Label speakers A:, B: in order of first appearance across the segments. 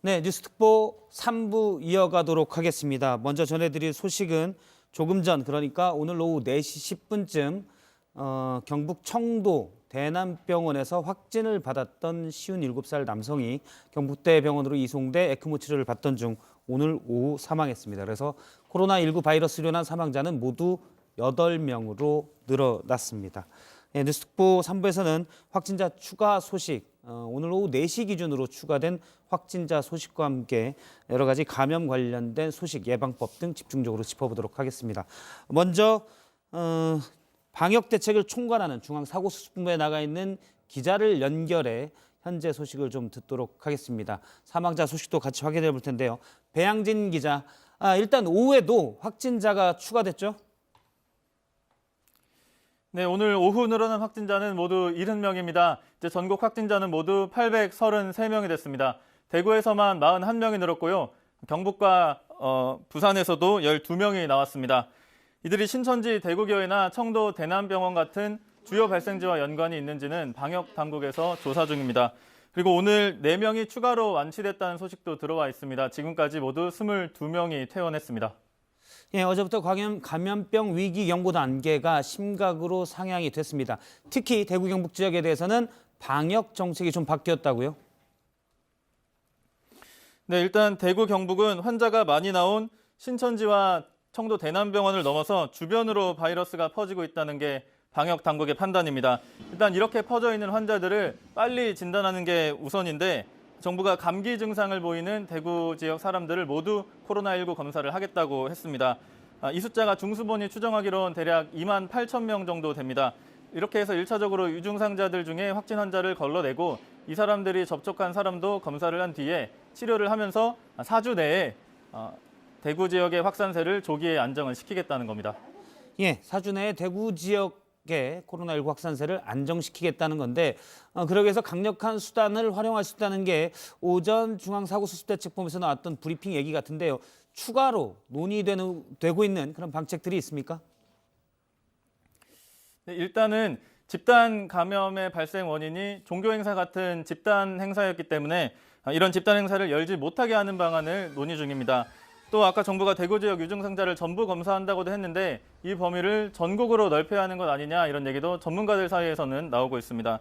A: 네, 뉴스특보 3부 이어가도록 하겠습니다. 먼저 전해드릴 소식은 조금 전, 그러니까 오늘 오후 4시 10분쯤 경북 청도 대남병원에서 확진을 받았던 57살 남성이 경북대병원으로 이송돼 에크모 치료를 받던 중 오늘 오후 사망했습니다. 그래서 코로나19 바이러스로 인한 사망자는 모두 8명으로 늘어났습니다. 네, 뉴스특보 3부에서는 확진자 추가 소식, 오늘 오후 4시 기준으로 추가된 확진자 소식과 함께 여러 가지 감염 관련된 소식, 예방법 등 집중적으로 짚어보도록 하겠습니다. 먼저 방역 대책을 총괄하는 중앙사고수습본부에 나가 있는 기자를 연결해 현재 소식을 좀 듣도록 하겠습니다. 사망자 소식도 같이 확인해 볼 텐데요. 배양진 기자, 일단 오후에도 확진자가 추가됐죠?
B: 네, 오늘 오후 늘어난 확진자는 모두 70명입니다. 이제 전국 확진자는 모두 833명이 됐습니다. 대구에서만 41명이 늘었고요. 경북과 부산에서도 12명이 나왔습니다. 이들이 신천지 대구교회나 청도 대남병원 같은 주요 발생지와 연관이 있는지는 방역 당국에서 조사 중입니다. 그리고 오늘 4명이 추가로 완치됐다는 소식도 들어와 있습니다. 지금까지 모두 22명이 퇴원했습니다.
A: 예, 어제부터 감염병 위기 경보 단계가 심각으로 상향이 됐습니다. 특히 대구 경북 지역에 대해서는 방역 정책이 좀 바뀌었다고요?
B: 네, 일단 대구 경북은 환자가 많이 나온 신천지와 청도 대남병원을 넘어서 주변으로 바이러스가 퍼지고 있다는 게 방역 당국의 판단입니다. 일단 이렇게 퍼져 있는 환자들을 빨리 진단하는 게 우선인데 정부가 감기 증상을 보이는 대구 지역 사람들을 모두 코로나19 검사를 하겠다고 했습니다. 이 숫자가 중수본이 추정하기로는 대략 2만 8천 명 정도 됩니다. 이렇게 해서 1차적으로 유증상자들 중에 확진 환자를 걸러내고 이 사람들이 접촉한 사람도 검사를 한 뒤에 치료를 하면서 4주 내에 대구 지역의 확산세를 조기에 안정을 시키겠다는 겁니다.
A: 예, 4주 내에 대구 지역의 코로나19 확산세를 안정시키겠다는 건데 그러기 위해서 강력한 수단을 활용할 수 있다는 게 오전 중앙사고수습대책본부에서 나왔던 브리핑 얘기 같은데요. 추가로 논의되고 있는 그런 방책들이 있습니까?
B: 네, 일단은 집단 감염의 발생 원인이 종교 행사 같은 집단 행사였기 때문에 이런 집단 행사를 열지 못하게 하는 방안을 논의 중입니다. 또 아까 정부가 대구 지역 유증상자를 전부 검사한다고도 했는데 이 범위를 전국으로 넓혀야 하는 것 아니냐 이런 얘기도 전문가들 사이에서는 나오고 있습니다.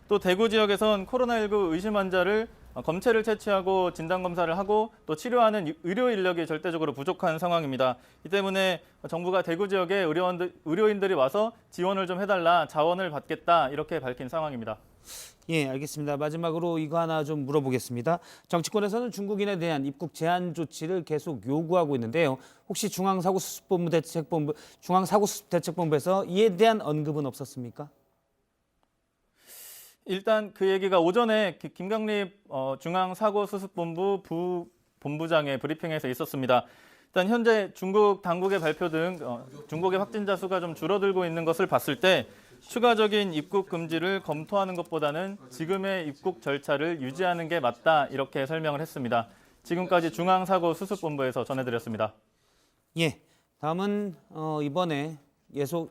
B: 또 대구 지역에선 코로나19 의심 환자를 검체를 채취하고 진단검사를 하고 또 치료하는 의료 인력이 절대적으로 부족한 상황입니다. 이 때문에 정부가 대구 지역에 의료인들이 와서 지원을 좀 해달라, 자원을 받겠다 이렇게 밝힌 상황입니다.
A: 예, 알겠습니다. 마지막으로 이거 하나 좀 물어보겠습니다. 정치권에서는 중국인에 대한 입국 제한 조치를 계속 요구하고 있는데요. 혹시 중앙사고수습대책본부에서 이에 대한 언급은 없었습니까?
B: 일단 그 얘기가 오전에 김강립 중앙사고수습본부 부본부장의 브리핑에서 있었습니다. 일단 현재 중국 당국의 발표 등 중국의 확진자 수가 좀 줄어들고 있는 것을 봤을 때 추가적인 입국 금지를 검토하는 것보다는 지금의 입국 절차를 유지하는 게 맞다 이렇게 설명을 했습니다. 지금까지 중앙사고수습본부에서 전해드렸습니다.
A: 예, 다음은 이번에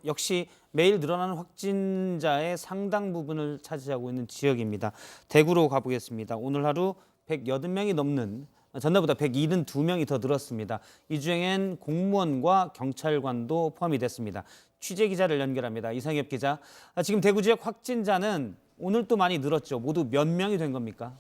A: 역시 매일 늘어나는 확진자의 상당 부분을 차지하고 있는 지역입니다. 대구로 가보겠습니다. 오늘 하루 180명이 넘는, 전날보다 172명이 더 늘었습니다. 이 중엔 공무원과 경찰관도 포함이 됐습니다. 취재 기자를 연결합니다. 이상엽 기자, 지금 대구 지역 확진자는 오늘 또 많이 늘었죠. 모두 몇 명이 된 겁니까?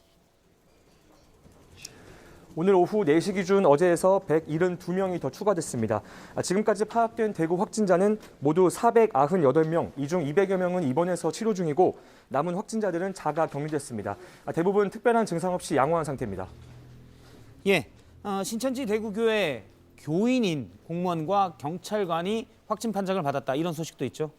C: 오늘 오후 4시 기준 어제에서 172명이 더 추가됐습니다. 지금까지 파악된 대구 확진자는 모두 498명, 이 중 200여 명은 입원해서 치료 중이고 남은 확진자들은 자가 격리됐습니다. 대부분 특별한 증상 없이 양호한 상태입니다.
A: 예, 신천지 대구교회 교인인 공무원과 경찰관이 확진 판정을 받았다, 이런 소식도 있죠.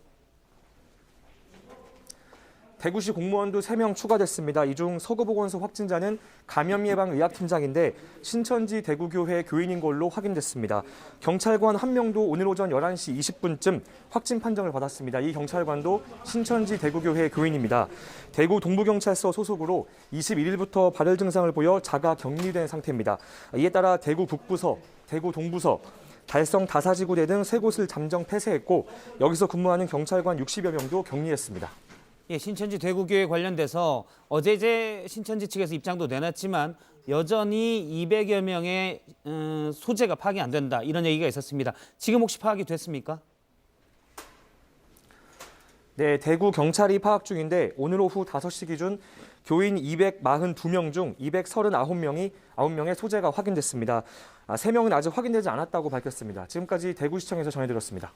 C: 대구시 공무원도 3명 추가됐습니다. 이 중 서구보건소 확진자는 감염예방의학팀장인데 신천지 대구교회 교인인 걸로 확인됐습니다. 경찰관 1명도 오늘 오전 11시 20분쯤 확진 판정을 받았습니다. 이 경찰관도 신천지 대구교회 교인입니다. 대구 동부경찰서 소속으로 21일부터 발열 증상을 보여 자가 격리된 상태입니다. 이에 따라 대구 북부서, 대구 동부서, 달성 다사지구대 등 3곳을 잠정 폐쇄했고 여기서 근무하는 경찰관 60여 명도 격리했습니다.
A: 예, 신천지 대구교회 관련돼서 어제 이제 신천지 측에서 입장도 내놨지만 여전히 200여 명의 소재가 파악이 안 된다 이런 얘기가 있었습니다. 지금 혹시 파악이 됐습니까?
C: 네, 대구 경찰이 파악 중인데 오늘 오후 5시 기준 교인 242명 중 239명의 소재가 확인됐습니다. 3명은 아직 확인되지 않았다고 밝혔습니다. 지금까지 대구시청에서 전해드렸습니다.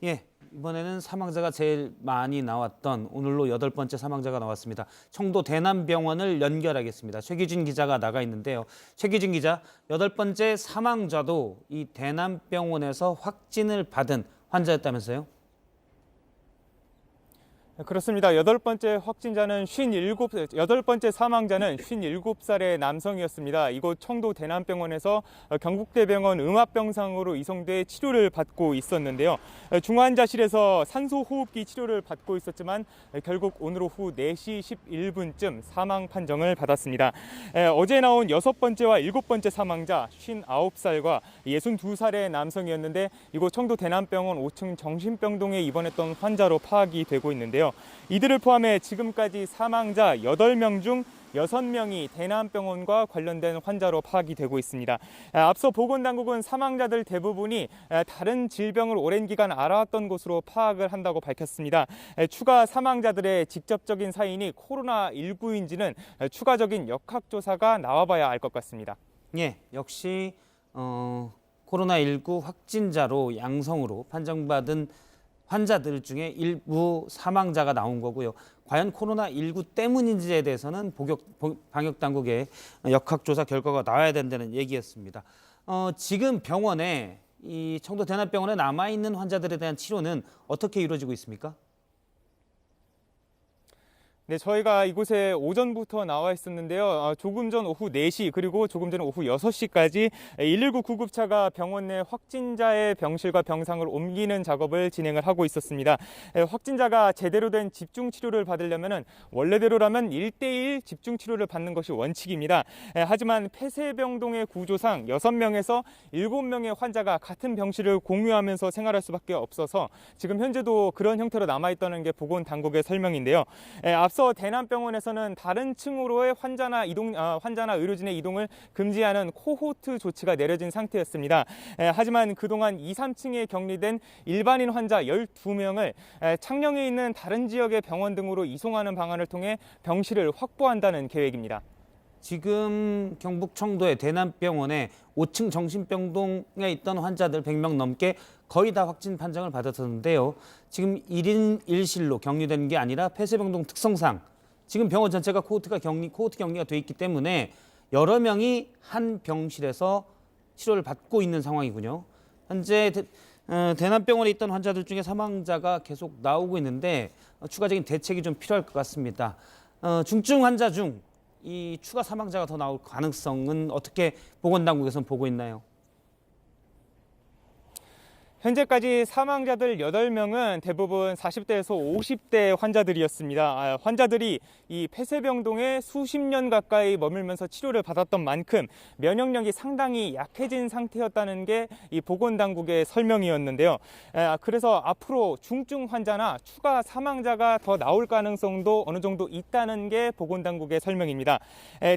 A: 예, 이번에는 사망자가 제일 많이 나왔던 오늘로 8번째 사망자가 나왔습니다. 청도 대남병원을 연결하겠습니다. 최기준 기자가 나가 있는데요. 최기준 기자, 8번째 사망자도 이 대남병원에서 확진을 받은 환자였다면서요?
D: 그렇습니다. 여덟 번째 사망자는 57살의 남성이었습니다. 이곳 청도 대남병원에서 경북대병원 음압병상으로 이송돼 치료를 받고 있었는데요. 중환자실에서 산소호흡기 치료를 받고 있었지만 결국 오늘 오후 4시 11분쯤 사망 판정을 받았습니다. 어제 나온 6번째와 7번째 사망자 59살과 62살의 남성이었는데 이곳 청도 대남병원 5층 정신병동에 입원했던 환자로 파악이 되고 있는데요. 이들을 포함해 지금까지 사망자 8명 중 6명이 대남병원과 관련된 환자로 파악이 되고 있습니다. 앞서 보건당국은 사망자들 대부분이 다른 질병을 오랜 기간 알아왔던 것으로 파악을 한다고 밝혔습니다. 추가 사망자들의 직접적인 사인이 코로나19인지는 추가적인 역학조사가 나와봐야 알 것 같습니다.
A: 예, 역시 코로나19 확진자로 양성으로 판정받은 환자들 중에 일부 사망자가 나온 거고요. 과연 코로나19 때문인지에 대해서는 방역당국의 역학조사 결과가 나와야 된다는 얘기였습니다. 지금 병원에 이 청도 대남병원에 남아있는 환자들에 대한 치료는 어떻게 이루어지고 있습니까?
D: 네, 저희가 이곳에 오전부터 나와 있었는데요. 조금 전 오후 4시 그리고 조금 전 오후 6시까지 119 구급차가 병원 내 확진자의 병실과 병상을 옮기는 작업을 진행을 하고 있었습니다. 확진자가 제대로 된 집중 치료를 받으려면 원래대로라면 1:1 집중 치료를 받는 것이 원칙입니다. 하지만 폐쇄병동의 구조상 6명에서 7명의 환자가 같은 병실을 공유하면서 생활할 수밖에 없어서 지금 현재도 그런 형태로 남아있다는 게 보건당국의 설명인데요. 앞서 대남병원에서는 다른 층으로의 환자나 의료진의 이동을 금지하는 코호트 조치가 내려진 상태였습니다. 하지만 그동안 2, 3층에 격리된 일반인 환자 12명을 창녕에 있는 다른 지역의 병원 등으로 이송하는 방안을 통해 병실을 확보한다는 계획입니다.
A: 지금 경북 청도의 대남병원에 5층 정신병동에 있던 환자들 100명 넘게 거의 다 확진 판정을 받았었는데요. 지금 1인 1실로 격리된 게 아니라 폐쇄병동 특성상 지금 병원 전체가 코호트 격리가 돼 있기 때문에 여러 명이 한 병실에서 치료를 받고 있는 상황이군요. 현재 대남병원에 있던 환자들 중에 사망자가 계속 나오고 있는데 추가적인 대책이 좀 필요할 것 같습니다. 중증 환자 중 이 추가 사망자가 더 나올 가능성은 어떻게 보건당국에서는 보고 있나요?
D: 현재까지 사망자들 8명은 대부분 40대에서 50대 환자들이었습니다. 환자들이 이 폐쇄병동에 수십 년 가까이 머물면서 치료를 받았던 만큼 면역력이 상당히 약해진 상태였다는 게 이 보건당국의 설명이었는데요. 그래서 앞으로 중증 환자나 추가 사망자가 더 나올 가능성도 어느 정도 있다는 게 보건당국의 설명입니다.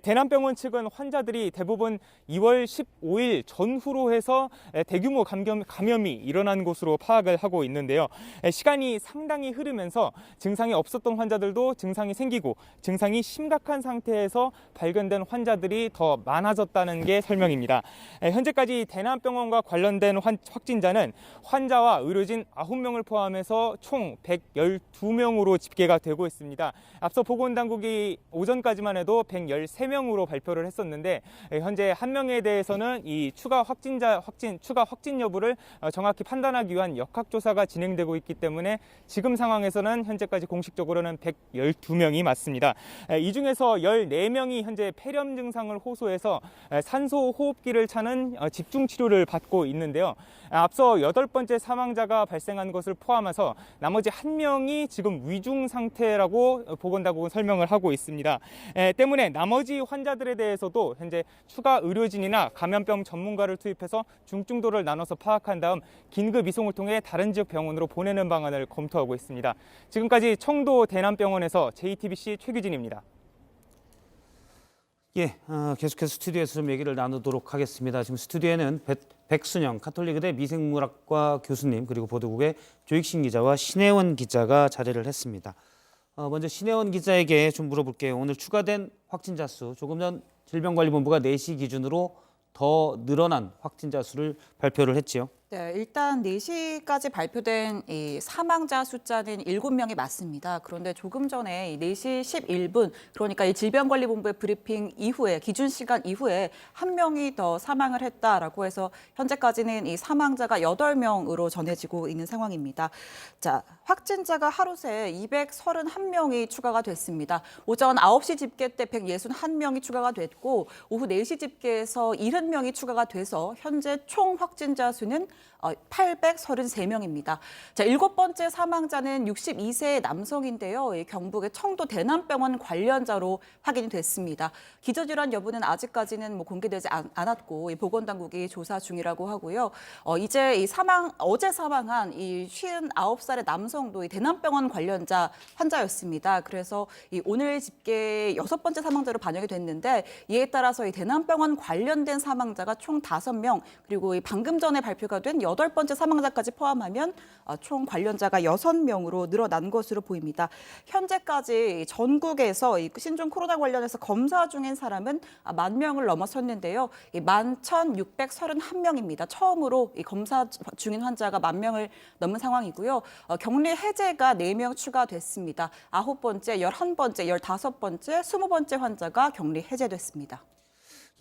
D: 대남병원 측은 환자들이 대부분 2월 15일 전후로 해서 대규모 감염이 일어난 것으로 파악을 하고 있는데요. 시간이 상당히 흐르면서 증상이 없었던 환자들도 증상이 생기고 증상이 심각한 상태에서 발견된 환자들이 더 많아졌다는 게 설명입니다. 현재까지 대남병원과 관련된 확진자는 환자와 의료진 9명을 포함해서 총 112명으로 집계가 되고 있습니다. 앞서 보건당국이 오전까지만 해도 113명으로 발표를 했었는데 현재 한 명에 대해서는 이 추가 확진 여부를 정확히 판단하기 위한 역학조사가 진행되고 있기 때문에 지금 상황에서는 현재까지 공식적으로는 112명이 맞습니다. 이 중에서 14명이 현재 폐렴 증상을 호소해서 산소호흡기를 차는 집중 치료를 받고 있는데요. 앞서 8번째 사망자가 발생한 것을 포함해서 나머지 1명이 지금 위중 상태라고 보건당국은 설명을 하고 있습니다. 때문에 나머지 환자들에 대해서도 현재 추가 의료진이나 감염병 전문가를 투입해서 중증도를 나눠서 파악한 다음 긴급 이송을 통해 다른 지역 병원으로 보내는 방안을 검토하고 있습니다. 지금까지 청도 대남병원에서 JTBC 최규진입니다.
A: 예, 계속해서 스튜디오에서 좀 얘기를 나누도록 하겠습니다. 지금 스튜디오에는 백순영 가톨릭의대 미생물학과 교수님 그리고 보도국의 조익신 기자와 신혜원 기자가 자리를 했습니다. 먼저 신혜원 기자에게 좀 물어볼게요. 오늘 추가된 확진자 수, 조금 전 질병관리본부가 4시 기준으로 더 늘어난 확진자 수를 발표를 했지요.
E: 네, 일단 4시까지 발표된 이 사망자 숫자는 7명이 맞습니다. 그런데 조금 전에 4시 11분, 그러니까 이 질병관리본부의 브리핑 이후에, 기준 시간 이후에 1명이 더 사망을 했다라고 해서 현재까지는 이 사망자가 8명으로 전해지고 있는 상황입니다. 자, 확진자가 하루 새 231명이 추가가 됐습니다. 오전 9시 집계 때 161명이 추가가 됐고, 오후 4시 집계에서 70명이 추가가 돼서 현재 총 확진자 수는 833명입니다. 자, 7번째 사망자는 62세 남성인데요. 이 경북의 청도 대남병원 관련자로 확인이 됐습니다. 기저질환 여부는 아직까지는 공개되지 않았고 이 보건당국이 조사 중이라고 하고요. 이제 이 어제 사망한 이 59살의 남성도 이 대남병원 관련자 환자였습니다. 그래서 이 오늘 집계 6번째 사망자로 반영이 됐는데 이에 따라서 이 대남병원 관련된 사망자가 총 5명, 그리고 이 방금 전에 발표가 된 8번째 사망자까지 포함하면 총 관련자가 6명으로 늘어난 것으로 보입니다. 현재까지 전국에서 이 신종 코로나 관련해서 검사 중인 사람은 10,000명을 넘어섰는데요. 11,631명입니다. 처음으로 이 검사 중인 환자가 10,000명을 넘은 상황이고요. 격리 해제가 4명 추가됐습니다. 9번째, 11번째, 15번째, 20번째 환자가 격리 해제됐습니다.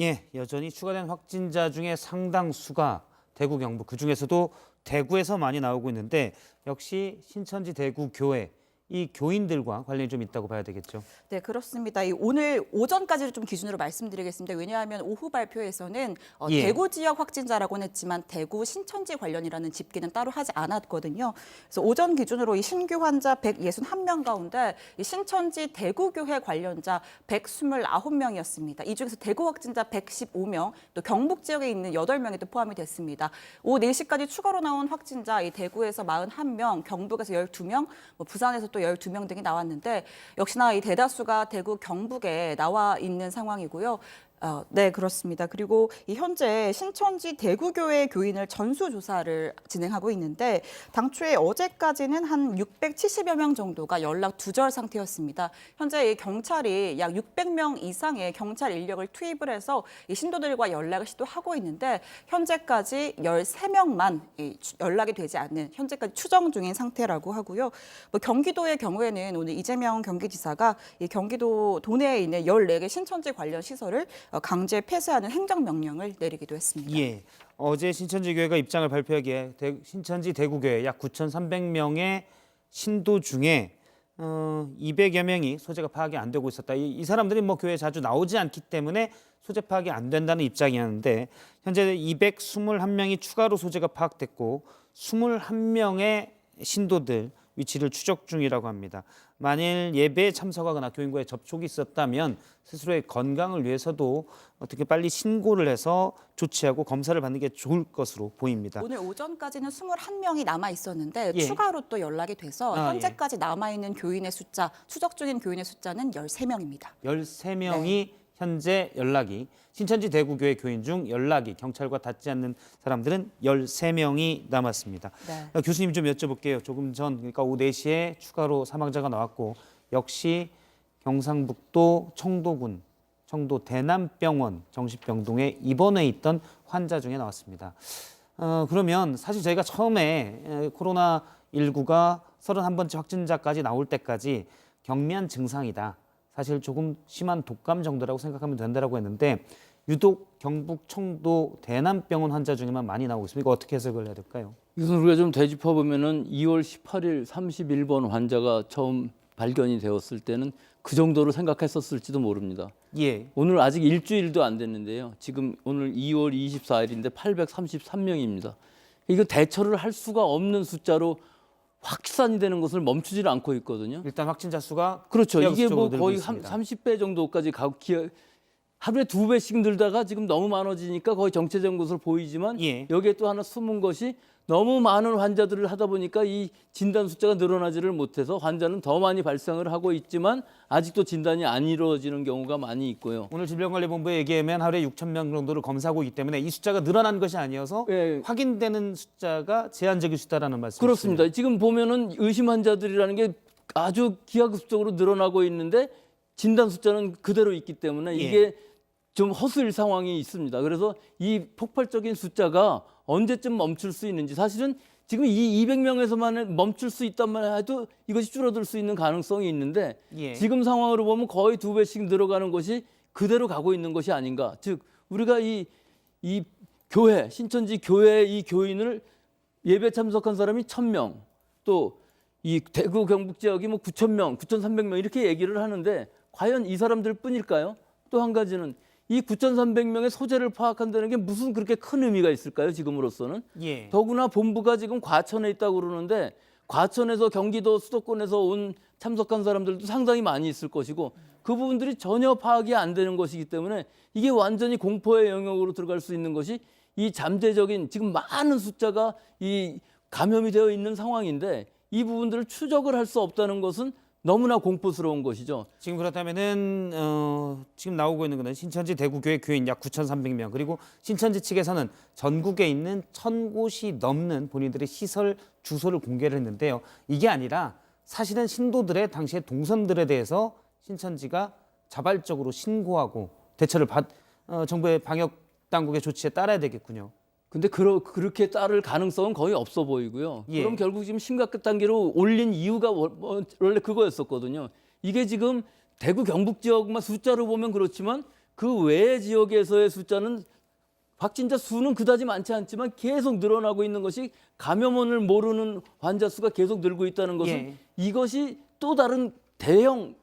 A: 예, 여전히 추가된 확진자 중에 상당수가 대구, 경북, 그중에서도 대구에서 많이 나오고 있는데 역시 신천지 대구 교회, 이 교인들과 관련이 좀 있다고 봐야 되겠죠.
E: 네, 그렇습니다. 오늘 오전까지를 좀 기준으로 말씀드리겠습니다. 왜냐하면 오후 발표에서는
A: 예.
E: 대구 지역 확진자라고는 했지만 대구 신천지 관련이라는 집계는 따로 하지 않았거든요. 그래서 오전 기준으로 이 신규 환자 161명 가운데 이 신천지 대구교회 관련자 129명이었습니다. 이 중에서 대구 확진자 115명, 또 경북 지역에 있는 8명이 또 포함이 됐습니다. 오후 4시까지 추가로 나온 확진자 이 대구에서 41명, 경북에서 12명, 부산에서 또 12명 등이 나왔는데 역시나 이 대다수가 대구, 경북에 나와 있는 상황이고요. 네, 그렇습니다. 그리고 이 현재 신천지 대구교회 교인을 전수조사를 진행하고 있는데 당초에 어제까지는 한 670여 명 정도가 연락 두절 상태였습니다. 현재 이 경찰이 약 600명 이상의 경찰 인력을 투입을 해서 이 신도들과 연락을 시도하고 있는데 현재까지 13명만 연락이 되지 않는, 현재까지 추정 중인 상태라고 하고요. 경기도의 경우에는 오늘 이재명 경기지사가 이 경기도 도내에 있는 14개 신천지 관련 시설을 강제 폐쇄하는 행정명령을 내리기도 했습니다.
A: 예, 어제 신천지 교회가 입장을 발표하기에 신천지 대구교회 약 9,300명의 신도 중에 200여 명이 소재가 파악이 안 되고 있었다. 이 사람들이 교회에 자주 나오지 않기 때문에 소재 파악이 안 된다는 입장이었는데 현재 221명이 추가로 소재가 파악됐고 21명의 신도들 위치를 추적 중이라고 합니다. 만일 예배에 참석하거나 교인과의 접촉이 있었다면 스스로의 건강을 위해서도 어떻게 빨리 신고를 해서 조치하고 검사를 받는 게 좋을 것으로 보입니다.
E: 오늘 오전까지는 21명이 남아 있었는데
A: 예.
E: 추가로 또 연락이 돼서
A: 예.
E: 현재까지 남아 있는 교인의 숫자, 추적 중인 교인의 숫자는 13명입니다.
A: 13명이 현재 연락이, 신천지 대구교회 교인 중 연락이 경찰과 닿지 않는 사람들은 13명이 남았습니다.
E: 네.
A: 교수님 좀 여쭤볼게요. 조금 전, 그러니까 오후 4시에 추가로 사망자가 나왔고 역시 경상북도 청도군 청도 대남병원 정신병동에 입원해 있던 환자 중에 나왔습니다. 그러면 사실 저희가 처음에 코로나19가 31번째 확진자까지 나올 때까지 경미한 증상이다. 사실 조금 심한 독감 정도라고 생각하면 된다고 했는데 유독 경북 청도 대남병원 환자 중에만 많이 나오고 있습니다. 이거 어떻게 해석을 해야 될까요?
F: 이것은 우리가 좀 되짚어보면은 2월 18일 31번 환자가 처음 발견이 되었을 때는 그 정도로 생각했었을지도 모릅니다.
A: 예.
F: 오늘 아직 일주일도 안 됐는데요. 지금 오늘 2월 24일인데 833명입니다. 이거 대처를 할 수가 없는 숫자로 확산이 되는 것을 멈추질 않고 있거든요.
A: 일단 확진자 수가
F: 그렇죠. 이게
A: 기하급수적으로
F: 거의
A: 늘고 있습니다.
F: 30배 정도까지 가고 하루에 2배씩 늘다가 지금 너무 많아지니까 거의 정체된 것으로 보이지만
A: 예.
F: 여기에 또 하나 숨은 것이 너무 많은 환자들을 하다 보니까 이 진단 숫자가 늘어나지를 못해서 환자는 더 많이 발생을 하고 있지만 아직도 진단이 안 이루어지는 경우가 많이 있고요.
A: 오늘 질병관리본부에 얘기하면 하루에 6천 명 정도를 검사하고 있기 때문에 이 숫자가 늘어난 것이 아니어서
F: 예.
A: 확인되는 숫자가 제한적일 수 있다라는 말씀이시죠.
F: 그렇습니다. 지금 보면은 의심 환자들이라는 게 아주 기하급수적으로 늘어나고 있는데 진단 숫자는 그대로 있기 때문에 이게 좀 허술 상황이 있습니다. 그래서 이 폭발적인 숫자가 언제쯤 멈출 수 있는지 사실은 지금 이 200명에서만 멈출 수 있다만 해도 이것이 줄어들 수 있는 가능성이 있는데
A: 예.
F: 지금 상황으로 보면 거의 2배씩 늘어가는 것이 그대로 가고 있는 것이 아닌가. 즉 우리가 이 교회 신천지 교회 이 교인을 예배 참석한 사람이 1,000명 또 이 대구 경북 지역이 뭐 9,000명, 9,300명 이렇게 얘기를 하는데 과연 이 사람들 뿐일까요? 또 한 가지는 이 9,300명의 소재를 파악한다는 게 무슨 그렇게 큰 의미가 있을까요? 지금으로서는.
A: 예.
F: 더구나 본부가 지금 과천에 있다고 그러는데 과천에서 경기도 수도권에서 온 참석한 사람들도 상당히 많이 있을 것이고 그 부분들이 전혀 파악이 안 되는 것이기 때문에 이게 완전히 공포의 영역으로 들어갈 수 있는 것이 이 잠재적인 지금 많은 숫자가 이 감염이 되어 있는 상황인데 이 부분들을 추적을 할 수 없다는 것은 너무나 공포스러운 것이죠.
A: 지금 그렇다면은 지금 나오고 있는 것은 신천지 대구교회 교인 약 9,300명 그리고 신천지 측에서는 전국에 있는 1,000곳이 넘는 본인들의 시설 주소를 공개를 했는데요. 이게 아니라 사실은 신도들의 당시의 동선들에 대해서 신천지가 자발적으로 신고하고 대처를 정부의 방역 당국의 조치에 따라야 되겠군요.
F: 근데 그렇게 따를 가능성은 거의 없어 보이고요.
A: 예.
F: 그럼 결국 지금 심각 단계로 올린 이유가 원래 그거였었거든요. 이게 지금 대구 경북 지역만 숫자로 보면 그렇지만 그 외의 지역에서의 숫자는 확진자 수는 그다지 많지 않지만 계속 늘어나고 있는 것이 감염원을 모르는 환자 수가 계속 늘고 있다는 것은
A: 예.
F: 이것이 또 다른 대형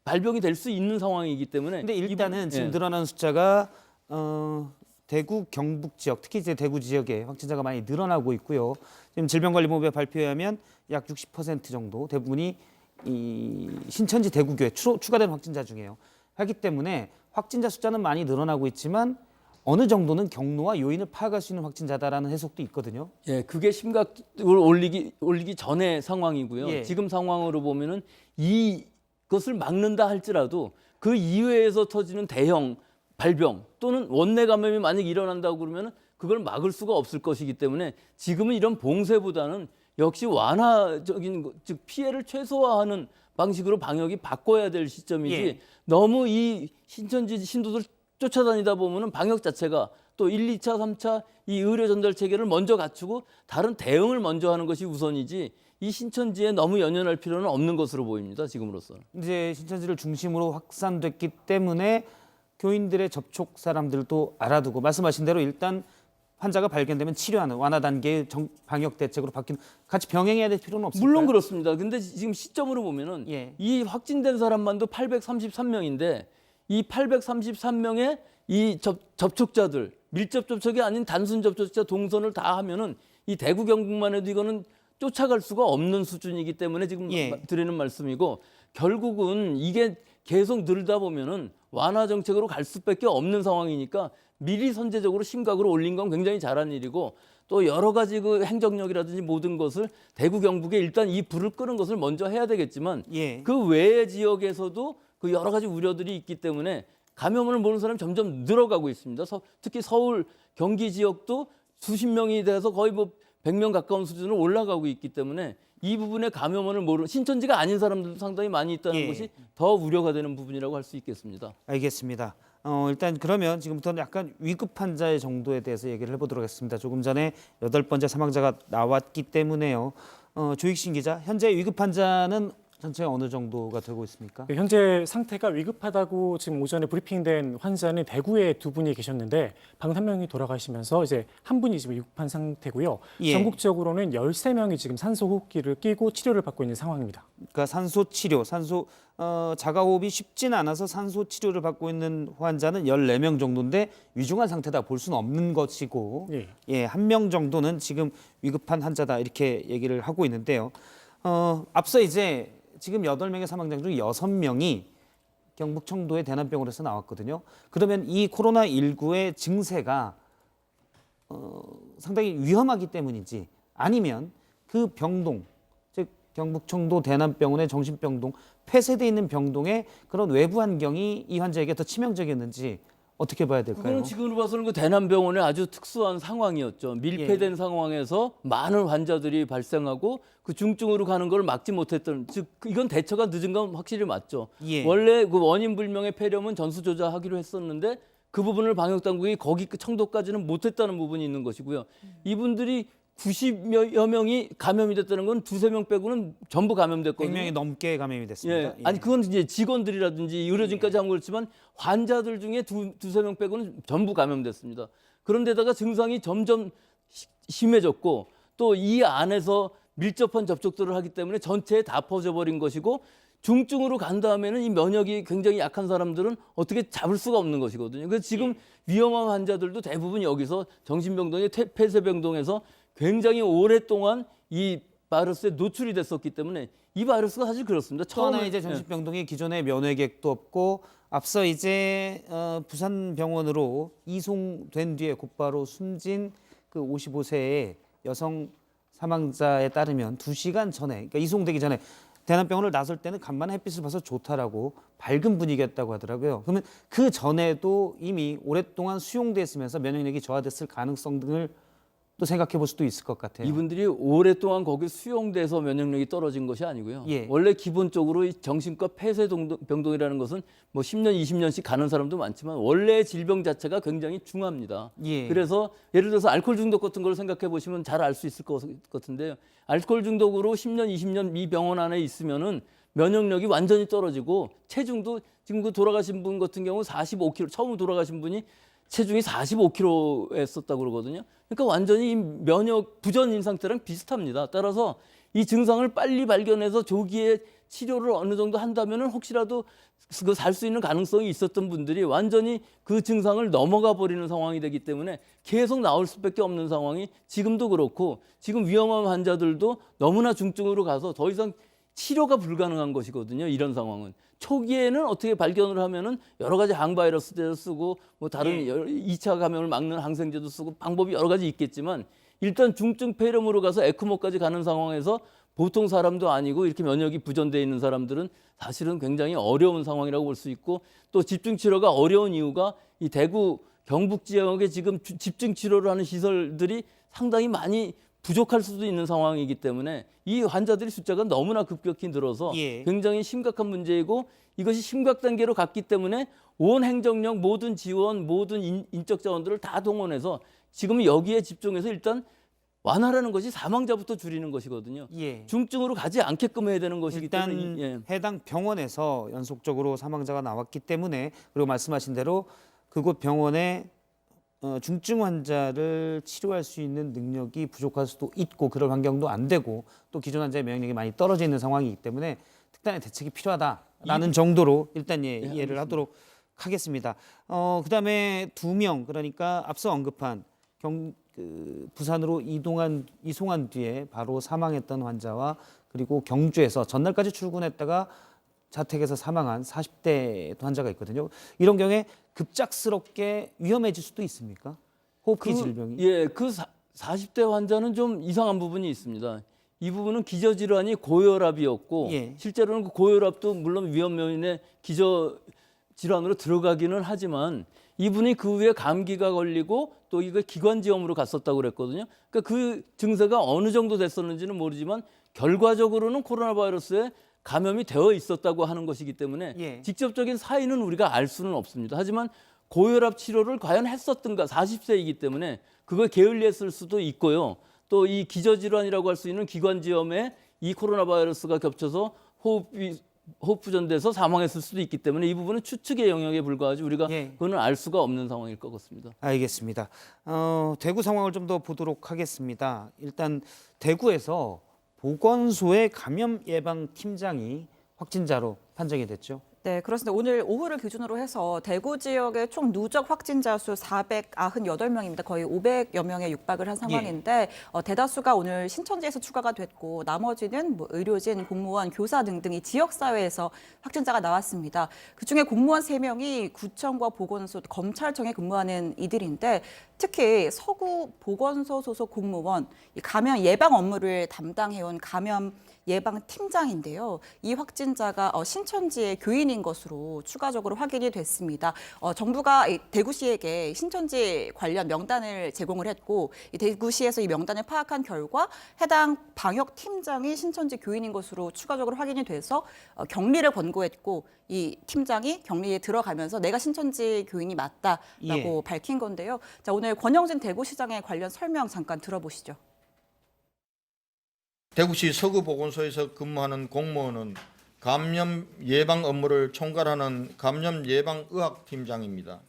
F: 발병이 될 수 있는 상황이기 때문에
A: 근데 일단은 지금
F: 예.
A: 늘어난 숫자가 대구 경북 지역 특히 이제 대구 지역에 확진자가 많이 늘어나고 있고요. 지금 질병관리본부의 발표에 하면 약 60% 정도 대부분이 이 신천지 대구교회 추가된 확진자 중이에요. 하기 때문에 확진자 숫자는 많이 늘어나고 있지만 어느 정도는 경로와 요인을 파악할 수 있는 확진자다라는 해석도 있거든요.
F: 예, 그게 심각을 올리기 전의 상황이고요.
A: 예.
F: 지금 상황으로 보면은 이것을 막는다 할지라도 그 이외에서 터지는 대형 발병 또는 원내 감염이 만약 일어난다고 그러면 그걸 막을 수가 없을 것이기 때문에 지금은 이런 봉쇄보다는 역시 완화적인 즉 피해를 최소화하는 방식으로 방역이 바꿔야 될 시점이지
A: 예.
F: 너무 이 신천지 신도들 쫓아다니다 보면은 방역 자체가 또 1, 2차, 3차 이 의료 전달 체계를 먼저 갖추고 다른 대응을 먼저 하는 것이 우선이지 이 신천지에 너무 연연할 필요는 없는 것으로 보입니다. 지금으로서는.
A: 이제 신천지를 중심으로 확산됐기 때문에 교인들의 접촉 사람들도 알아두고 말씀하신 대로 일단 환자가 발견되면 치료하는 완화 단계의 방역 대책으로 바뀌는 같이 병행해야 될 필요는 없을까요?
F: 물론 그렇습니다. 근데 지금 시점으로 보면은
A: 예.
F: 이 확진된 사람만도 833명인데 이 833명의 이 접촉자들 밀접 접촉이 아닌 단순 접촉자 동선을 다 하면은 이 대구 경북만 해도 이거는 쫓아갈 수가 없는 수준이기 때문에 지금
A: 예.
F: 드리는 말씀이고 결국은 이게 계속 늘다 보면은 완화 정책으로 갈 수밖에 없는 상황이니까 미리 선제적으로 심각으로 올린 건 굉장히 잘한 일이고 또 여러 가지 그 행정력이라든지 모든 것을 대구 경북에 일단 이 불을 끄는 것을 먼저 해야 되겠지만
A: 예.
F: 그 외의 지역에서도 그 여러 가지 우려들이 있기 때문에 감염을 모르는 사람이 점점 늘어가고 있습니다. 특히 서울, 경기 지역도 수십 명이 돼서 거의 뭐 100명 가까운 수준으로 올라가고 있기 때문에 이 부분에 감염원을 모르는 신천지가 아닌 사람들도 상당히 많이 있다는
A: 예.
F: 것이 더 우려가 되는 부분이라고 할 수 있겠습니다.
A: 알겠습니다. 일단 그러면 지금부터는 약간 위급 환자의 정도에 대해서 얘기를 해보도록 하겠습니다. 조금 전에 8번째 사망자가 나왔기 때문에요. 조익신 기자, 현재 위급 환자는 전체 어느 정도가 되고 있습니까?
G: 네, 현재 상태가 위급하다고 지금 오전에 브리핑된 환자는 대구에 2분이 계셨는데 방금 1명이 돌아가시면서 이제 1분이 지금 위급한 상태고요.
A: 예.
G: 전국적으로는 13명이 지금 산소 호흡기를 끼고 치료를 받고 있는 상황입니다.
A: 그러니까 산소 치료, 자가호흡이 쉽지는 않아서 산소 치료를 받고 있는 환자는 14명 정도인데 위중한 상태다 볼 수는 없는 것이고
G: 예.
A: 1명 정도는 지금 위급한 환자다 이렇게 얘기를 하고 있는데요. 앞서 이제 지금 8명의 사망자 중 6명이 경북 청도의 대남병원에서 나왔거든요. 그러면 이 코로나19의 증세가 상당히 위험하기 때문인지 아니면 그 병동, 즉 경북 청도 대남병원의 정신병동, 폐쇄돼 있는 병동의 그런 외부 환경이 이 환자에게 더 치명적이었는지 어떻게 봐야 될까요?
F: 그거는 지금으로 봐서는 그 대남병원의 아주 특수한 상황이었죠. 밀폐된 상황에서 많은 환자들이 발생하고 그 중증으로 가는 걸 막지 못했던, 즉 이건 대처가 늦은 건 확실히 맞죠.
A: 예.
F: 원래 그 원인 불명의 폐렴은 전수조사하기로 했었는데 그 부분을 방역 당국이 거기 청도까지는 못했다는 부분이 있는 것이고요. 이분들이 90여 명이 감염이 됐다는 건 두세 명 빼고는 전부 감염됐거든요.
A: 100명이 넘게 감염이 됐습니다.
F: 예. 아니 그건 이제 직원들이라든지 의료진까지 한 거였지만 환자들 중에 두세 명 빼고는 전부 감염됐습니다. 그런데다가 증상이 점점 심해졌고 또 이 안에서 밀접한 접촉들을 하기 때문에 전체에 다 퍼져버린 것이고 중증으로 간 다음에는 이 면역이 굉장히 약한 사람들은 어떻게 잡을 수가 없는 것이거든요. 그래서 지금 위험한 환자들도 대부분 여기서 정신병동의 폐쇄병동에서 굉장히 오랫동안 이 바이러스에 노출이 됐었기 때문에 이 바이러스가 사실 그렇습니다.
A: 또 하나
F: 처음에
A: 이제 정신병동이 기존에 면회객도 없고 앞서 이제 부산병원으로 이송된 뒤에 곧바로 숨진 그 55세의 여성 사망자에 따르면 2시간 전에, 그러니까 이송되기 전에 대남병원을 나설 때는 간만에 햇빛을 봐서 좋다라고 밝은 분위기였다고 하더라고요. 그러면 그 전에도 이미 오랫동안 수용돼 있으면서 면역력이 저하됐을 가능성 등을 또 생각해 볼 수도 있을 것 같아요.
F: 이분들이 오랫동안 거기 수용돼서 면역력이 떨어진 것이 아니고요.
A: 예.
F: 원래 기본적으로 이 정신과 폐쇄병동이라는 것은 뭐 10년, 20년씩 가는 사람도 많지만 원래 질병 자체가 굉장히 중합니다.
A: 예.
F: 그래서 예를 들어서 알코올 중독 같은 걸 생각해 보시면 잘 알 수 있을 것 같은데요. 알코올 중독으로 10년, 20년 이 병원 안에 있으면은 면역력이 완전히 떨어지고 체중도 지금 그 돌아가신 분 같은 경우 45kg, 처음 돌아가신 분이 체중이 45kg였었다고 그러거든요. 그러니까 완전히 이 면역 부전인 상태랑 비슷합니다. 따라서 이 증상을 빨리 발견해서 조기에 치료를 어느 정도 한다면은 혹시라도 그 살 수 있는 가능성이 있었던 분들이 완전히 그 증상을 넘어가 버리는 상황이 되기 때문에 계속 나올 수밖에 없는 상황이 지금도 그렇고 지금 위험한 환자들도 너무나 중증으로 가서 더 이상 치료가 불가능한 것이거든요. 이런 상황은. 초기에는 어떻게 발견을 하면은 여러 가지 항바이러스제도 쓰고 뭐 다른 2차 감염을 막는 항생제도 쓰고 방법이 여러 가지 있겠지만 일단 중증 폐렴으로 가서 에크모까지 가는 상황에서 보통 사람도 아니고 이렇게 면역이 부전되어 있는 사람들은 사실은 굉장히 어려운 상황이라고 볼 수 있고 또 집중 치료가 어려운 이유가 이 대구 경북 지역에 지금 집중 치료를 하는 시설들이 상당히 많이 부족할 수도 있는 상황이기 때문에 이 환자들의 숫자가 너무나 급격히 늘어서
A: 예.
F: 굉장히 심각한 문제이고 이것이 심각 단계로 갔기 때문에 온 행정력, 모든 지원, 모든 인적 자원들을 다 동원해서 지금 여기에 집중해서 일단 완화라는 것이 사망자부터 줄이는 것이거든요.
A: 예.
F: 중증으로 가지 않게끔 해야 되는 것이기
A: 일단
F: 때문에
A: 해당 병원에서 연속적으로 사망자가 나왔기 때문에 그리고 말씀하신 대로 그곳 병원에 중증 환자를 치료할 수 있는 능력이 부족할 수도 있고 그럴 환경도 안 되고 또 기존 환자의 면역력이 많이 떨어져 있는 상황이기 때문에 특단의 대책이 필요하다라는 정도로 일단 이해를 하도록 하겠습니다. 그다음에 2명 그러니까 앞서 언급한 부산으로 이송한 뒤에 바로 사망했던 환자와 그리고 경주에서 전날까지 출근했다가 자택에서 사망한 40대 환자가 있거든요. 이런 경우에 급작스럽게 위험해질 수도 있습니까? 호흡기 질병이.
F: 예, 그 40대 환자는 좀 이상한 부분이 있습니다. 이 부분은 기저질환이 고혈압이었고
A: 예.
F: 실제로는 그 고혈압도 물론 위험 요인의 기저질환으로 들어가기는 하지만 이분이 그 후에 감기가 걸리고 또 이거 기관지염으로 갔었다고 그랬거든요. 그러니까 그 증세가 어느 정도 됐었는지는 모르지만 결과적으로는 코로나 바이러스에 감염이 되어 있었다고 하는 것이기 때문에
A: 예.
F: 직접적인 사인은 우리가 알 수는 없습니다. 하지만 고혈압 치료를 과연 했었던가 40세이기 때문에 그걸 게을리했을 수도 있고요. 또 이 기저질환이라고 할 수 있는 기관지염에 이 코로나 바이러스가 겹쳐서 호흡부전돼서 사망했을 수도 있기 때문에 이 부분은 추측의 영역에 불과하지 우리가 그거는 알 수가 없는 상황일 것 같습니다.
A: 알겠습니다. 대구 상황을 좀 더 보도록 하겠습니다. 일단 대구에서 보건소의 감염 예방 팀장이 확진자로 판정이 됐죠.
E: 네, 그렇습니다. 오늘 오후를 기준으로 해서 대구 지역의 총 누적 확진자 수 498명입니다. 거의 500여 명에 육박을 한 상황인데 대다수가 오늘 신천지에서 추가가 됐고 나머지는 뭐 의료진, 공무원, 교사 등등이 지역사회에서 확진자가 나왔습니다. 그중에 공무원 3명이 구청과 보건소, 검찰청에 근무하는 이들인데 특히 서구 보건소 소속 공무원, 이 감염 예방 업무를 담당해온 감염 예방 팀장인데요. 이 확진자가 신천지의 교인인 것으로 추가적으로 확인이 됐습니다. 정부가 대구시에게 신천지 관련 명단을 제공을 했고 이 대구시에서 이 명단을 파악한 결과 해당 방역 팀장이 신천지 교인인 것으로 추가적으로 확인이 돼서 격리를 권고했고 이 팀장이 격리에 들어가면서 내가 신천지 교인이 맞다라고 밝힌 건데요. 자, 오늘 권영진 대구시장의 관련 설명 잠깐 들어보시죠.
H: 대구시 서구보건소에서 근무하는 공무원은 감염 예방 업무를 총괄하는 감염 예방 의학팀장입니다.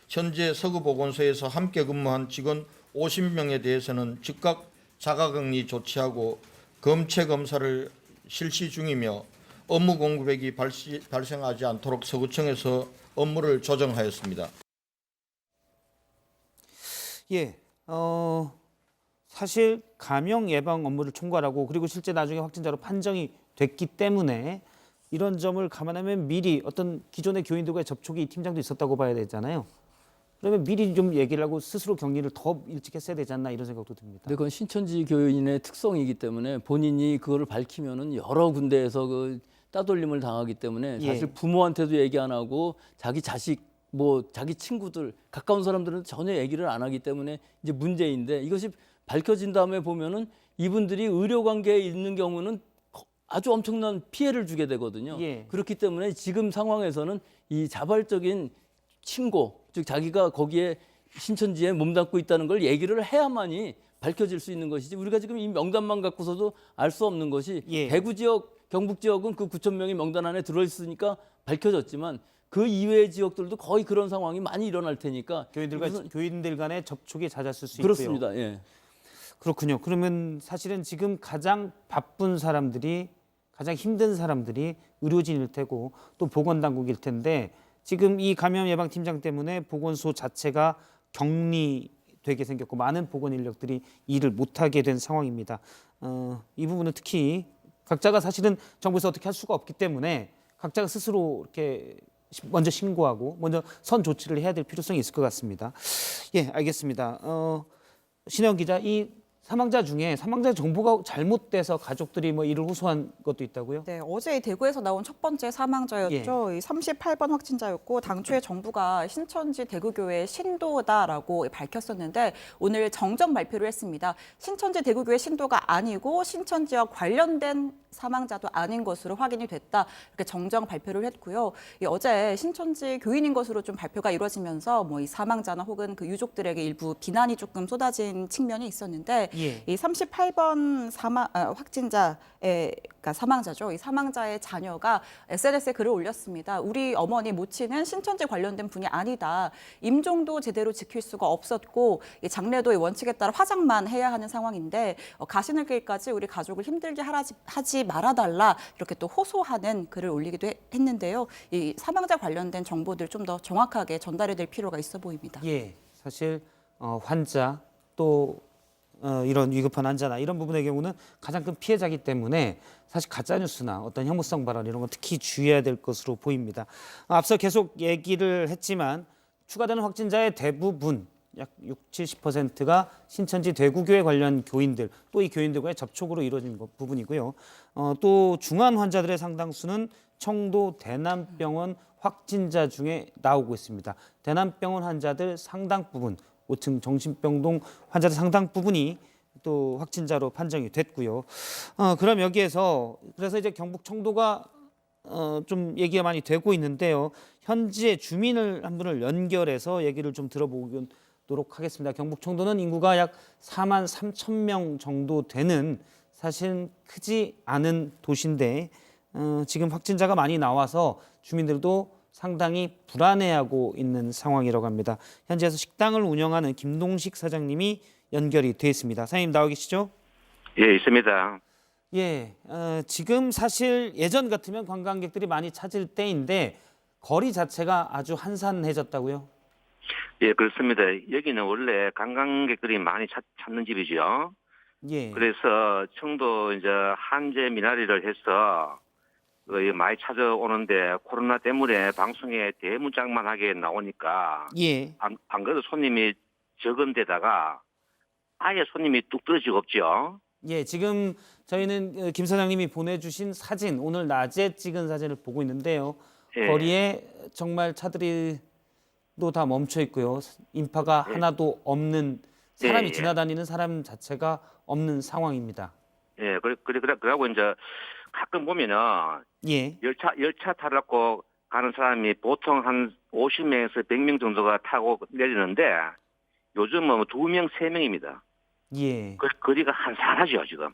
H: 현재 서구보건소에서 함께 근무한 직원 50명에 대해서는 즉각 자가격리 조치하고 검체 검사를 실시 중이며 업무 공백이 발생하지 않도록 서구청에서 업무를 조정하였습니다.
A: 예, 사실 감염 예방 업무를 총괄하고 그리고 실제 나중에 확진자로 판정이 됐기 때문에 이런 점을 감안하면 미리 어떤 기존의 교인들과의 접촉이 이 팀장도 있었다고 봐야 되잖아요. 그러면 미리 좀 얘기를 하고 스스로 격리를 더 일찍 했어야 되지 않나 이런 생각도 듭니다.
F: 근데 그건 신천지 교인의 특성이기 때문에 본인이 그거를 밝히면은 여러 군데에서 그 따돌림을 당하기 때문에 사실 부모한테도 얘기 안 하고 자기 자식 뭐 자기 친구들 가까운 사람들은 전혀 얘기를 안 하기 때문에 이제 문제인데 이것이 밝혀진 다음에 보면은 이분들이 의료 관계에 있는 경우는 아주 엄청난 피해를 주게 되거든요. 그렇기 때문에 지금 상황에서는 이 자발적인 신고, 즉 자기가 거기에 신천지에 몸담고 있다는 걸 얘기를 해야만이 밝혀질 수 있는 것이지 우리가 지금 이 명단만 갖고서도 알 수 없는 것이 대구 지역, 경북 지역은 그 9천 명이 명단 안에 들어있으니까 밝혀졌지만 그 이외의 지역들도 거의 그런 상황이 많이 일어날 테니까
A: 교인들 간의 접촉이 잦았을 수
F: 그렇습니다.
A: 있고요.
F: 예.
A: 그렇군요. 그러면 사실은 지금 가장 바쁜 사람들이 가장 힘든 사람들이 의료진일 테고 또 보건당국일 텐데 지금 이 감염 예방팀장 때문에 보건소 자체가 격리되게 생겼고 많은 보건 인력들이 일을 못하게 된 상황입니다. 이 부분은 특히 각자가 사실은 정부에서 어떻게 할 수가 없기 때문에 각자가 스스로 이렇게 먼저 신고하고 먼저 선 조치를 해야 될 필요성이 있을 것 같습니다. 예, 알겠습니다. 신영 기자, 이 사망자 중에 사망자 정보가 잘못돼서 가족들이 뭐 이를 호소한 것도 있다고요?
E: 네, 어제 대구에서 나온 첫 번째 사망자였죠. 이 38번 확진자였고 당초에 정부가 신천지 대구교회 신도다라고 밝혔었는데 오늘 정정 발표를 했습니다. 신천지 대구교회 신도가 아니고 신천지와 관련된 사망자도 아닌 것으로 확인이 됐다. 이렇게 정정 발표를 했고요. 어제 신천지 교인인 것으로 좀 발표가 이루어지면서 뭐 이 사망자나 혹은 그 유족들에게 일부 비난이 조금 쏟아진 측면이 있었는데 이 38번 확진자의 그러니까 사망자죠. 이 사망자의 자녀가 SNS에 글을 올렸습니다. 우리 어머니 모친은 신천지 관련된 분이 아니다. 임종도 제대로 지킬 수가 없었고 이 장례도 원칙에 따라 화장만 해야 하는 상황인데 가시는 길까지 우리 가족을 힘들게 하지 말아달라 이렇게 또 호소하는 글을 올리기도 했는데요. 이 사망자 관련된 정보들 좀 더 정확하게 전달이 될 필요가 있어 보입니다.
A: 예, 사실 환자 또 이런 위급한 환자나 이런 부분의 경우는 가장 큰 피해자이기 때문에 사실 가짜뉴스나 어떤 혐오성 발언 이런 건 특히 주의해야 될 것으로 보입니다. 앞서 계속 얘기를 했지만 추가되는 확진자의 대부분 약 60~70%가 신천지 대구교회 관련 교인들 또 이 교인들과의 접촉으로 이루어진 부분이고요. 또 중환 환자들의 상당수는 청도 대남병원 확진자 중에 나오고 있습니다. 대남병원 환자들 상당 부분 5층 정신병동 환자들 상당 부분이 또 확진자로 판정이 됐고요. 그럼 여기에서 그래서 이제 경북 청도가 좀 얘기가 많이 되고 있는데요. 현지의 주민을 한 분을 연결해서 얘기를 좀 들어보도록 하겠습니다. 경북 청도는 인구가 약 43,000명 정도 되는 사실 크지 않은 도시인데 지금 확진자가 많이 나와서 주민들도 상당히 불안해하고 있는 상황이라고 합니다. 현지에서 식당을 운영하는 김동식 사장님이 연결이 돼 있습니다. 사장님 나와 계시죠?
I: 예, 있습니다.
A: 예, 지금 사실 예전 같으면 관광객들이 많이 찾을 때인데 거리 자체가 아주 한산해졌다고요?
I: 예, 그렇습니다. 여기는 원래 관광객들이 많이 찾는 집이죠.
A: 예.
I: 그래서 청도 이제 한제 미나리를 해서 많이 찾아오는데 코로나 때문에 방송에 대문짝만하게 나오니까
A: 예.
I: 안 그래도 손님이 적은 데다가 아예 손님이 뚝 떨어지고 없죠.
A: 예, 지금 저희는 김 사장님이 보내주신 사진, 오늘 낮에 찍은 사진을 보고 있는데요.
I: 예.
A: 거리에 정말 차들이 또 다 멈춰 있고요. 인파가 하나도 없는, 사람이
I: 예.
A: 지나다니는 사람 자체가 없는 상황입니다.
I: 예, 그러고 이제 가끔 보면은
A: 예,
I: 열차 타려고 가는 사람이 보통 한 50명에서 100명 정도가 타고 내리는데 요즘은 2명, 3명입니다.
A: 예.
I: 거리가 한산하죠, 지금.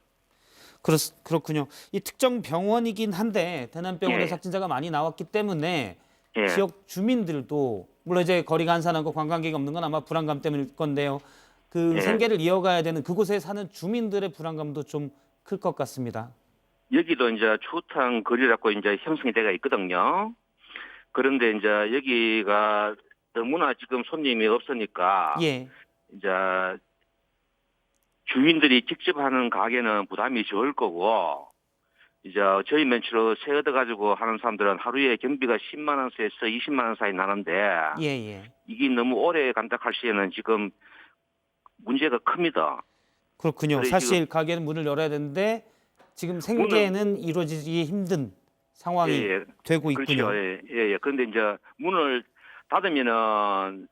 A: 그렇군요. 이 특정 병원이긴 한데 대남병원에
I: 예.
A: 확진자가 많이 나왔기 때문에
I: 예.
A: 지역 주민들도 물론 이제 거리가 한산하고 관광객이 없는 건 아마 불안감 때문일 건데요. 그
I: 예.
A: 생계를 이어가야 되는 그곳에 사는 주민들의 불안감도 좀 클 것 같습니다.
I: 여기도 이제 추탕 거리라고 이제 형성이 돼가 있거든요. 그런데 이제 여기가 너무나 지금 손님이 없으니까
A: 예,
I: 이제 주인들이 직접 하는 가게는 부담이 적을 거고 이제 저희 멘트로 새 얻어가지고 하는 사람들은 하루에 경비가 10만 원에서 20만 원 사이 나는데
A: 예, 예.
I: 이게 너무 오래 간다할 시에는 지금 문제가 큽니다.
A: 그렇군요.
I: 그래,
A: 사실 가게는 문을 열어야 되는데 지금 생계는 이루어지기 힘든 상황이
I: 예,
A: 되고 있군요.
I: 그렇죠. 예. 그런데 이제 문을 닫으면은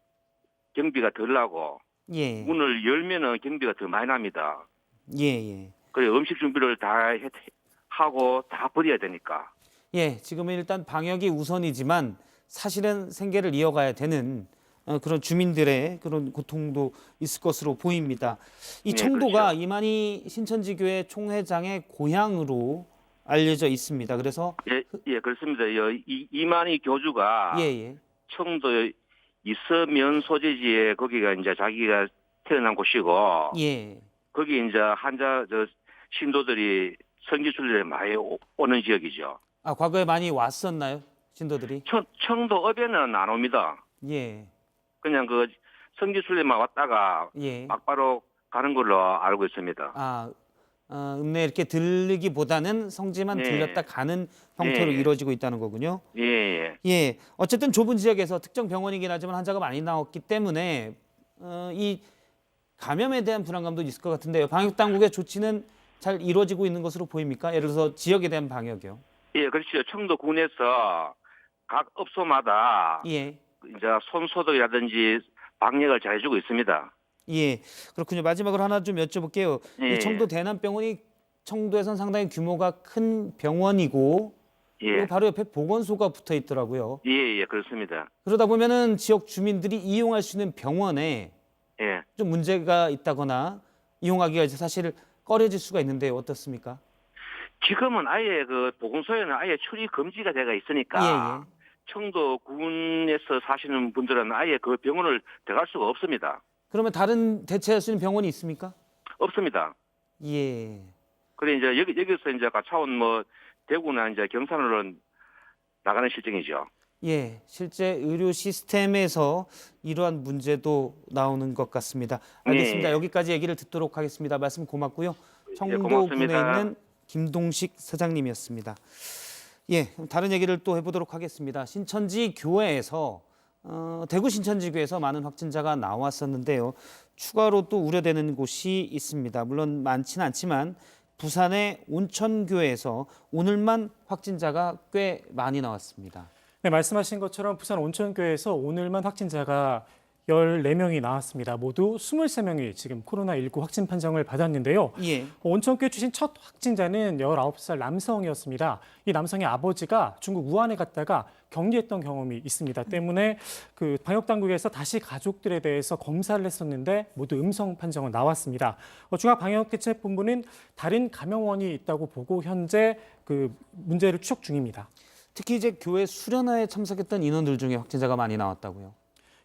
I: 경비가 덜 나고
A: 예,
I: 문을 열면은 경비가 더 많이 납니다.
A: 예, 예.
I: 그래 음식 준비를 다 하고 다 버려야 되니까.
A: 예, 지금은 일단 방역이 우선이지만 사실은 생계를 이어가야 되는 그런 주민들의 그런 고통도 있을 것으로 보입니다. 이
I: 네,
A: 청도가
I: 그렇죠.
A: 이만희 신천지교회 총회장의 고향으로 알려져 있습니다. 그래서
I: 예, 그렇습니다. 이만희 교주가
A: 예, 예,
I: 청도 이서면 소재지에 거기가 이제 자기가 태어난 곳이고
A: 예,
I: 거기 이제 한자 신도들이 성지순례에 많이 오는 지역이죠.
A: 아 과거에 많이 왔었나요, 신도들이?
I: 청도 업에는 안 옵니다.
A: 예,
I: 그냥 그 성지순례만 왔다가
A: 예.
I: 막바로 가는 걸로 알고 있습니다.
A: 아, 읍내 이렇게 들르기보다는 성지만
I: 네.
A: 들렸다 가는 형태로
I: 네.
A: 이루어지고 있다는 거군요.
I: 예.
A: 예, 어쨌든 좁은 지역에서 특정 병원이긴 하지만 환자가 많이 나왔기 때문에 이 감염에 대한 불안감도 있을 것 같은데요. 방역 당국의 조치는 잘 이루어지고 있는 것으로 보입니까? 예를 들어서 지역에 대한 방역이요.
I: 예, 그렇죠. 청도군에서 각 업소마다
A: 예,
I: 이제 손소독이라든지 방역을 잘해주고 있습니다.
A: 예, 그렇군요. 마지막으로 하나 좀 여쭤볼게요.
I: 예.
A: 이 청도 대남병원이 청도에선 상당히 규모가 큰 병원이고
I: 예,
A: 그리고 바로 옆에 보건소가 붙어 있더라고요.
I: 예, 그렇습니다.
A: 그러다 보면은 지역 주민들이 이용할 수 있는 병원에
I: 예,
A: 좀 문제가 있다거나 이용하기가 이제 사실 꺼려질 수가 있는데 어떻습니까?
I: 지금은 아예 그 보건소에는 아예 출입 금지가 돼가 있으니까
A: 예,
I: 청도군에서 사시는 분들은 아예 그 병원을 들어갈 수가 없습니다.
A: 그러면 다른 대체할 수 있는 병원이 있습니까?
I: 없습니다.
A: 예.
I: 그래 이제 여기서 이제 가차원 뭐 대구나 이제 경산으로 나가는 실정이죠.
A: 예, 실제 의료 시스템에서 이러한 문제도 나오는 것 같습니다. 알겠습니다.
I: 네.
A: 여기까지 얘기를 듣도록 하겠습니다. 말씀 고맙고요. 청도군에
I: 고맙습니다.
A: 있는 김동식 사장님이었습니다. 예, 그럼 다른 얘기를 또 해보도록 하겠습니다. 신천지 교회에서 대구 신천지 교회에서 많은 확진자가 나왔었는데요. 추가로 또 우려되는 곳이 있습니다. 물론 많지는 않지만 부산의 온천교회에서 오늘만 확진자가 꽤 많이 나왔습니다.
G: 네, 말씀하신 것처럼 부산 온천교회에서 오늘만 확진자가 14명이 나왔습니다. 모두 23명이 지금 코로나19 확진 판정을 받았는데요.
A: 예.
G: 온천교회 출신 첫 확진자는 19살 남성이었습니다. 이 남성의 아버지가 중국 우한에 갔다가 격리했던 경험이 있습니다. 때문에 그 방역당국에서 다시 가족들에 대해서 검사를 했었는데 모두 음성 판정은 나왔습니다. 중앙방역대책본부는 다른 감염원이 있다고 보고 현재 그 문제를 추적 중입니다.
A: 특히 이제 교회 수련회에 참석했던 인원들 중에 확진자가 많이 나왔다고요.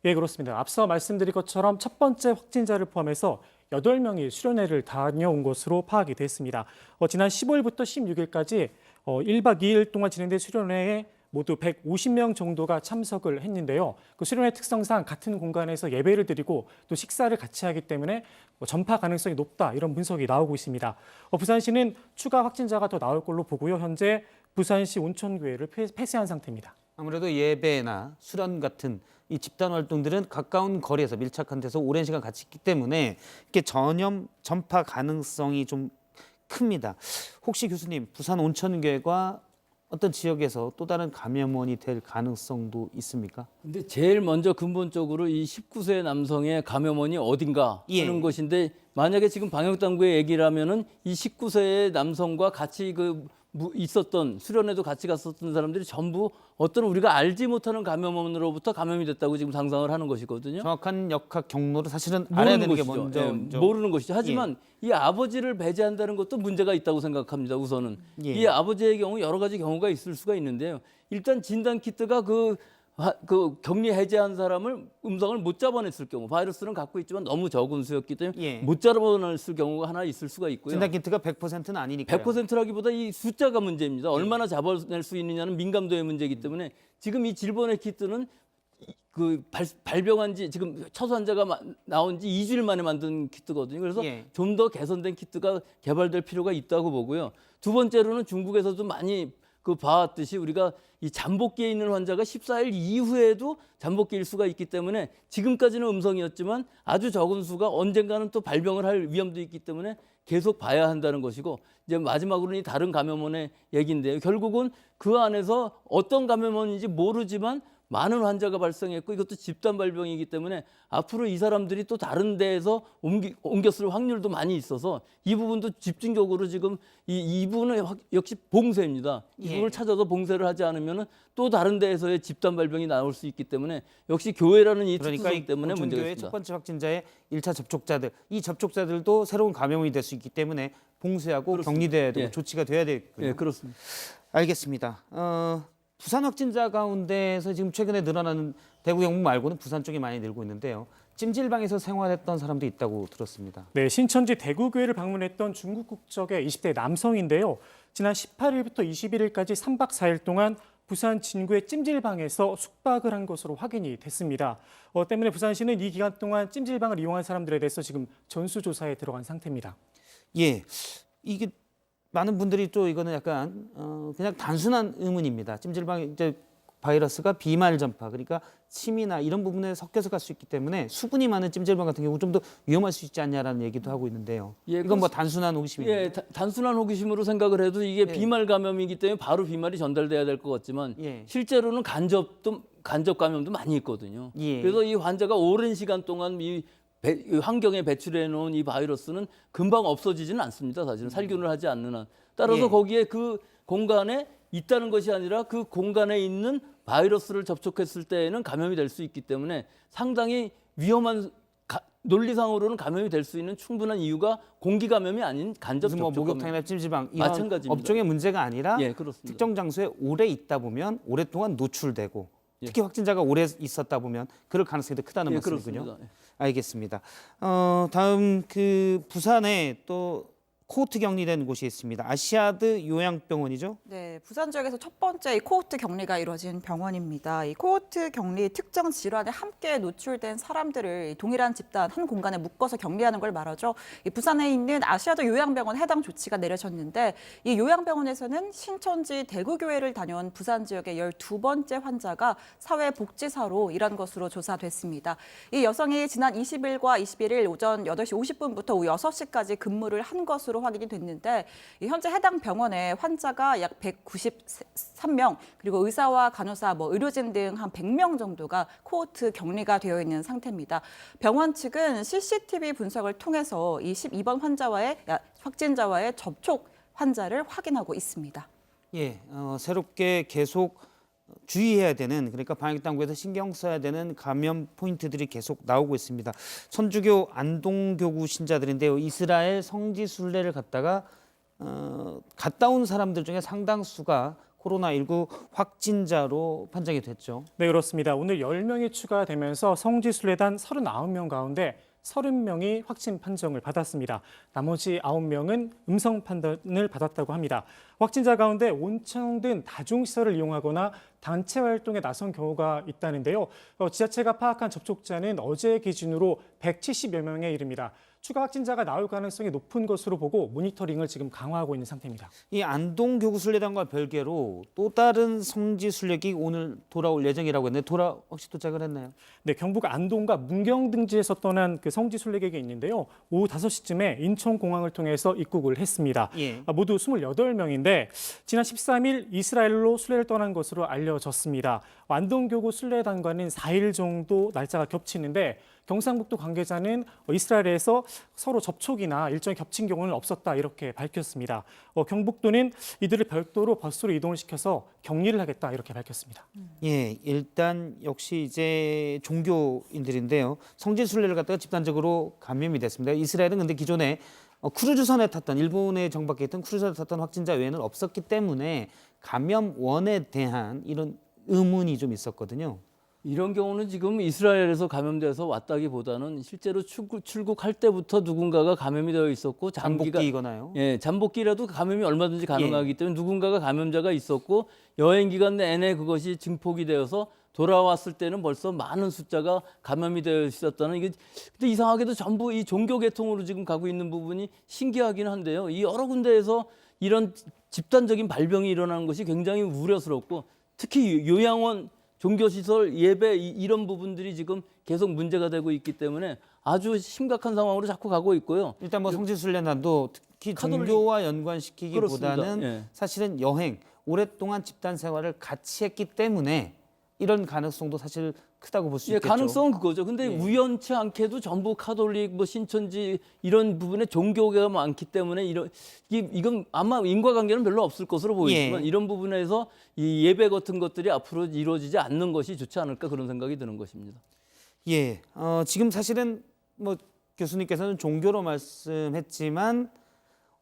G: 예, 그렇습니다. 앞서 말씀드린 것처럼 첫 번째 확진자를 포함해서 8명이 수련회를 다녀온 것으로 파악이 됐습니다. 지난 15일부터 16일까지 1박 2일 동안 진행된 수련회에 모두 150명 정도가 참석을 했는데요. 그 수련회 특성상 같은 공간에서 예배를 드리고 또 식사를 같이 하기 때문에 전파 가능성이 높다 이런 분석이 나오고 있습니다. 부산시는 추가 확진자가 더 나올 걸로 보고요. 현재 부산시 온천교회를 폐쇄한 상태입니다.
A: 아무래도 예배나 수련 같은 이 집단 활동들은 가까운 거리에서 밀착한 데서 오랜 시간 같이 있기 때문에 이렇게 전파 가능성이 좀 큽니다. 혹시 교수님, 부산 온천교회가 어떤 지역에서 또 다른 감염원이 될 가능성도 있습니까?
F: 근데 제일 먼저 근본적으로 이 19세 남성의 감염원이 어딘가 하는
A: 예.
F: 것인데 만약에 지금 방역당국의 얘기를 하면은 이 19세의 남성과 같이 있었던 수련회도 같이 갔었던 사람들이 전부 어떤 우리가 알지 못하는 감염원으로부터 감염이 됐다고 지금 상상을 하는 것이거든요.
A: 정확한 역학 경로를 사실은 알아야 되는 게
F: 것이죠.
A: 먼저.
F: 모르는 것이죠. 하지만 이 아버지를 배제한다는 것도 문제가 있다고 생각합니다. 우선은
A: 예.
F: 이 아버지의 경우 여러 가지 경우가 있을 수가 있는데요. 일단 진단 키트가 그 격리 해제한 사람을 음성을 못 잡아냈을 경우 바이러스는 갖고 있지만 너무 적은 수였기 때문에
A: 예.
F: 못 잡아냈을 경우가 하나 있을 수가 있고요.
A: 진단 키트가 100%는 아니니까요.
F: 100%라기보다 이 숫자가 문제입니다. 얼마나 잡아낼 수 있느냐는 민감도의 문제이기 때문에 지금 이 질본의 키트는 그 발병한 지 지금 첫 환자가 나온 지 2주일 만에 만든 키트거든요. 그래서
A: 예.
F: 좀 더 개선된 키트가 개발될 필요가 있다고 보고요. 두 번째로는 중국에서도 많이 봐왔듯이 우리가 이 잠복기에 있는 환자가 14일 이후에도 잠복기일 수가 있기 때문에 지금까지는 음성이었지만 아주 적은 수가 언젠가는 또 발병을 할 위험도 있기 때문에 계속 봐야 한다는 것이고 이제 마지막으로는 이 다른 감염원의 얘기인데요. 결국은 그 안에서 어떤 감염원인지 모르지만 많은 환자가 발생했고 이것도 집단 발병이기 때문에 앞으로 이 사람들이 또 다른 데에서 옮겼을 확률도 많이 있어서 이 부분도 집중적으로 지금 이 부분은 역시 봉쇄입니다. 이
A: 예.
F: 부분을 찾아서 봉쇄를 하지 않으면 또 다른 데에서의 집단 발병이 나올 수 있기 때문에 역시 교회라는 이
A: 그러니까
F: 특수성 때문에 문제가
A: 온천교회
F: 있습니다.
A: 첫 번째 확진자의 1차 접촉자들, 이 접촉자들도 새로운 감염이 될 수 있기 때문에 봉쇄하고
F: 그렇습니다.
A: 격리돼야 되고
F: 예.
A: 조치가 돼야 되겠군요.
F: 예, 그렇습니다.
A: 알겠습니다. 부산 확진자 가운데서 지금 최근에 늘어나는 대구 경북 말고는 부산 쪽이 많이 늘고 있는데요. 찜질방에서 생활했던 사람도 있다고 들었습니다.
G: 네, 신천지 대구교회를 방문했던 중국 국적의 20대 남성인데요. 지난 18일부터 21일까지 3박 4일 동안 부산 진구의 찜질방에서 숙박을 한 것으로 확인이 됐습니다. 때문에 부산시는 이 기간 동안 찜질방을 이용한 사람들에 대해서 지금 전수조사에 들어간 상태입니다.
A: 예, 이게 많은 분들이 또 이거는 약간 그냥 단순한 의문입니다. 찜질방 이제 바이러스가 비말 전파, 그러니까 침이나 이런 부분에 섞여서 갈 수 있기 때문에 수분이 많은 찜질방 같은 경우 좀 더 위험할 수 있지 않냐라는 얘기도 하고 있는데요.
F: 예,
A: 이건 뭐 단순한 호기심입니다.
F: 예, 단순한 호기심으로 생각을 해도 이게 비말 감염이기 때문에 바로 비말이 전달돼야 될 것 같지만
A: 예.
F: 실제로는 간접 감염도 많이 있거든요.
A: 예.
F: 그래서 이 환자가 오랜 시간 동안 이 환경에 배출해 놓은 이 바이러스는 금방 없어지지는 않습니다. 사실은 살균을 하지 않는 한. 따라서
A: 예.
F: 거기에 그 공간에 있다는 것이 아니라 그 공간에 있는 바이러스를 접촉했을 때에는 감염이 될 수 있기 때문에 상당히 위험한 논리상으로는 감염이 될 수 있는 충분한 이유가 공기 감염이 아닌 간접
A: 무슨 뭐
F: 접촉 감염.
A: 목욕탕이나 찜질방 이런
F: 마찬가지입니다.
A: 업종의 문제가 아니라
F: 예, 그렇습니다.
A: 특정 장소에 오래 있다 보면 오랫동안 노출되고
F: 예.
A: 특히 확진자가 오래 있었다 보면 그럴 가능성이 더 크다는
F: 예,
A: 말씀이군요.
F: 그렇습니다. 예.
A: 알겠습니다. 다음 부산에 또 코호트 격리된 곳이 있습니다. 아시아드 요양병원이죠?
E: 네, 부산 지역에서 첫 번째 이 코호트 격리가 이루어진 병원입니다. 이 코호트 격리 특정 질환에 함께 노출된 사람들을 동일한 집단 한 공간에 묶어서 격리하는 걸 말하죠. 이 부산에 있는 아시아드 요양병원 해당 조치가 내려졌는데 이 요양병원에서는 신천지 대구교회를 다녀온 부산 지역의 12번째 환자가 사회복지사로 일한 것으로 조사됐습니다. 이 여성이 지난 20일과 21일 오전 8시 50분부터 오후 6시까지 근무를 한 것으로 확인이 됐는데 현재 해당 병원에 환자가 약 193명 그리고 의사와 간호사, 의료진 등 한 100명 정도가 코호트 격리가 되어 있는 상태입니다. 병원 측은 CCTV 분석을 통해서 이 12번 확진자와의 접촉 환자를 확인하고 있습니다.
A: 예, 새롭게 계속 주의해야 되는, 그러니까 방역당국에서 신경 써야 되는 감염 포인트들이 계속 나오고 있습니다. 천주교 안동교구 신자들인데요. 이스라엘 성지 순례를 갔다가 갔다 온 사람들 중에 상당수가 코로나19 확진자로 판정이 됐죠.
G: 네, 그렇습니다. 오늘 10명이 추가되면서 성지순례단 39명 가운데 30명이 확진 판정을 받았습니다. 나머지 9명은 음성 판단을 받았다고 합니다. 확진자 가운데 온천 등 다중시설을 이용하거나 단체 활동에 나선 경우가 있다는데요. 지자체가 파악한 접촉자는 어제 기준으로 170여 명에 이릅니다. 추가 확진자가 나올 가능성이 높은 것으로 보고 모니터링을 지금 강화하고 있는 상태입니다.
A: 이 안동 교구순례단과 별개로 또 다른 성지 순례기 오늘 돌아올 예정이라고 했는데 혹시 도착을 했나요?
G: 네, 경북 안동과 문경 등지에서 떠난 그 성지 순례객이 있는데요. 오후 5시쯤에 인천공항을 통해서 입국을 했습니다.
A: 예.
G: 모두 28명인데 지난 13일 이스라엘로 순례를 떠난 것으로 알려졌습니다. 안동교구 순례단과는 4일 정도 날짜가 겹치는데 경상북도 관계자는 이스라엘에서 서로 접촉이나 일정이 겹친 경우는 없었다 이렇게 밝혔습니다. 경북도는 이들을 별도로 버스로 이동을 시켜서 격리를 하겠다 이렇게 밝혔습니다.
A: 예, 일단 역시 이제 종교인들인데요. 성지 순례를 갖다가 집단적으로 감염이 됐습니다. 이스라엘은 근데 기존에 크루즈선에 탔던 일본에 정박해 있던 크루즈선에 탔던 확진자 외에는 없었기 때문에 감염원에 대한 이런 의문이 좀 있었거든요.
F: 이런 경우는 지금 이스라엘에서 감염돼서 왔다기보다는 실제로 출국할 때부터 누군가가 감염이 되어 있었고
A: 잠복기이거나요?
F: 예, 잠복기라도 감염이 얼마든지 가능하기 때문에 누군가가 감염자가 있었고 여행 기간 내내 그것이 증폭이 되어서 돌아왔을 때는 벌써 많은 숫자가 감염이 되어 있었다는 이게 근데 이상하게도 전부 이 종교 계통으로 지금 가고 있는 부분이 신기하긴 한데요. 이 여러 군데에서 이런 집단적인 발병이 일어나는 것이 굉장히 우려스럽고 특히 요양원 종교시설, 예배 이런 부분들이 지금 계속 문제가 되고 있기 때문에 아주 심각한 상황으로 자꾸 가고 있고요.
A: 일단 뭐 성지순례단도 특히 종교와 연관시키기보다는
F: 그렇습니다. 예.
A: 사실은 여행, 오랫동안 집단 생활을 같이 했기 때문에 이런 가능성도 사실 크다고 볼 수
F: 예,
A: 있겠죠.
F: 가능성은 그거죠. 근데
A: 예.
F: 우연치 않게도 전부 카톨릭, 뭐 신천지 이런 부분에 종교가 많기 때문에 이건 아마 인과관계는 별로 없을 것으로 보이지만
A: 예.
F: 이런 부분에서 이 예배 같은 것들이 앞으로 이루어지지 않는 것이 좋지 않을까 그런 생각이 드는 것입니다.
A: 예, 지금 사실은 뭐 교수님께서는 종교로 말씀했지만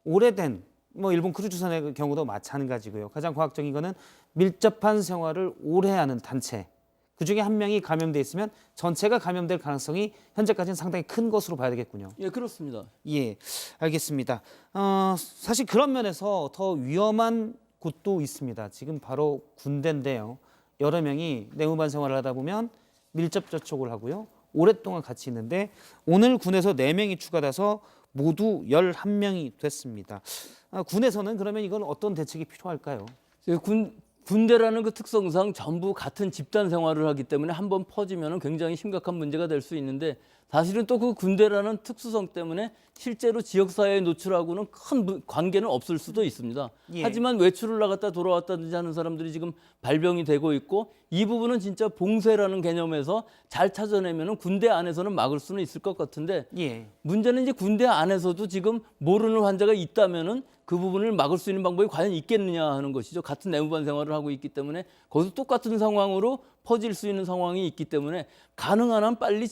A: 오래된 뭐 일본 크루즈선의 경우도 마찬가지고요. 가장 과학적인 거는 밀접한 생활을 오래 하는 단체. 그중에 한 명이 감염돼 있으면 전체가 감염될 가능성이 현재까지는 상당히 큰 것으로 봐야 되겠군요.
F: 예, 그렇습니다.
A: 예, 알겠습니다. 사실 그런 면에서 더 위험한 곳도 있습니다. 지금 바로 군대인데요. 여러 명이 내무반 생활을 하다 보면 밀접 접촉을 하고요. 오랫동안 같이 있는데 오늘 군에서 4명이 추가돼서 모두 11명이 됐습니다. 군에서는 그러면 이건 어떤 대책이 필요할까요?
F: 군대라는 그 특성상 전부 같은 집단 생활을 하기 때문에 한번 퍼지면 굉장히 심각한 문제가 될 수 있는데 사실은 또 그 군대라는 특수성 때문에 실제로 지역사회에 노출하고는 큰 관계는 없을 수도 있습니다.
A: 예.
F: 하지만 외출을 나갔다 돌아왔다든지 하는 사람들이 지금 발병이 되고 있고 이 부분은 진짜 봉쇄라는 개념에서 잘 찾아내면 군대 안에서는 막을 수는 있을 것 같은데
A: 예.
F: 문제는 이제 군대 안에서도 지금 모르는 환자가 있다면은 그 부분을 막을 수 있는 방법이 과연 있겠느냐 하는 것이죠. 같은 내무반 생활을 하고 있기 때문에 거기서 똑같은 상황으로 퍼질 수 있는 상황이 있기 때문에 가능한 한 빨리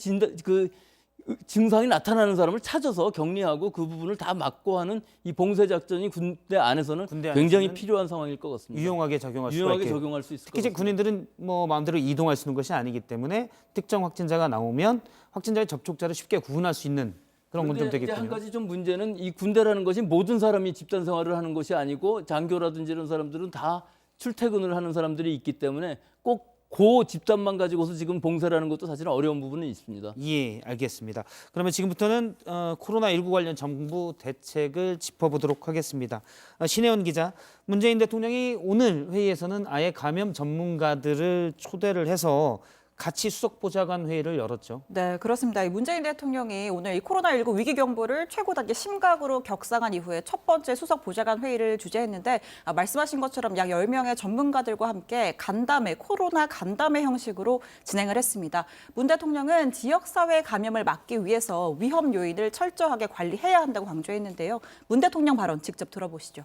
F: 증상이 나타나는 사람을 찾아서 격리하고 그 부분을 다 막고 하는 이 봉쇄 작전이 군대 안에서는 굉장히 필요한 상황일 것 같습니다.
A: 유용하게 적용할 수가
F: 유용하게
A: 있게.
F: 적용할 수 있을 것
A: 특히 이제
F: 같습니다.
A: 군인들은 뭐 마음대로 이동할 수 있는 것이 아니기 때문에 특정 확진자가 나오면 확진자의 접촉자를 쉽게 구분할 수 있는 그런 건 좀
F: 그런데 이제 한
A: 되겠군요.
F: 가지 좀 문제는 이 군대라는 것이 모든 사람이 집단 생활을 하는 것이 아니고 장교라든지 이런 사람들은 다 출퇴근을 하는 사람들이 있기 때문에 꼭 그 집단만 가지고서 지금 봉쇄라는 것도 사실 어려운 부분은 있습니다.
A: 예, 알겠습니다. 그러면 지금부터는 코로나19 관련 정부 대책을 짚어보도록 하겠습니다. 신혜원 기자, 문재인 대통령이 오늘 회의에서는 아예 감염 전문가들을 초대를 해서 같이 수석보좌관 회의를 열었죠.
E: 네, 그렇습니다. 이 문재인 대통령이 오늘 이 코로나19 위기 경보를 최고 단계 심각으로 격상한 이후에 첫 번째 수석 보좌관 회의를 주재했는데 말씀하신 것처럼 약 10명의 전문가들과 함께 간담회, 코로나 간담회 형식으로 진행을 했습니다. 문 대통령은 지역사회 감염을 막기 위해서 위험 요인을 철저하게 관리해야 한다고 강조했는데요. 문 대통령 발언 직접 들어보시죠.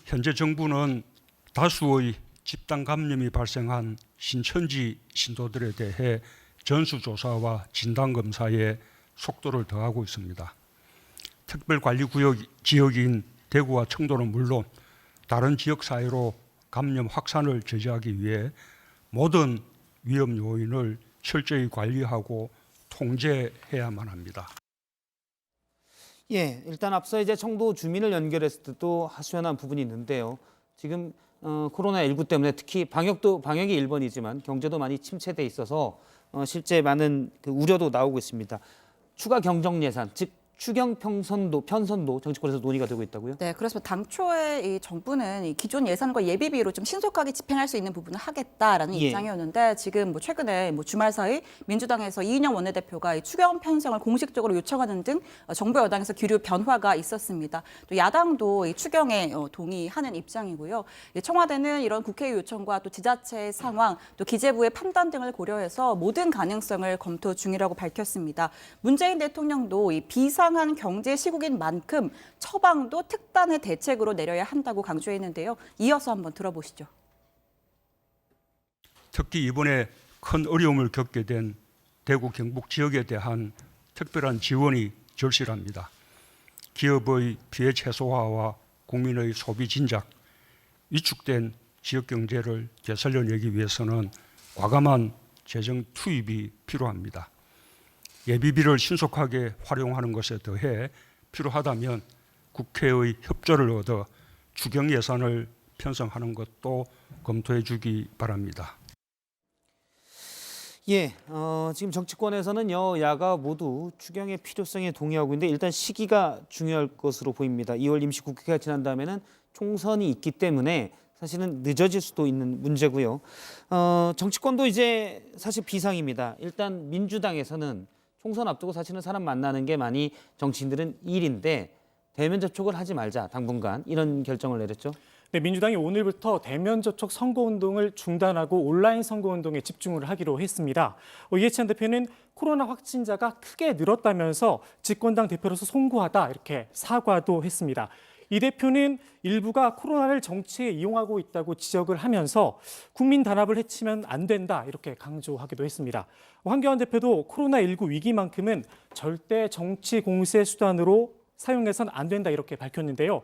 J: 현재 정부는 다수의 집단 감염이 발생한 신천지 신도들에 대해 전수조사와 진단검사에 속도를 더하고 있습니다. 특별관리구역 지역인 대구와 청도는 물론 다른 지역사회로 감염 확산을 저지하기 위해 모든 위험 요인을 철저히 관리하고 통제해야만 합니다.
A: 예, 일단 앞서 이제 청도 주민을 연결했을 때도 하소연한 부분이 있는데요. 지금 코로나19 때문에 특히 방역이 1번이지만 경제도 많이 침체돼 있어서 실제 많은 그 우려도 나오고 있습니다. 추가 경정 예산, 즉 추경 편선도 정치권에서 논의가 되고 있다고요?
E: 네, 그래서 당초에 이 정부는 이 기존 예산과 예비비로 좀 신속하게 집행할 수 있는 부분을 하겠다라는
A: 예.
E: 입장이었는데 지금 뭐 최근에 뭐 주말 사이 민주당에서 이인영 원내대표가 이 추경 편성을 공식적으로 요청하는 등 정부 여당에서 기류 변화가 있었습니다. 또 야당도 이 추경에 동의하는 입장이고요. 청와대는 이런 국회의 요청과 또 지자체의 상황, 또 기재부의 판단 등을 고려해서 모든 가능성을 검토 중이라고 밝혔습니다. 문재인 대통령도 이 비상한 경제 시국인 만큼 처방도 특단의 대책으로 내려야 한다고 강조했는데요. 이어서 한번 들어보시죠.
J: 특히 이번에 큰 어려움을 겪게 된 대구 경북 지역에 대한 특별한 지원이 절실합니다. 기업의 피해 최소화와 국민의 소비 진작, 위축된 지역 경제를 되살려내기 위해서는 과감한 재정 투입이 필요합니다. 예비비를 신속하게 활용하는 것에 더해 필요하다면 국회의 협조를 얻어 추경 예산을 편성하는 것도 검토해 주기 바랍니다.
A: 예, 지금 정치권에서는 여야가 모두 추경의 필요성에 동의하고 있는데 일단 시기가 중요할 것으로 보입니다. 2월 임시국회가 지난 다음에는 총선이 있기 때문에 사실은 늦어질 수도 있는 문제고요. 정치권도 이제 사실 비상입니다. 일단 민주당에서는 총선 앞두고 사실은 사람 만나는 게 많이 정치인들은 일인데 대면 접촉을 하지 말자 당분간 이런 결정을 내렸죠.
G: 네, 민주당이 오늘부터 대면 접촉 선거운동을 중단하고 온라인 선거운동에 집중을 하기로 했습니다. 이해찬 대표는 코로나 확진자가 크게 늘었다면서 집권당 대표로서 송구하다 이렇게 사과도 했습니다. 이 대표는 일부가 코로나를 정치에 이용하고 있다고 지적을 하면서 국민 단합을 해치면 안 된다 이렇게 강조하기도 했습니다. 황교안 대표도 코로나19 위기만큼은 절대 정치 공세 수단으로 사용해서는 안 된다 이렇게 밝혔는데요.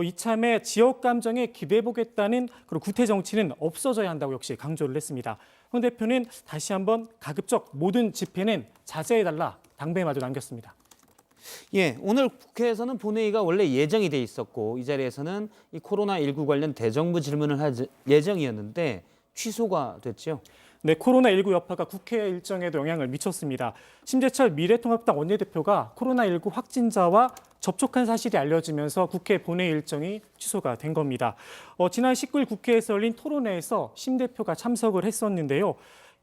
G: 이참에 지역 감정에 기대보겠다는 그런 구태 정치는 없어져야 한다고 역시 강조를 했습니다. 황 대표는 다시 한번 가급적 모든 집회는 자제해달라 당부마저 남겼습니다.
A: 예, 오늘 국회에서는 본회의가 원래 예정이 돼 있었고 이 자리에서는 이 코로나19 관련 대정부 질문을 할 예정이었는데 취소가 됐죠.
G: 네, 코로나19 여파가 국회 일정에도 영향을 미쳤습니다. 심재철 미래통합당 원내대표가 코로나19 확진자와 접촉한 사실이 알려지면서 국회 본회의 일정이 취소가 된 겁니다. 지난 19일 국회에서 열린 토론회에서 심 대표가 참석을 했었는데요.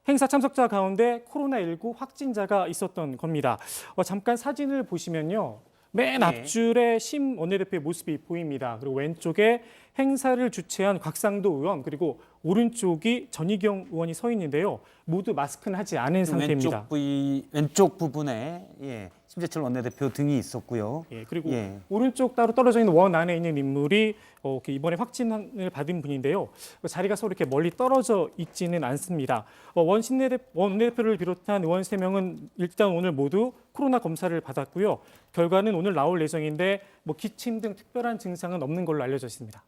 G: 행사 참석자 가운데 코로나19 확진자가 있었던 겁니다. 잠깐 사진을 보시면요. 맨 앞줄에 심 원내대표의 모습이 보입니다. 그리고 왼쪽에 행사를 주최한 곽상도 의원 그리고 오른쪽이 전희경 의원이 서 있는데요. 모두 마스크는 하지 않은 상태입니다.
A: 왼쪽 부분에 심재철 원내대표 등이 있었고요.
G: 그리고 오른쪽 따로 떨어져 있는 원 안에 있는 인물이 이번에 확진을 받은 분인데요. 자리가 서로 이렇게 멀리 떨어져 있지는 않습니다. 원 원내대표를 비롯한 의원 3명은 일단 오늘 모두 코로나 검사를 받았고요. 결과는 오늘 나올 예정인데 기침 등 특별한 증상은 없는 걸로 알려져 있습니다.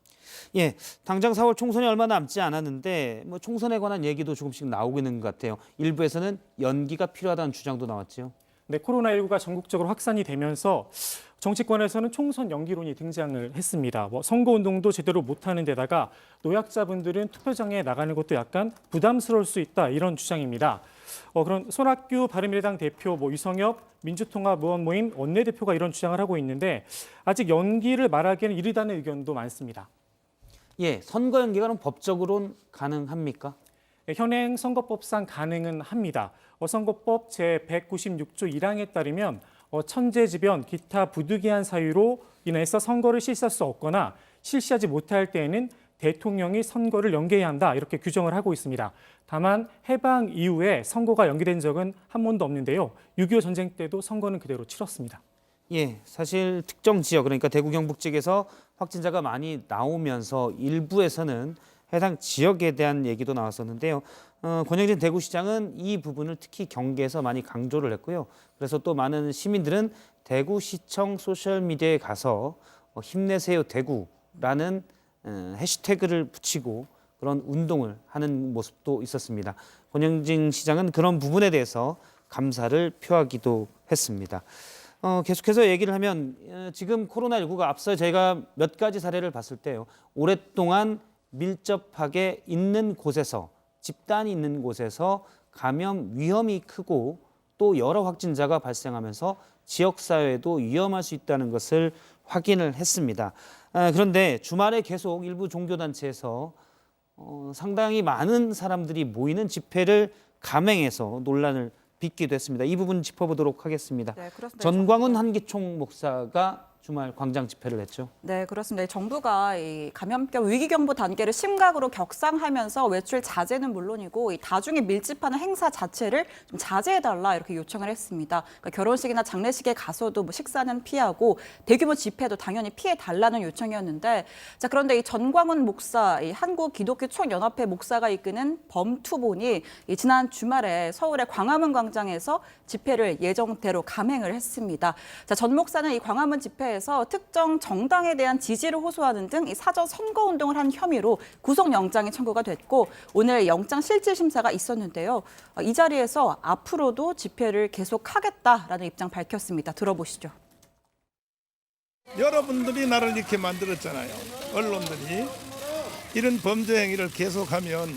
A: 예, 당장 4월 총선이 얼마 남지 않았는데 총선에 관한 얘기도 조금씩 나오고 있는 것 같아요. 일부에서는 연기가 필요하다는 주장도 나왔죠.
G: 네, 코로나19가 전국적으로 확산이 되면서 정치권에서는 총선 연기론이 등장을 했습니다. 선거운동도 제대로 못하는 데다가 노약자분들은 투표장에 나가는 것도 약간 부담스러울 수 있다 이런 주장입니다. 그런 손학규 바른미래당 대표, 유성엽 민주통합 의원 모임 원내대표가 이런 주장을 하고 있는데 아직 연기를 말하기에는 이르다는 의견도 많습니다.
A: 예, 선거 연기가 법적으로는 가능합니까?
G: 현행 선거법상 가능은 합니다. 선거법 제196조 1항에 따르면 천재지변, 기타 부득이한 사유로 인해서 선거를 실시할 수 없거나 실시하지 못할 때에는 대통령이 선거를 연기해야 한다 이렇게 규정을 하고 있습니다. 다만 해방 이후에 선거가 연기된 적은 한 번도 없는데요. 6.25 전쟁 때도 선거는 그대로 치렀습니다.
A: 예, 사실 특정 지역 그러니까 대구 경북 지역에서 확진자가 많이 나오면서 일부에서는 해당 지역에 대한 얘기도 나왔었는데요. 권영진 대구시장은 이 부분을 특히 경계에서 많이 강조를 했고요. 그래서 또 많은 시민들은 대구시청 소셜미디어에 가서 힘내세요 대구라는 해시태그를 붙이고 그런 운동을 하는 모습도 있었습니다. 권영진 시장은 그런 부분에 대해서 감사를 표하기도 했습니다. 계속해서 얘기를 하면 지금 코로나19가 앞서 제가 몇 가지 사례를 봤을 때요. 오랫동안 밀접하게 있는 곳에서, 집단이 있는 곳에서 감염 위험이 크고 또 여러 확진자가 발생하면서 지역사회에도 위험할 수 있다는 것을 확인을 했습니다. 그런데 주말에 계속 일부 종교단체에서 상당히 많은 사람들이 모이는 집회를 감행해서 논란을 빚기도 했습니다. 이 부분 짚어보도록 하겠습니다.
E: 네, 그렇습니다.
A: 전광훈 한기총 목사가 주말 광장 집회를 했죠.
E: 네, 그렇습니다. 정부가 이 감염병 위기경보 단계를 심각으로 격상하면서 외출 자제는 물론이고 이 다중이 밀집하는 행사 자체를 좀 자제해달라 이렇게 요청을 했습니다. 그러니까 결혼식이나 장례식에 가서도 뭐 식사는 피하고 대규모 집회도 당연히 피해달라는 요청이었는데, 자 그런데 이 전광훈 목사, 이 한국기독교총연합회 목사가 이끄는 범투본이 이 지난 주말에 서울의 광화문 광장에서 집회를 예정대로 감행을 했습니다. 자, 전 목사는 이 광화문 집회에 특정 정당에 대한 지지를 호소하는 등 사전 선거운동을 한 혐의로 구속영장이 청구가 됐고 오늘 영장 실질심사가 있었는데요. 이 자리에서 앞으로도 집회를 계속하겠다라는 입장 밝혔습니다. 들어보시죠.
K: 여러분들이 나를 이렇게 만들었잖아요. 언론들이. 이런 범죄 행위를 계속하면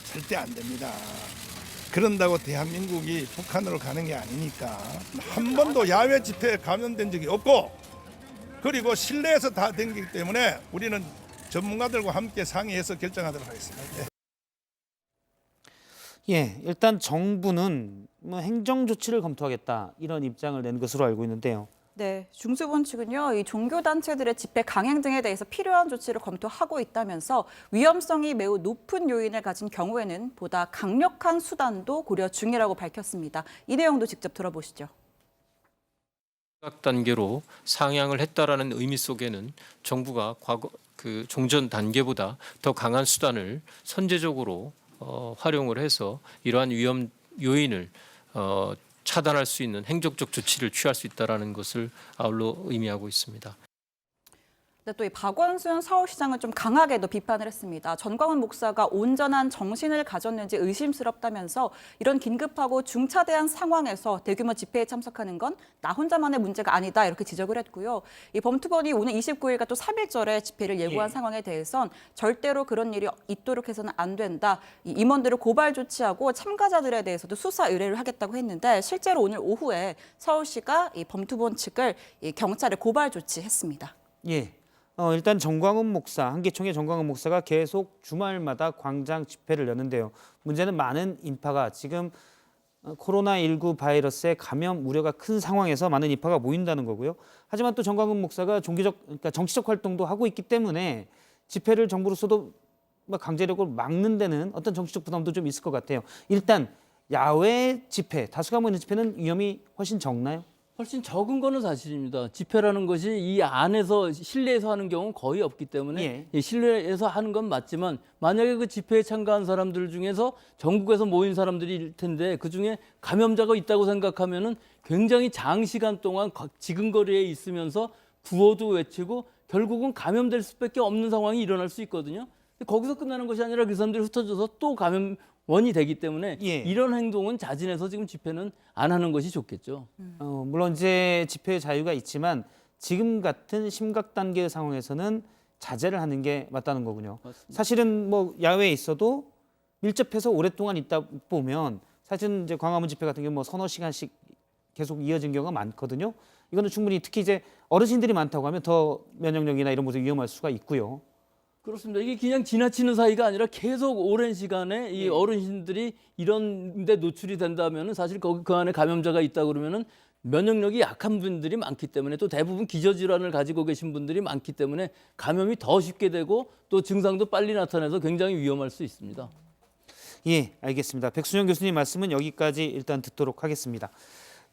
K: 절대 안 됩니다. 그런다고 대한민국이 북한으로 가는 게 아니니까. 한 번도 야외 집회에 감염된 적이 없고 그리고 실내에서 다 된 거기 때문에 우리는 전문가들과 함께 상의해서 결정하도록 하겠습니다.
A: 예, 일단 정부는 행정 조치를 검토하겠다 이런 입장을 낸 것으로 알고 있는데요.
E: 네, 중수본 측은요, 이 종교단체들의 집회 강행 등에 대해서 필요한 조치를 검토하고 있다면서 위험성이 매우 높은 요인을 가진 경우에는 보다 강력한 수단도 고려 중이라고 밝혔습니다. 이 내용도 직접 들어보시죠.
L: 각 단계로 상향을 했다라는 의미 속에는 정부가 과거 그 종전 단계보다 더 강한 수단을 선제적으로 활용을 해서 이러한 위험 요인을 차단할 수 있는 행정적 조치를 취할 수 있다라는 것을 아울러 의미하고 있습니다.
E: 또 이 박원순 서울시장은 좀 강하게도 비판을 했습니다. 전광훈 목사가 온전한 정신을 가졌는지 의심스럽다면서 이런 긴급하고 중차대한 상황에서 대규모 집회에 참석하는 건 나 혼자만의 문제가 아니다 이렇게 지적을 했고요. 이 범투본이 오는 29일과 또 3일절에 집회를 예고한 상황에 대해선 절대로 그런 일이 있도록 해서는 안 된다. 이 임원들을 고발 조치하고 참가자들에 대해서도 수사 의뢰를 하겠다고 했는데 실제로 오늘 오후에 서울시가 이 범투본 측을 이 경찰에 고발 조치했습니다.
A: 예. 일단 정광훈 목사, 한기총의 정광훈 목사가 계속 주말마다 광장 집회를 여는데요. 문제는 많은 인파가 지금 코로나19 바이러스의 감염 우려가 큰 상황에서 많은 인파가 모인다는 거고요. 하지만 또 정광훈 목사가 그러니까 정치적 활동도 하고 있기 때문에 집회를 정부로서도 강제력으로 막는 데는 어떤 정치적 부담도 좀 있을 것 같아요. 일단 야외 집회, 다수가 모이는 집회는 위험이 훨씬 적나요?
F: 훨씬 적은 거는 사실입니다. 집회라는 것이 이 안에서 실내에서 하는 경우는 거의 없기 때문에 실내에서 하는 건 맞지만 만약에 그 집회에 참가한 사람들 중에서 전국에서 모인 사람들일 텐데 그중에 감염자가 있다고 생각하면은 굉장히 장시간 동안 지근거리에 있으면서 구호도 외치고 결국은 감염될 수밖에 없는 상황이 일어날 수 있거든요. 거기서 끝나는 것이 아니라 그 사람들이 흩어져서 또 감염원이 되기 때문에 이런 행동은 자진해서 지금 집회는 안 하는 것이 좋겠죠.
A: 물론 이제 집회의 자유가 있지만 지금 같은 심각 단계의 상황에서는 자제를 하는 게 맞다는 거군요.
F: 맞습니다.
A: 사실은 뭐 야외에 있어도 밀접해서 오랫동안 있다 보면 사실은 이제 광화문 집회 같은 경우 뭐 서너 시간씩 계속 이어진 경우가 많거든요. 이거는 충분히 특히 이제 어르신들이 많다고 하면 더 면역력이나 이런 것이 위험할 수가 있고요.
F: 그렇습니다. 이게 그냥 지나치는 사이가 아니라 계속 오랜 시간에 이 어르신들이 이런 데 노출이 된다면은 사실 그 안에 감염자가 있다 그러면은 면역력이 약한 분들이 많기 때문에 또 대부분 기저질환을 가지고 계신 분들이 많기 때문에 감염이 더 쉽게 되고 또 증상도 빨리 나타나서 굉장히 위험할 수 있습니다.
A: 예, 알겠습니다. 백순영 교수님 말씀은 여기까지 일단 듣도록 하겠습니다.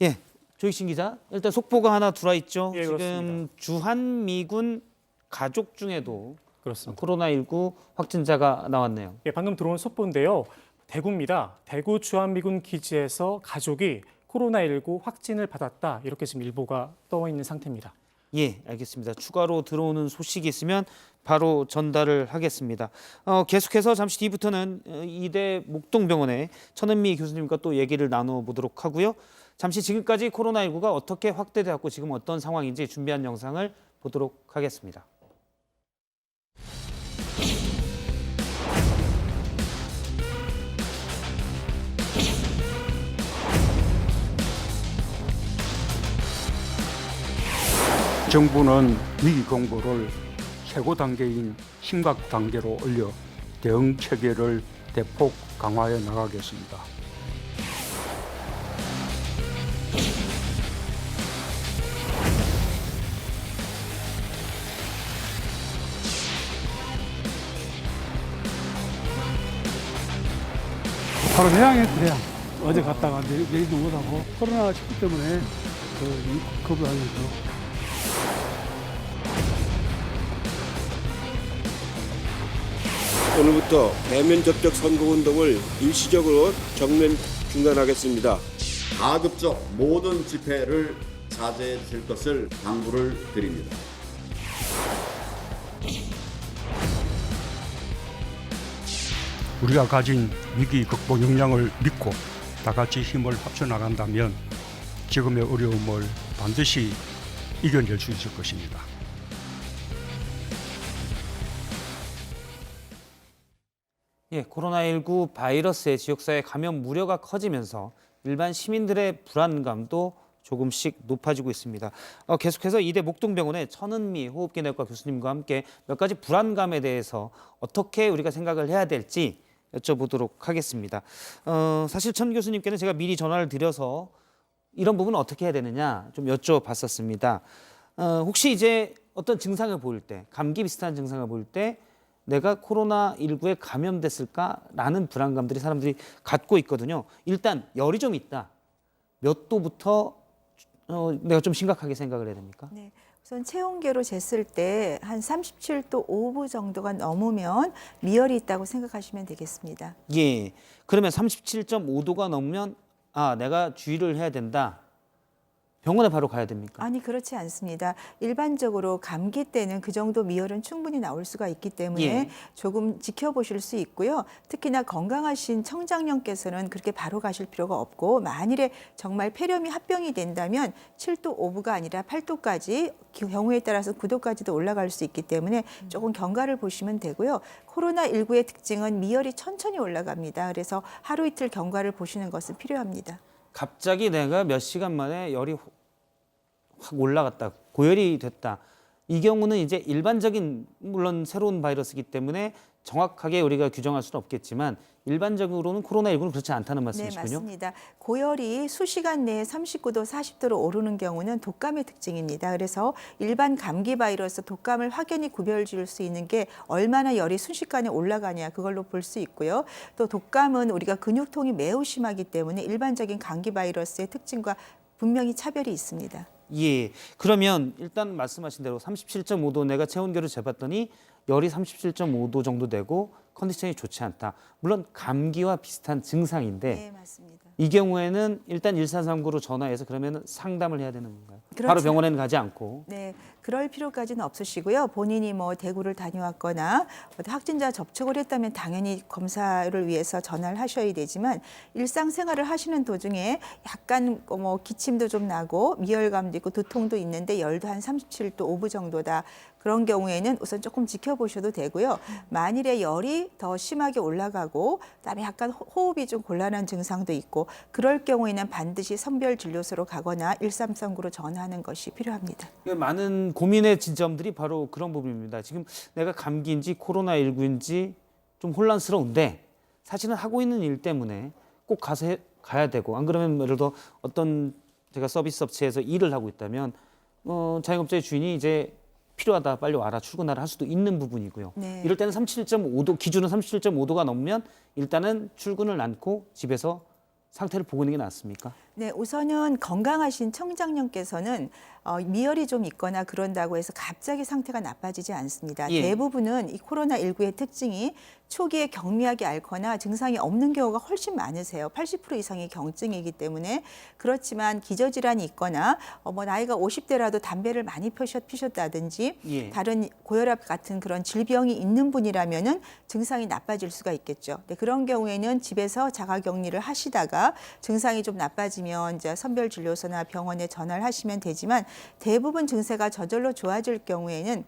A: 예, 조익신 기자, 일단 속보가 하나 들어와 있죠.
G: 예,
A: 지금
G: 그렇습니다.
A: 주한미군 가족 중에도
G: 그렇습니다.
A: 코로나19 확진자가 나왔네요.
G: 예, 방금 들어온 속보인데요. 대구입니다. 대구 주한미군 기지에서 가족이 코로나19 확진을 받았다. 이렇게 지금 일보가 떠 있는 상태입니다.
A: 예, 알겠습니다. 추가로 들어오는 소식이 있으면 바로 전달을 하겠습니다. 계속해서 잠시 뒤부터는 이대 목동병원의 천은미 교수님과 또 얘기를 나눠보도록 하고요. 잠시 지금까지 코로나19가 어떻게 확대되었고 지금 어떤 상황인지 준비한 영상을 보도록 하겠습니다.
J: 정부는 위기 경보를 최고 단계인 심각 단계로 올려 대응 체계를 대폭 강화해 나가겠습니다.
M: 바로 해양했어요. 어제 갔다가 내일도 못하고 코로나19 때문에 겁을 하면서.
N: 오늘부터 대면 접촉 선거운동을 일시적으로 전면 중단하겠습니다.
O: 가급적 모든 집회를 자제해 주실 것을 당부를 드립니다.
J: 우리가 가진 위기 극복 역량을 믿고 다 같이 힘을 합쳐 나간다면 지금의 어려움을 반드시 이겨낼 수 있을 것입니다.
A: 예, 코로나19 바이러스의 지역사회 감염 우려가 커지면서 일반 시민들의 불안감도 조금씩 높아지고 있습니다. 계속해서 이대 목동병원의 천은미 호흡기내과 교수님과 함께 몇 가지 불안감에 대해서 어떻게 우리가 생각을 해야 될지 여쭤보도록 하겠습니다. 사실 천 교수님께는 제가 미리 전화를 드려서 이런 부분은 어떻게 해야 되느냐 좀 여쭤봤었습니다. 혹시 이제 어떤 증상을 보일 때, 감기 비슷한 증상을 보일 때 내가 코로나19에 감염됐을까라는 불안감들이 사람들이 갖고 있거든요. 일단 열이 좀 있다. 몇 도부터 내가 좀 심각하게 생각을 해야 됩니까?
P: 네, 우선 체온계로 쟀을 때 한 37도 5분 정도가 넘으면 미열이 있다고 생각하시면 되겠습니다.
A: 예, 그러면 37.5도가 넘으면 내가 주의를 해야 된다. 병원에 바로 가야 됩니까?
P: 아니, 그렇지 않습니다. 일반적으로 감기 때는 그 정도 미열은 충분히 나올 수가 있기 때문에
A: 예.
P: 조금 지켜보실 수 있고요. 특히나 건강하신 청장년께서는 그렇게 바로 가실 필요가 없고, 만일에 정말 폐렴이 합병이 된다면 7도 5부가 아니라 8도까지 경우에 따라서 9도까지도 올라갈 수 있기 때문에 조금 경과를 보시면 되고요. 코로나19의 특징은 미열이 천천히 올라갑니다. 그래서 하루 이틀 경과를 보시는 것은 필요합니다.
A: 갑자기 내가 몇 시간 만에 열이 확 올라갔다, 고열이 됐다. 이 경우는 이제 일반적인, 물론 새로운 바이러스이기 때문에 정확하게 우리가 규정할 수는 없겠지만 일반적으로는 코로나19는 그렇지 않다는 말씀이시군요.
P: 네, 맞습니다. 고열이 수시간 내에 39도, 40도로 오르는 경우는 독감의 특징입니다. 그래서 일반 감기 바이러스 독감을 확연히 구별 지을 수 있는 게 얼마나 열이 순식간에 올라가냐, 그걸로 볼 수 있고요. 또 독감은 우리가 근육통이 매우 심하기 때문에 일반적인 감기 바이러스의 특징과 분명히 차별이 있습니다.
A: 예, 그러면 일단 말씀하신 대로 37.5도 내가 체온계를 재봤더니 열이 37.5도 정도 되고 컨디션이 좋지 않다. 물론 감기와 비슷한 증상인데
P: 네, 맞습니다.
A: 이 경우에는 일단 1339로 전화해서 그러면 상담을 해야 되는 건가요?
P: 그렇죠.
A: 바로 병원에는 가지 않고.
P: 네, 그럴 필요까지는 없으시고요. 본인이 뭐 대구를 다녀왔거나 확진자 접촉을 했다면 당연히 검사를 위해서 전화를 하셔야 되지만 일상생활을 하시는 도중에 약간 뭐 기침도 좀 나고 미열감도 있고 두통도 있는데 열도 한 37도 5분 정도다. 그런 경우에는 우선 조금 지켜보셔도 되고요. 만일에 열이 더 심하게 올라가고 그다음에 약간 호흡이 좀 곤란한 증상도 있고 그럴 경우에는 반드시 선별진료소로 가거나 1339로 전화하는 것이 필요합니다.
A: 많은 고민의 지점들이 바로 그런 부분입니다. 지금 내가 감기인지 코로나19인지 좀 혼란스러운데 사실은 하고 있는 일 때문에 꼭 가야 되고, 안 그러면 예를 들어 어떤 제가 서비스 업체에서 일을 하고 있다면 자영업자의 주인이 이제 필요하다, 빨리 와라, 출근하라 할 수도 있는 부분이고요.
P: 네.
A: 이럴 때는 37.5도, 기준은 37.5도가 넘으면 일단은 출근을 않고 집에서 상태를 보고 있는 게 낫습니까?
P: 네, 우선은 건강하신 청장년께서는 미열이 좀 있거나 그런다고 해서 갑자기 상태가 나빠지지 않습니다.
A: 예.
P: 대부분은 이 코로나19의 특징이 초기에 경미하게 앓거나 증상이 없는 경우가 훨씬 많으세요. 80% 이상이 경증이기 때문에. 그렇지만 기저질환이 있거나 뭐 나이가 50대라도 담배를 많이 피셨다든지
A: 예.
P: 다른 고혈압 같은 그런 질병이 있는 분이라면은 증상이 나빠질 수가 있겠죠. 네, 그런 경우에는 집에서 자가격리를 하시다가 증상이 좀 나빠지면 이제 선별진료소나 병원에 전화를 하시면 되지만 대부분 증세가 저절로 좋아질 경우에는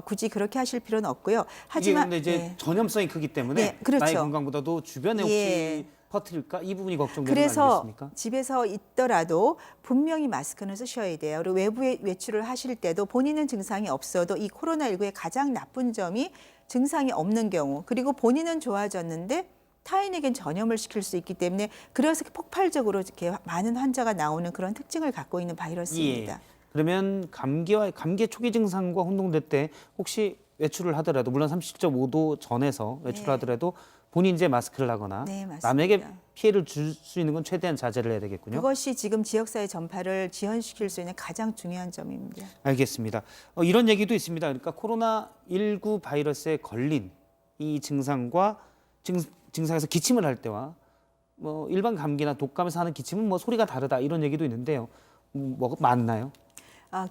P: 굳이 그렇게 하실 필요는 없고요. 하지만
A: 이게 근데 이제 전염성이 크기 때문에
P: 네, 그렇죠.
A: 나의 건강보다도 주변에 혹시
P: 예.
A: 퍼뜨릴까? 이 부분이 걱정되는 거
P: 그래서
A: 아니겠습니까?
P: 집에서 있더라도 분명히 마스크는 쓰셔야 돼요. 그리고 외부에 외출을 하실 때도 본인은 증상이 없어도 이 코로나19의 가장 나쁜 점이 증상이 없는 경우, 그리고 본인은 좋아졌는데 타인에겐 전염을 시킬 수 있기 때문에 그래서 폭발적으로 이렇게 많은 환자가 나오는 그런 특징을 갖고 있는 바이러스입니다.
A: 예. 그러면 감기 초기 증상과 혼동될 때 혹시 외출을 하더라도 물론 37.5도 전에서 외출을
P: 네.
A: 하더라도 본인 이제 마스크를 하거나
P: 네, 맞습니다.
A: 남에게 피해를 줄 수 있는 건 최대한 자제를 해야 되겠군요.
P: 그것이 지금 지역사회 전파를 지연시킬 수 있는 가장 중요한 점입니다.
A: 알겠습니다. 이런 얘기도 있습니다. 그러니까 코로나19 바이러스에 걸린 이 증상과 증상에서 기침을 할 때와 뭐 일반 감기나 독감에서 하는 기침은 뭐 소리가 다르다 이런 얘기도 있는데요. 뭐 맞나요?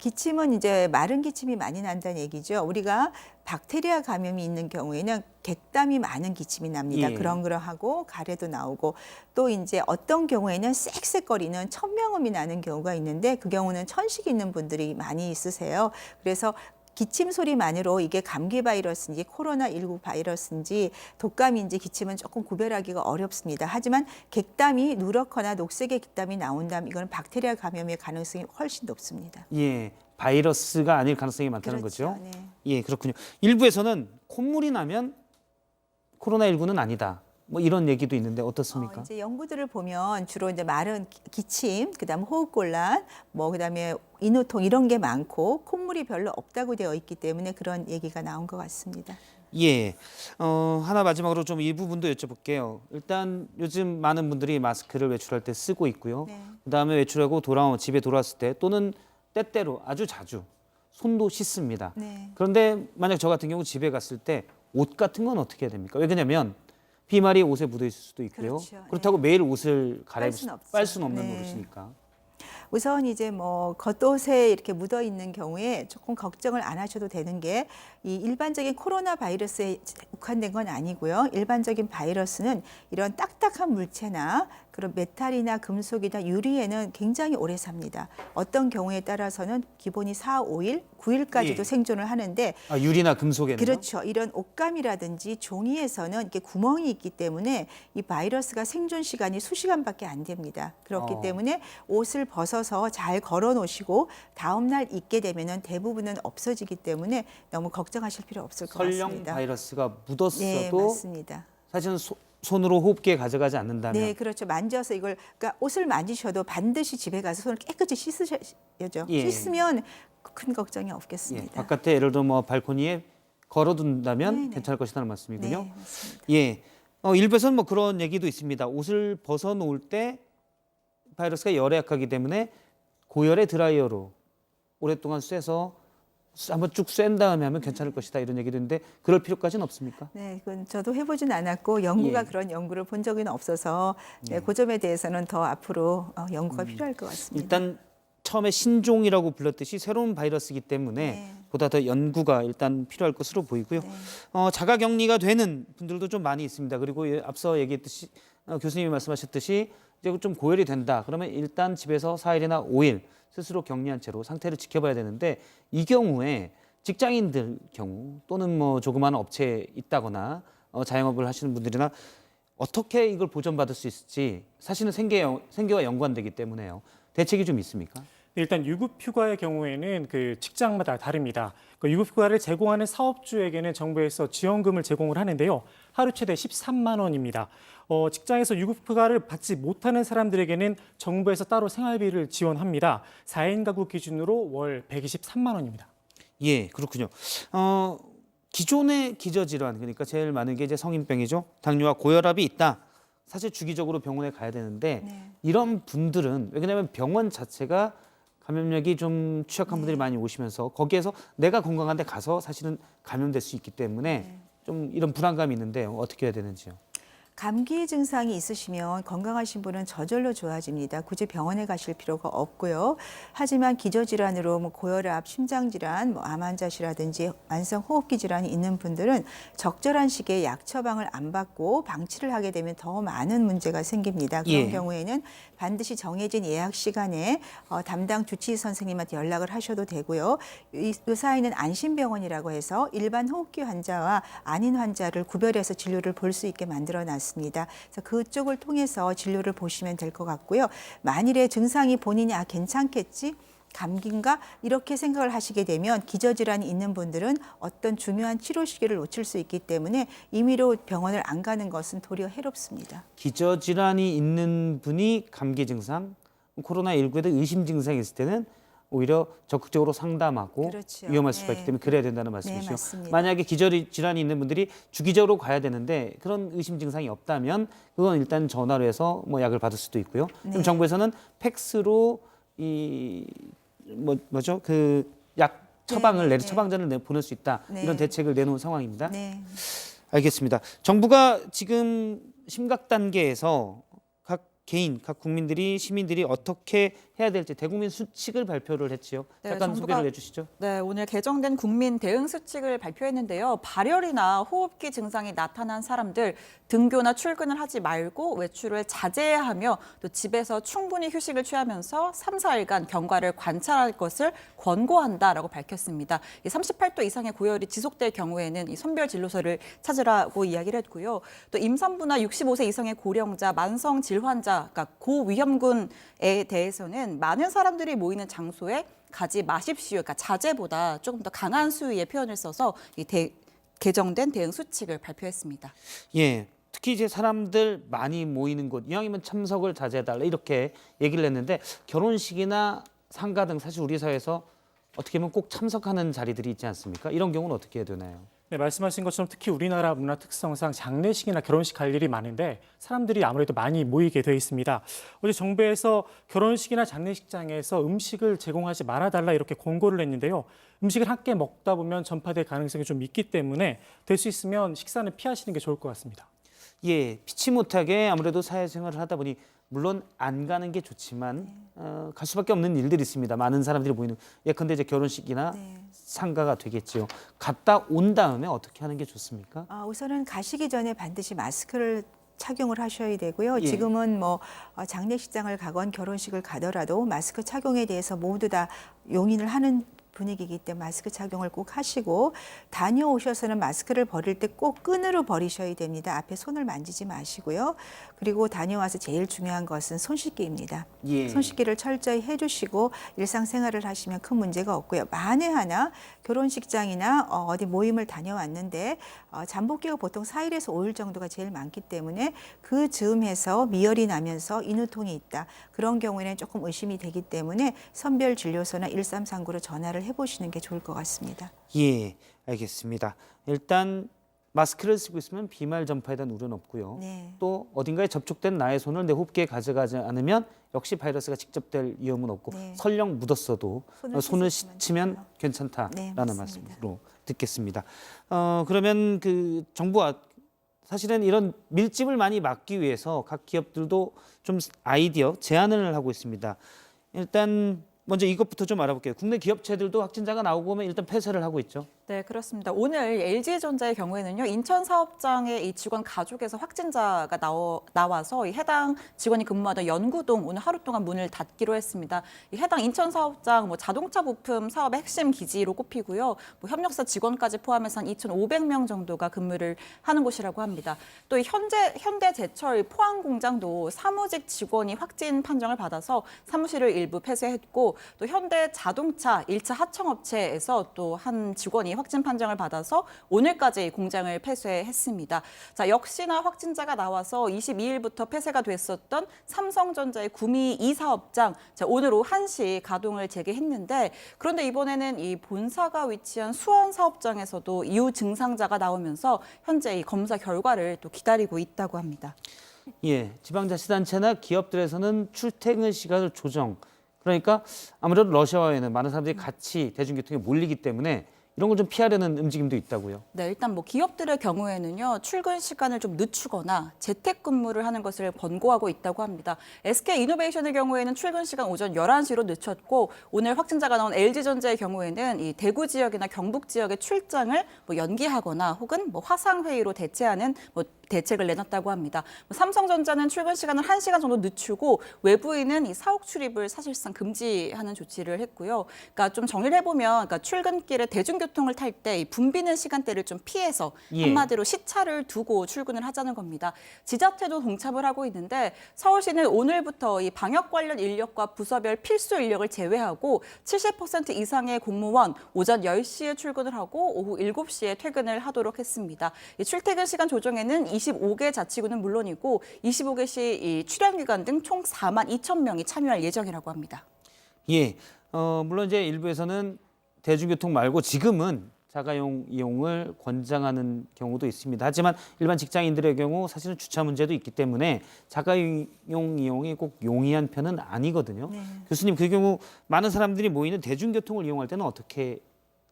P: 기침은 이제 마른 기침이 많이 난다는 얘기죠. 우리가 박테리아 감염이 있는 경우에는 객담이 많은 기침이 납니다.
A: 예.
P: 그렁그렁하고 가래도 나오고 또 이제 어떤 경우에는 쌕쌕거리는 천명음이 나는 경우가 있는데 그 경우는 천식이 있는 분들이 많이 있으세요. 그래서 기침 소리만으로 이게 감기 바이러스인지 코로나19 바이러스인지 독감인지 기침은 조금 구별하기가 어렵습니다. 하지만 객담이 누렇거나 녹색의 객담이 나온다면 이거는 박테리아 감염의 가능성이 훨씬 높습니다.
A: 예, 바이러스가 아닐 가능성이 많다는
P: 그렇죠.
A: 거죠.
P: 네.
A: 예, 그렇군요. 일부에서는 콧물이 나면 코로나19는 아니다. 뭐 이런 얘기도 있는데 어떻습니까?
P: 이제 연구들을 보면 주로 이제 마른 기침, 그다음 호흡곤란, 뭐 그다음에 인후통 이런 게 많고 콧물이 별로 없다고 되어 있기 때문에 그런 얘기가 나온 것 같습니다.
A: 예, 하나 마지막으로 좀 이 부분도 여쭤볼게요. 일단 요즘 많은 분들이 마스크를 외출할 때 쓰고 있고요.
P: 네.
A: 그다음에 외출하고 집에 돌아왔을 때 또는 때때로 아주 자주 손도 씻습니다.
P: 네.
A: 그런데 만약 저 같은 경우 집에 갔을 때 옷 같은 건 어떻게 해야 됩니까? 왜냐면 비말이 옷에 묻어 있을 수도 있고요.
P: 그렇죠.
A: 그렇다고 매일 옷을 빨 수는 없는
P: 네.
A: 노릇이니까.
P: 우선 이제 뭐 겉옷에 이렇게 묻어 있는 경우에 조금 걱정을 안 하셔도 되는 게 이 일반적인 코로나 바이러스에 국한된 건 아니고요. 일반적인 바이러스는 이런 딱딱한 물체나 그런 메탈이나 금속이나 유리에는 굉장히 오래 삽니다. 어떤 경우에 따라서는 기본이 4, 5일, 9일까지도
A: 예.
P: 생존을 하는데
A: 유리나 금속에는요?
P: 그렇죠. 이런 옷감이라든지 종이에서는 이렇게 구멍이 있기 때문에 이 바이러스가 생존 시간이 수시간밖에 안 됩니다. 그렇기 때문에 옷을 벗어서 잘 걸어 놓으시고 다음 날 입게 되면은 대부분은 없어지기 때문에 너무 걱정하실 필요 없을 것
A: 설령
P: 같습니다.
A: 바이러스가 묻었어도
P: 네, 맞습니다.
A: 사실은 손으로 호흡기에 가져가지 않는다면
P: 네, 그렇죠. 만져서 이걸 그러니까 옷을 만지셔도 반드시 집에 가서 손을 깨끗이 씻으셔야죠.
A: 예.
P: 씻으면 큰 걱정이 없겠습니다.
A: 바깥에 예를 들어 뭐 발코니에 걸어둔다면
P: 네네.
A: 괜찮을 것이라는 말씀이군요.
P: 네, 맞습니다.
A: 예, 일부에서는 뭐 그런 얘기도 있습니다. 옷을 벗어놓을 때 바이러스가 열에 약하기 때문에 고열의 드라이어로 오랫동안 쐬서 한번 쭉 쐰 다음에 하면 괜찮을 것이다 이런 얘기도 있는데 그럴 필요까지는 없습니까?
P: 네, 그건 저도 해보진 않았고 연구가
A: 예.
P: 그런 연구를 본 적은 없어서 네, 그 점에 대해서는 더 앞으로 연구가 필요할 것 같습니다.
A: 일단 처음에 신종이라고 불렀듯이 새로운 바이러스이기 때문에
P: 네.
A: 보다 더 연구가 일단 필요할 것으로 보이고요. 자가격리가 되는 분들도 좀 많이 있습니다. 그리고 앞서 얘기했듯이 교수님이 말씀하셨듯이 이제 좀 고열이 된다. 그러면 일단 집에서 4일이나 5일 스스로 격리한 채로 상태를 지켜봐야 되는데 이 경우에 직장인들 경우 또는 뭐 조그마한 업체에 있다거나 자영업을 하시는 분들이나 어떻게 이걸 보전받을 수 있을지 사실은 생계와 연관되기 때문에요. 대책이 좀 있습니까?
G: 일단 유급휴가의 경우에는 그 직장마다 다릅니다. 그 유급휴가를 제공하는 사업주에게는 정부에서 지원금을 제공을 하는데요. 하루 최대 13만 원입니다. 직장에서 유급휴가를 받지 못하는 사람들에게는 정부에서 따로 생활비를 지원합니다. 4인 가구 기준으로 월 123만 원입니다.
A: 예, 그렇군요. 기존의 기저질환, 그러니까 제일 많은 게 이제 성인병이죠. 당뇨와 고혈압이 있다. 사실 주기적으로 병원에 가야 되는데 이런 분들은 왜냐하면 병원 자체가 감염력이 좀 취약한 분들이 많이 오시면서 거기에서 내가 건강한데 가서 사실은 감염될 수 있기 때문에 좀 이런 불안감이 있는데요. 어떻게 해야 되는지요?
P: 감기 증상이 있으시면 건강하신 분은 저절로 좋아집니다. 굳이 병원에 가실 필요가 없고요. 하지만 기저질환으로 뭐 고혈압, 심장질환, 뭐 암 환자시라든지 만성호흡기 질환이 있는 분들은 적절한 시기에 약 처방을 안 받고 방치를 하게 되면 더 많은 문제가 생깁니다. 그런
A: 예.
P: 경우에는 반드시 정해진 예약 시간에 담당 주치의 선생님한테 연락을 하셔도 되고요. 이 의사인은 안심병원이라고 해서 일반 호흡기 환자와 아닌 환자를 구별해서 진료를 볼 수 있게 만들어 놨습니다. 있습니다. 그래서 그쪽을 통해서 진료를 보시면 될 것 같고요. 만일에 증상이 본인이 괜찮겠지? 감기인가? 이렇게 생각을 하시게 되면 기저질환이 있는 분들은 어떤 중요한 치료 시기를 놓칠 수 있기 때문에 임의로 병원을 안 가는 것은 도리어 해롭습니다.
A: 기저질환이 있는 분이 감기 증상, 코로나19에도 의심 증상이 있을 때는 오히려 적극적으로 상담하고
P: 그렇죠.
A: 위험할 수가 있기
P: 네.
A: 때문에 그래야 된다는
P: 네,
A: 말씀이시죠.
P: 맞습니다.
A: 만약에 기저질환이 있는 분들이 주기적으로 가야 되는데 그런 의심 증상이 없다면 그건 일단 전화로 해서 뭐 약을 받을 수도 있고요.
P: 네.
A: 그럼 정부에서는 팩스로 뭐죠? 그 약 처방을
P: 네.
A: 처방전을 보낼 수 있다.
P: 네.
A: 이런 대책을 내놓은 상황입니다.
P: 네.
A: 알겠습니다. 정부가 지금 심각 단계에서 각 개인, 각 국민들이 시민들이 어떻게 해야 될지 대국민 수칙을 발표를 했지요.
E: 네,
A: 잠깐
E: 정부가-
A: 소개를 해주시죠.
E: 네, 오늘 개정된 국민 대응 수칙을 발표했는데요. 발열이나 호흡기 증상이 나타난 사람들 등교나 출근을 하지 말고 외출을 자제해야 하며 또 집에서 충분히 휴식을 취하면서 3, 4일간 경과를 관찰할 것을 권고한다라고 밝혔습니다. 38도 이상의 고열이 지속될 경우에는 이 선별 진료소를 찾으라고 이야기를 했고요. 또 임산부나 65세 이상의 고령자, 만성 질환자, 그러니까 고위험군에 대해서는 많은 사람들이 모이는 장소에 가지 마십시오. 그러니까 자제보다 조금 더 강한 수위의 표현을 써서 개정된 대응 수칙을 발표했습니다.
A: 예, 특히 이제 사람들 많이 모이는 곳, 이왕이면 참석을 자제해달라 이렇게 얘기를 했는데 결혼식이나 상가 등 사실 우리 사회에서 어떻게 보면 꼭 참석하는 자리들이 있지 않습니까? 이런 경우는 어떻게 해야 되나요?
G: 네, 말씀하신 것처럼 특히 우리나라 문화 특성상 장례식이나 결혼식 갈 일이 많은데 사람들이 아무래도 많이 모이게 돼 있습니다. 어제 정부에서 결혼식이나 장례식장에서 음식을 제공하지 말아달라 이렇게 권고를 했는데요. 음식을 함께 먹다 보면 전파될 가능성이 좀 있기 때문에 될 수 있으면 식사는 피하시는 게 좋을 것 같습니다.
A: 예, 피치 못하게 아무래도 사회생활을 하다 보니 물론 안 가는 게 좋지만 갈 수밖에 없는 일들이 있습니다. 많은 사람들이 모이는. 예컨대 이제 결혼식이나 상가가 되겠지요. 갔다 온 다음에 어떻게 하는 게 좋습니까?
P: 우선은 가시기 전에 반드시 마스크를 착용을 하셔야 되고요.
A: 예.
P: 지금은 뭐 장례식장을 가건 결혼식을 가더라도 마스크 착용에 대해서 모두 다 용인을 하는 분위기이기 때문에 마스크 착용을 꼭 하시고 다녀오셔서는 마스크를 버릴 때 꼭 끈으로 버리셔야 됩니다. 앞에 손을 만지지 마시고요. 그리고 다녀와서 제일 중요한 것은 손 씻기입니다.
A: 예.
P: 손 씻기를 철저히 해주시고 일상생활을 하시면 큰 문제가 없고요. 만에 하나 결혼식장이나 어디 모임을 다녀왔는데 잠복기가 보통 4일에서 5일 정도가 제일 많기 때문에 그 즈음해서 미열이 나면서 인후통이 있다. 그런 경우에는 조금 의심이 되기 때문에 선별진료소나 1339로 전화를 해보시는 게 좋을 것 같습니다.
A: 예, 알겠습니다. 일단 마스크를 쓰고 있으면 비말 전파에 대한 우려는 없고요.
P: 네.
A: 또 어딘가에 접촉된 나의 손을 내 호흡기에 가져가지 않으면 역시 바이러스가 직접 될 위험은 없고
P: 네.
A: 설령 묻었어도 손을 씻으면
P: 돼요.
A: 괜찮다라는
P: 네, 맞습니다.
A: 말씀으로 듣겠습니다. 그러면 그 정부와 사실은 이런 밀집을 많이 막기 위해서 각 기업들도 좀 아이디어 제안을 하고 있습니다. 일단 먼저 이것부터 좀 알아볼게요. 국내 기업체들도 확진자가 나오고 오면 일단 폐쇄를 하고 있죠.
E: 네, 그렇습니다. 오늘 LG전자의 경우에는요, 인천 사업장의 이 직원 가족에서 확진자가 나와서 이 해당 직원이 근무하던 연구동 오늘 하루 동안 문을 닫기로 했습니다. 이 해당 인천 사업장 자동차 부품 사업의 핵심 기지로 꼽히고요. 협력사 직원까지 포함해서 한 2,500명 정도가 근무를 하는 곳이라고 합니다. 또 이 현대제철 포항 공장도 사무직 직원이 확진 판정을 받아서 사무실을 일부 폐쇄했고, 또 현대자동차 1차 하청업체에서 또 한 직원이 확진 판정을 받아서 오늘까지 공장을 폐쇄했습니다. 자, 역시나 확진자가 나와서 22일부터 폐쇄가 됐었던 삼성전자의 구미 2사업장 오늘 오후 1시 가동을 재개했는데, 그런데 이번에는 이 본사가 위치한 수원 사업장에서도 이후 증상자가 나오면서 현재 이 검사 결과를 또 기다리고 있다고 합니다.
A: 예, 지방자치단체나 기업들에서는 출퇴근 시간을 조정. 그러니까 아무래도 러시아와에는 많은 사람들이 같이 대중교통에 몰리기 때문에 이런 걸 좀 피하려는 움직임도 있다고요.
E: 네, 일단 기업들의 경우에는요, 출근 시간을 좀 늦추거나 재택근무를 하는 것을 권고하고 있다고 합니다. SK이노베이션의 경우에는 출근 시간 오전 11시로 늦췄고, 오늘 확진자가 나온 LG전자의 경우에는 이 대구 지역이나 경북 지역의 출장을 연기하거나 혹은 화상회의로 대체하는 대책을 내놨다고 합니다. 삼성전자는 출근 시간을 1시간 정도 늦추고 외부인은 이 사옥 출입을 사실상 금지하는 조치를 했고요. 그러니까 좀 정리를 해보면 그러니까 출근길에 대중교통을 탈 때 붐비는 시간대를 좀 피해서 한마디로 시차를 두고 출근을 하자는 겁니다. 지자체도 동참을 하고 있는데 서울시는 오늘부터 이 방역 관련 인력과 부서별 필수 인력을 제외하고 70% 이상의 공무원 오전 10시에 출근을 하고 오후 7시에 퇴근을 하도록 했습니다. 이 출퇴근 시간 조정에는 25개 자치구는 물론이고 25개 시 출연기관 등 총 4만 2천 명이 참여할 예정이라고 합니다.
A: 예, 물론 이제 일부에서는 대중교통 말고 지금은 자가용 이용을 권장하는 경우도 있습니다. 하지만 일반 직장인들의 경우 사실은 주차 문제도 있기 때문에 자가용 이용이 꼭 용이한 편은 아니거든요.
P: 네.
A: 교수님, 그 경우 많은 사람들이 모이는 대중교통을 이용할 때는 어떻게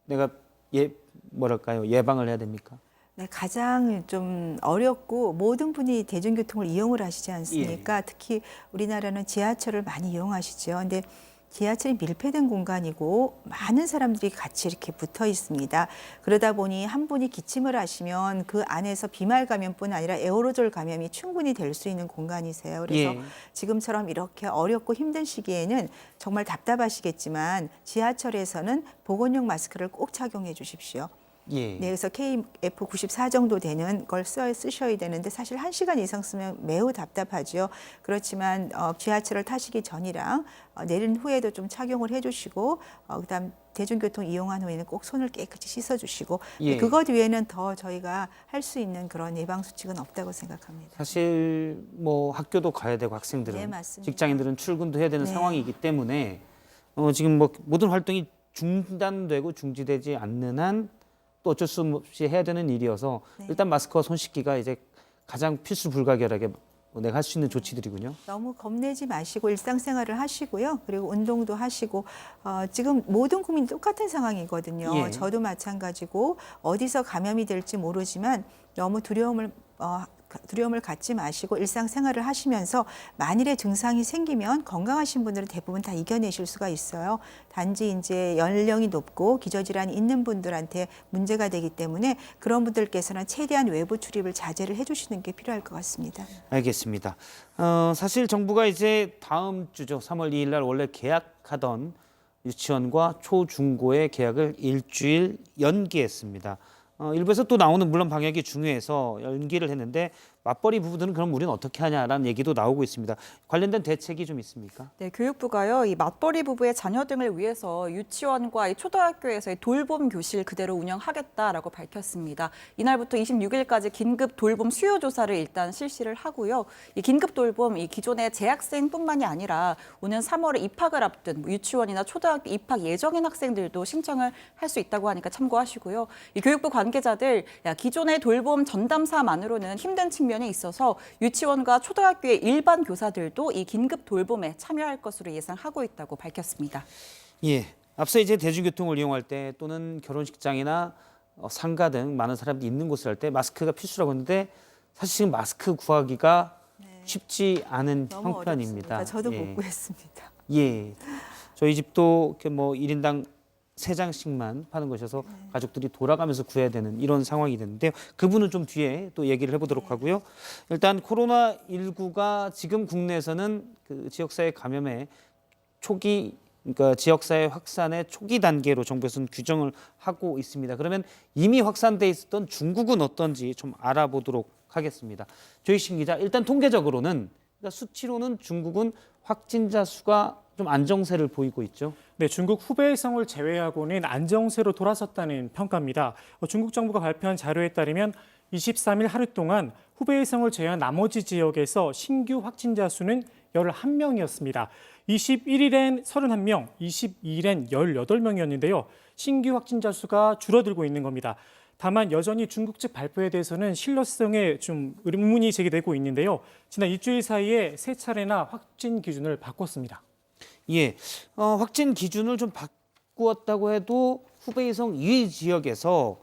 A: 내가 예방을 해야 됩니까?
P: 네, 가장 좀 어렵고 모든 분이 대중교통을 이용을 하시지 않습니까? 특히 우리나라는 지하철을 많이 이용하시죠. 근데 지하철이 밀폐된 공간이고 많은 사람들이 같이 이렇게 붙어 있습니다. 그러다 보니 한 분이 기침을 하시면 그 안에서 비말 감염뿐 아니라 에어로졸 감염이 충분히 될 수 있는 공간이세요. 그래서 지금처럼 이렇게 어렵고 힘든 시기에는 정말 답답하시겠지만 지하철에서는 보건용 마스크를 꼭 착용해 주십시오. 네, 그래서 KF94 정도 되는 걸 쓰셔야 되는데 사실 1시간 이상 쓰면 매우 답답하죠. 그렇지만 지하철을 타시기 전이랑 내린 후에도 좀 착용을 해주시고 그다음 대중교통 이용한 후에는 꼭 손을 깨끗이 씻어주시고 그것 외에는 더 저희가 할 수 있는 그런 예방 수칙은 없다고 생각합니다.
A: 사실 뭐 학교도 가야 되고 학생들은
P: 네, 맞습니다.
A: 직장인들은 출근도 해야 되는
P: 네.
A: 상황이기 때문에 지금 뭐 모든 활동이 중단되고 중지되지 않는 한 또 어쩔 수 없이 해야 되는 일이어서 일단 마스크와 손 씻기가 이제 가장 필수 불가결하게 내가 할 수 있는 조치들이군요.
P: 너무 겁내지 마시고 일상생활을 하시고요. 그리고 운동도 하시고 지금 모든 국민이 똑같은 상황이거든요. 저도 마찬가지고 어디서 감염이 될지 모르지만 너무 두려움을 갖지 마시고 일상생활을 하시면서 만일에 증상이 생기면 건강하신 분들은 대부분 다 이겨내실 수가 있어요. 단지 이제 연령이 높고 기저질환이 있는 분들한테 문제가 되기 때문에 그런 분들께서는 최대한 외부 출입을 자제를 해주시는 게 필요할 것 같습니다.
A: 알겠습니다. 사실 정부가 이제 다음 주죠. 3월 2일 날 원래 계약하던 유치원과 초중고의 계약을 일주일 연기했습니다. 일부에서 또 나오는 물론 방역이 중요해서 연기를 했는데 맞벌이 부부들은 그럼 우리는 어떻게 하냐라는 얘기도 나오고 있습니다. 관련된 대책이 좀 있습니까?
E: 네, 교육부가요, 이 맞벌이 부부의 자녀 등을 위해서 유치원과 이 초등학교에서의 돌봄 교실 그대로 운영하겠다라고 밝혔습니다. 이날부터 26일까지 긴급 돌봄 수요 조사를 일단 실시를 하고요. 이 긴급 돌봄, 이 기존의 재학생뿐만이 아니라 오는 3월에 입학을 앞둔 유치원이나 초등학교 입학 예정인 학생들도 신청을 할 수 있다고 하니까 참고하시고요. 이 교육부 관계자들, 기존의 돌봄 전담사만으로는 힘든 측면이 있어서 유치원과 초등학교의 일반 교사들도 이 긴급 돌봄에 참여할 것으로 예상하고 있다고 밝혔습니다.
A: 예, 앞서 이제 대중교통을 이용할 때 또는 결혼식장이나 상가 등 많은 사람들이 있는 곳을 할 때 마스크가 필수라고 했는데 사실 지금 마스크 구하기가 쉽지 않은 형편입니다.
P: 어렵습니다. 저도 못 구했습니다.
A: 예, 저희 집도 뭐 1인당 3장씩만 파는 것이어서 가족들이 돌아가면서 구해야 되는 이런 상황이 됐는데요. 그 부분은 좀 뒤에 또 얘기를 해보도록 하고요. 일단 코로나19가 지금 국내에서는 그 지역사회 감염의 초기, 그러니까 지역사회 확산의 초기 단계로 정부에서는 규정을 하고 있습니다. 그러면 이미 확산돼 있었던 중국은 어떤지 좀 알아보도록 하겠습니다. 조희신 기자, 일단 통계적으로는 그러니까 수치로는 중국은 확진자 수가 좀 안정세를 보이고 있죠.
G: 네, 중국 후베이성을 제외하고는 안정세로 돌아섰다는 평가입니다. 중국 정부가 발표한 자료에 따르면 23일 하루 동안 후베이성을 제외한 나머지 지역에서 신규 확진자 수는 11명이었습니다. 21일엔 31명, 22일엔 18명이었는데요. 신규 확진자 수가 줄어들고 있는 겁니다. 다만 여전히 중국 측 발표에 대해서는 신뢰성에 좀 의문이 제기되고 있는데요. 지난 일주일 사이에 3차례나 확진 기준을 바꿨습니다.
A: 예, 확진 기준을 좀 바꾸었다고 해도 후베이성 이외 지역에서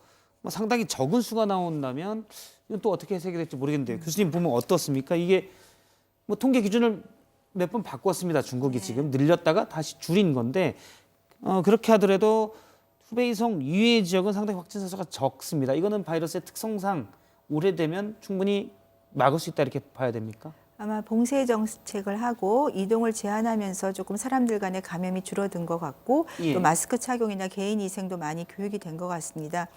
A: 상당히 적은 수가 나온다면 이건 또 어떻게 해석이 될지 모르겠는데요. 교수님 보면 어떻습니까? 이게 뭐 통계 기준을 몇 번 바꿨습니다. 중국이 지금 늘렸다가 다시 줄인 건데 그렇게 하더라도 후베이성 이외 지역은 상당히 확진자 수가 적습니다. 이거는 바이러스의 특성상 오래되면 충분히 막을 수 있다 이렇게 봐야 됩니까?
P: 아마 봉쇄 정책을 하고 이동을 제한하면서 조금 사람들 간의 감염이 줄어든 것 같고
A: 예.
P: 또 마스크 착용이나 개인 위생도 많이 교육이 된 것 같습니다.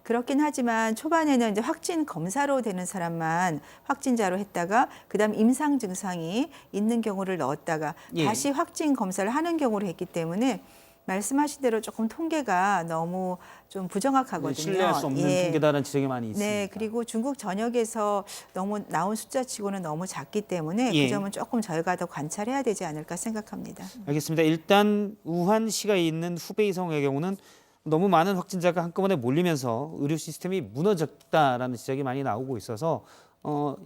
P: 그렇긴 하지만 초반에는 이제 확진 검사로 되는 사람만 확진자로 했다가 그다음 임상 증상이 있는 경우를 넣었다가
A: 예.
P: 다시 확진 검사를 하는 경우를 했기 때문에 말씀하신 대로 조금 통계가 너무 좀 부정확하거든요.
A: 신뢰할 수 없는 통계다라는 지적이 많이 있습니다.
P: 네, 그리고 중국 전역에서 너무 나온 숫자치고는 너무 작기 때문에
A: 예.
P: 그 점은 조금 저희가 더 관찰해야 되지 않을까 생각합니다.
A: 알겠습니다. 일단 우한시가 있는 후베이성의 경우는 너무 많은 확진자가 한꺼번에 몰리면서 의료 시스템이 무너졌다라는 지적이 많이 나오고 있어서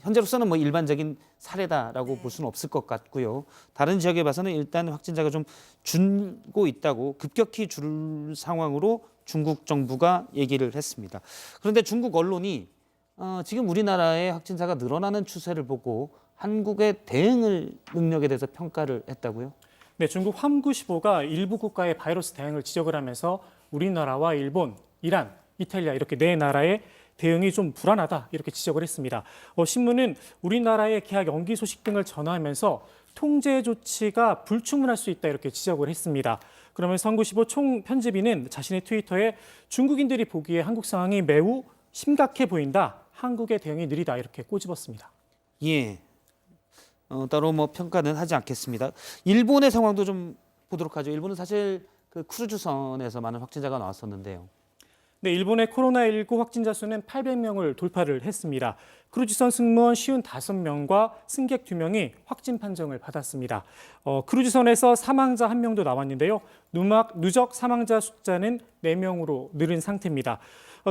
A: 현재로서는 뭐 일반적인 사례다라고 볼 수는 없을 것 같고요. 다른 지역에 봐서는 일단 확진자가 좀 줄고 있다고 급격히 줄 상황으로 중국 정부가 얘기를 했습니다. 그런데 중국 언론이 지금 우리나라의 확진자가 늘어나는 추세를 보고 한국의 대응 능력에 대해서 평가를 했다고요?
G: 네, 중국 환구시보가 일부 국가의 바이러스 대응을 지적을 하면서 우리나라와 일본, 이란, 이탈리아 이렇게 네 나라의 대응이 좀 불안하다 이렇게 지적을 했습니다. 신문은 우리나라의 개학 연기 소식 등을 전하면서 통제 조치가 불충분할 수 있다 이렇게 지적을 했습니다. 그러면서 환구시보 총편집인은 자신의 트위터에 중국인들이 보기에 한국 상황이 매우 심각해 보인다. 한국의 대응이 느리다 이렇게 꼬집었습니다.
A: 예. 따로 뭐 평가는 하지 않겠습니다. 일본의 상황도 좀 보도록 하죠. 일본은 사실 그 크루즈선에서 많은 확진자가 나왔었는데요.
G: 네, 일본의 코로나19 확진자 수는 800명을 돌파를 했습니다. 크루즈선 승무원 55명과 승객 2명이 확진 판정을 받았습니다. 크루즈선에서 사망자 1명도 나왔는데요. 누적 사망자 숫자는 4명으로 늘은 상태입니다.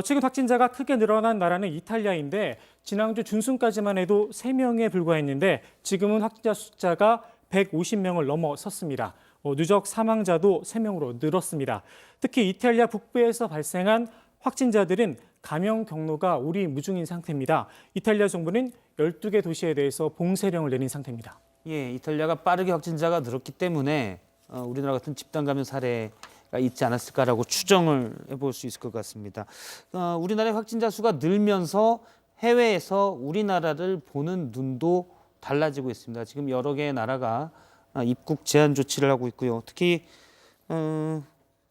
G: 최근 확진자가 크게 늘어난 나라는 이탈리아인데 지난주 중순까지만 해도 3명에 불과했는데 지금은 확진자 숫자가 150명을 넘어섰습니다. 누적 사망자도 3명으로 늘었습니다. 특히 이탈리아 북부에서 발생한 확진자들은 감염 경로가 오리무중인 상태입니다. 이탈리아 정부는 12개 도시에 대해서 봉쇄령을 내린 상태입니다.
A: 예, 이탈리아가 빠르게 확진자가 늘었기 때문에 우리나라 같은 집단 감염 사례가 있지 않았을까라고 추정을 해볼 수 있을 것 같습니다. 우리나라의 확진자 수가 늘면서 해외에서 우리나라를 보는 눈도 달라지고 있습니다. 지금 여러 개의 나라가 입국 제한 조치를 하고 있고요. 특히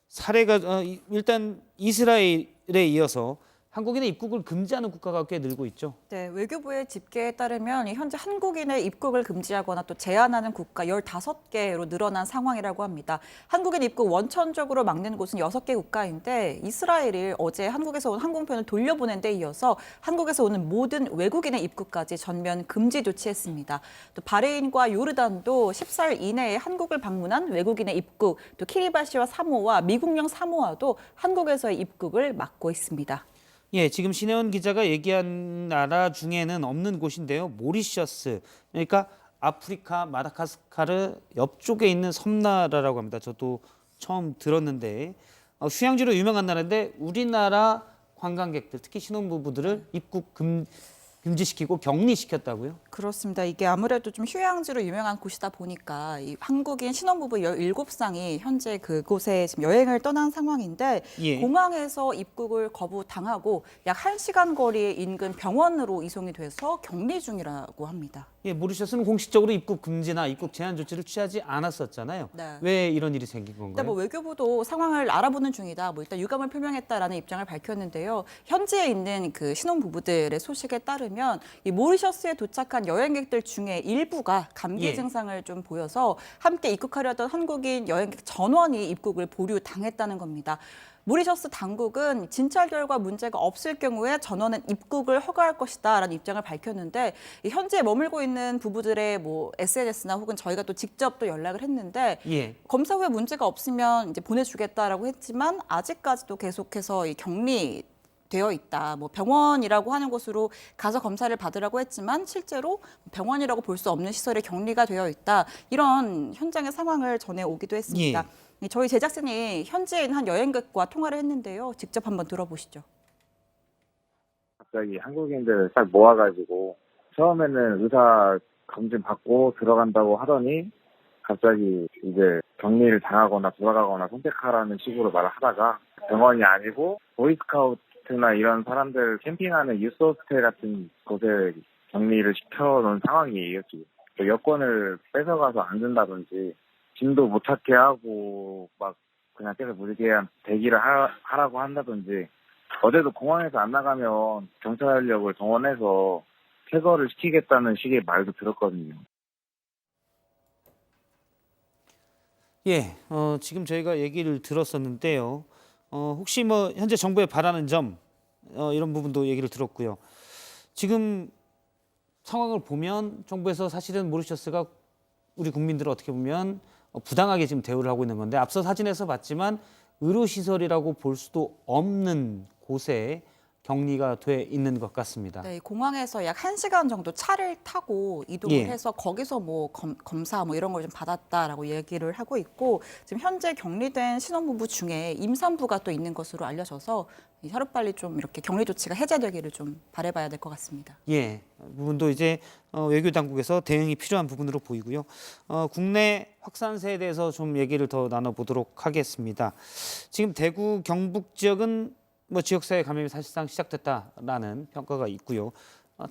A: 사례가 일단 이스라엘에 이어서 한국인의 입국을 금지하는 국가가 꽤 늘고 있죠.
E: 네, 외교부의 집계에 따르면 현재 한국인의 입국을 금지하거나 또 제한하는 국가 15개로 늘어난 상황이라고 합니다. 한국인 입국 원천적으로 막는 곳은 6개 국가인데 이스라엘이 어제 한국에서 온 항공편을 돌려보낸 데 이어서 한국에서 오는 모든 외국인의 입국까지 전면 금지 조치했습니다. 또 바레인과 요르단도 14일 이내에 한국을 방문한 외국인의 입국, 또 키리바시와 사모아, 미국령 사모아도 한국에서의 입국을 막고 있습니다.
A: 예, 지금 신혜원 기자가 얘기한 나라 중에는 없는 곳인데요. 모리셔스, 그러니까 아프리카 마다가스카르 옆쪽에 있는 섬나라라고 합니다. 저도 처음 들었는데 휴양지로 유명한 나라인데 우리나라 관광객들, 특히 신혼부부들을 입국 금지시키고 격리시켰다고요?
E: 그렇습니다. 이게 아무래도 좀 휴양지로 유명한 곳이다 보니까 이 한국인 신혼부부 17쌍이 현재 그곳에 지금 여행을 떠난 상황인데
A: 예.
E: 공항에서 입국을 거부당하고 약 1시간 거리에 인근 병원으로 이송이 돼서 격리 중이라고 합니다.
A: 예, 모리셔스는 공식적으로 입국 금지나 입국 제한 조치를 취하지 않았었잖아요.
E: 네.
A: 왜 이런 일이 생긴 건가요?
E: 일단 뭐 외교부도 상황을 알아보는 중이다. 뭐 일단 유감을 표명했다라는 입장을 밝혔는데요. 현지에 있는 그 신혼부부들의 소식에 따르면 이 모리셔스에 도착한 여행객들 중에 일부가 감기
A: 예.
E: 증상을 좀 보여서 함께 입국하려던 한국인 여행객 전원이 입국을 보류당했다는 겁니다. 모리셔스 당국은 진찰 결과 문제가 없을 경우에 전원은 입국을 허가할 것이다라는 입장을 밝혔는데 현지에 머물고 있는 부부들의 뭐 SNS나 혹은 저희가 또 직접 또 연락을 했는데
A: 예.
E: 검사 후에 문제가 없으면 이제 보내주겠다라고 했지만 아직까지도 계속해서 이 격리 되어 있다. 뭐 병원이라고 하는 곳으로 가서 검사를 받으라고 했지만 실제로 병원이라고 볼 수 없는 시설에 격리가 되어 있다. 이런 현장의 상황을 전해 오기도 했습니다. 저희 제작진이 현지에 있는 한 여행객과 통화를 했는데요. 직접 한번 들어보시죠.
Q: 갑자기 한국인들 딱 모아가지고 처음에는 의사 검진 받고 들어간다고 하더니 갑자기 이제 격리를 당하거나 돌아가거나 선택하라는 식으로 말을 하다가 병원이 아니고 보이스카우트나 이런 사람들 캠핑하는 유스 호스텔 같은 곳에 격리를 시켜놓은 상황이에요, 지금. 여권을 뺏어가서 안 준다든지, 짐도 못 찾게 하고, 막, 그냥 계속 무지개한 대기를 하라고 한다든지, 어제도 공항에서 안 나가면 경찰력을 동원해서 퇴거를 시키겠다는 식의 말도 들었거든요.
A: 예, 지금 저희가 얘기를 들었었는데요. 혹시 뭐 현재 정부에 바라는 점 이런 부분도 얘기를 들었고요. 지금 상황을 보면 정부에서 사실은 모리셔스가 우리 국민들을 어떻게 보면 부당하게 지금 대우를 하고 있는 건데 앞서 사진에서 봤지만 의료시설이라고 볼 수도 없는 곳에 격리가 돼 있는 것 같습니다.
E: 네, 공항에서 약 1시간 정도 차를 타고 이동을
A: 예.
E: 해서 거기서 뭐 검사 뭐 이런 걸 좀 받았다라고 얘기를 하고 있고 지금 현재 격리된 신혼부부 중에 임산부가 또 있는 것으로 알려져서 하루빨리 좀 이렇게 격리 조치가 해제되기를 좀 바라봐야 될 것 같습니다.
A: 예, 부분도 이제 외교 당국에서 대응이 필요한 부분으로 보이고요. 국내 확산세에 대해서 좀 얘기를 더 나눠보도록 하겠습니다. 지금 대구 경북 지역은 뭐 지역사회 감염이 사실상 시작됐다라는 평가가 있고요.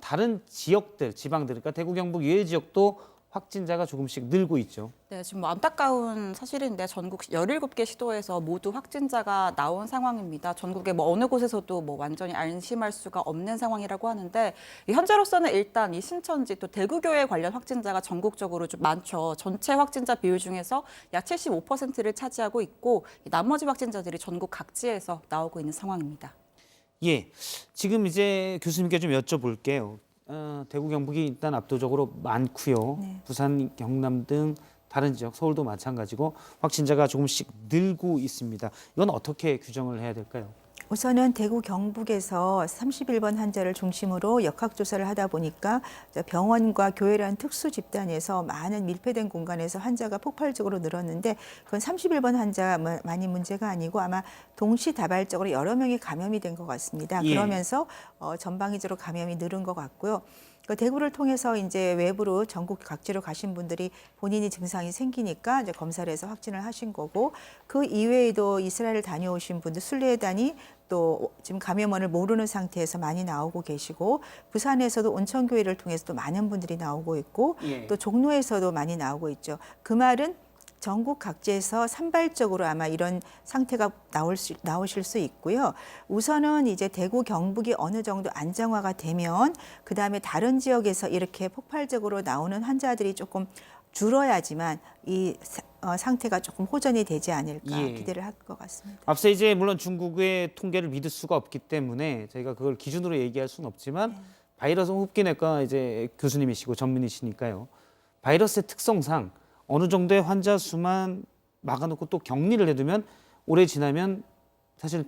A: 다른 지역들, 지방들, 그러니까 대구 경북 이외 지역도 확진자가 조금씩 늘고 있죠.
E: 네, 지금 뭐 안타까운 사실인데 전국 17개 시도에서 모두 확진자가 나온 상황입니다. 전국의 뭐 어느 곳에서도 뭐 완전히 안심할 수가 없는 상황이라고 하는데 현재로서는 일단 이 신천지 또 대구교회 관련 확진자가 전국적으로 좀 많죠. 전체 확진자 비율 중에서 약 75%를 차지하고 있고 나머지 확진자들이 전국 각지에서 나오고 있는 상황입니다.
A: 예, 지금 이제 교수님께 좀 여쭤볼게요. 대구 경북이 일단 압도적으로 많고요.
P: 네.
A: 부산, 경남 등 다른 지역, 서울도 마찬가지고 확진자가 조금씩 늘고 있습니다. 이건 어떻게 규정을 해야 될까요?
P: 우선은 대구 경북에서 31번 환자를 중심으로 역학조사를 하다 보니까 병원과 교회라는 특수 집단에서 많은 밀폐된 공간에서 환자가 폭발적으로 늘었는데 그건 31번 환자만이 문제가 아니고 아마 동시다발적으로 여러 명이 감염이 된 것 같습니다.
A: 예.
P: 그러면서 전방위적으로 감염이 늘은 것 같고요. 대구를 통해서 이제 외부로 전국 각지로 가신 분들이 본인이 증상이 생기니까 이제 검사를 해서 확진을 하신 거고 그 이외에도 이스라엘 다녀오신 분들 순례단이 또 지금 감염원을 모르는 상태에서 많이 나오고 계시고 부산에서도 온천교회를 통해서 또 많은 분들이 나오고 있고
A: 예.
P: 또 종로에서도 많이 나오고 있죠. 그 말은 전국 각지에서 산발적으로 아마 이런 상태가 나오실 수 있고요. 우선은 이제 대구 경북이 어느 정도 안정화가 되면 그다음에 다른 지역에서 이렇게 폭발적으로 나오는 환자들이 조금 줄어야지만 이 상태가 조금 호전이 되지 않을까
A: 예.
P: 기대를 할 것 같습니다.
A: 앞서 이제 물론 중국의 통계를 믿을 수가 없기 때문에 저희가 그걸 기준으로 얘기할 수는 없지만 바이러스 호흡기내과 이제 교수님이시고 전문이시니까요. 바이러스의 특성상 어느 정도의 환자 수만 막아놓고 또 격리를 해두면 오래 지나면 사실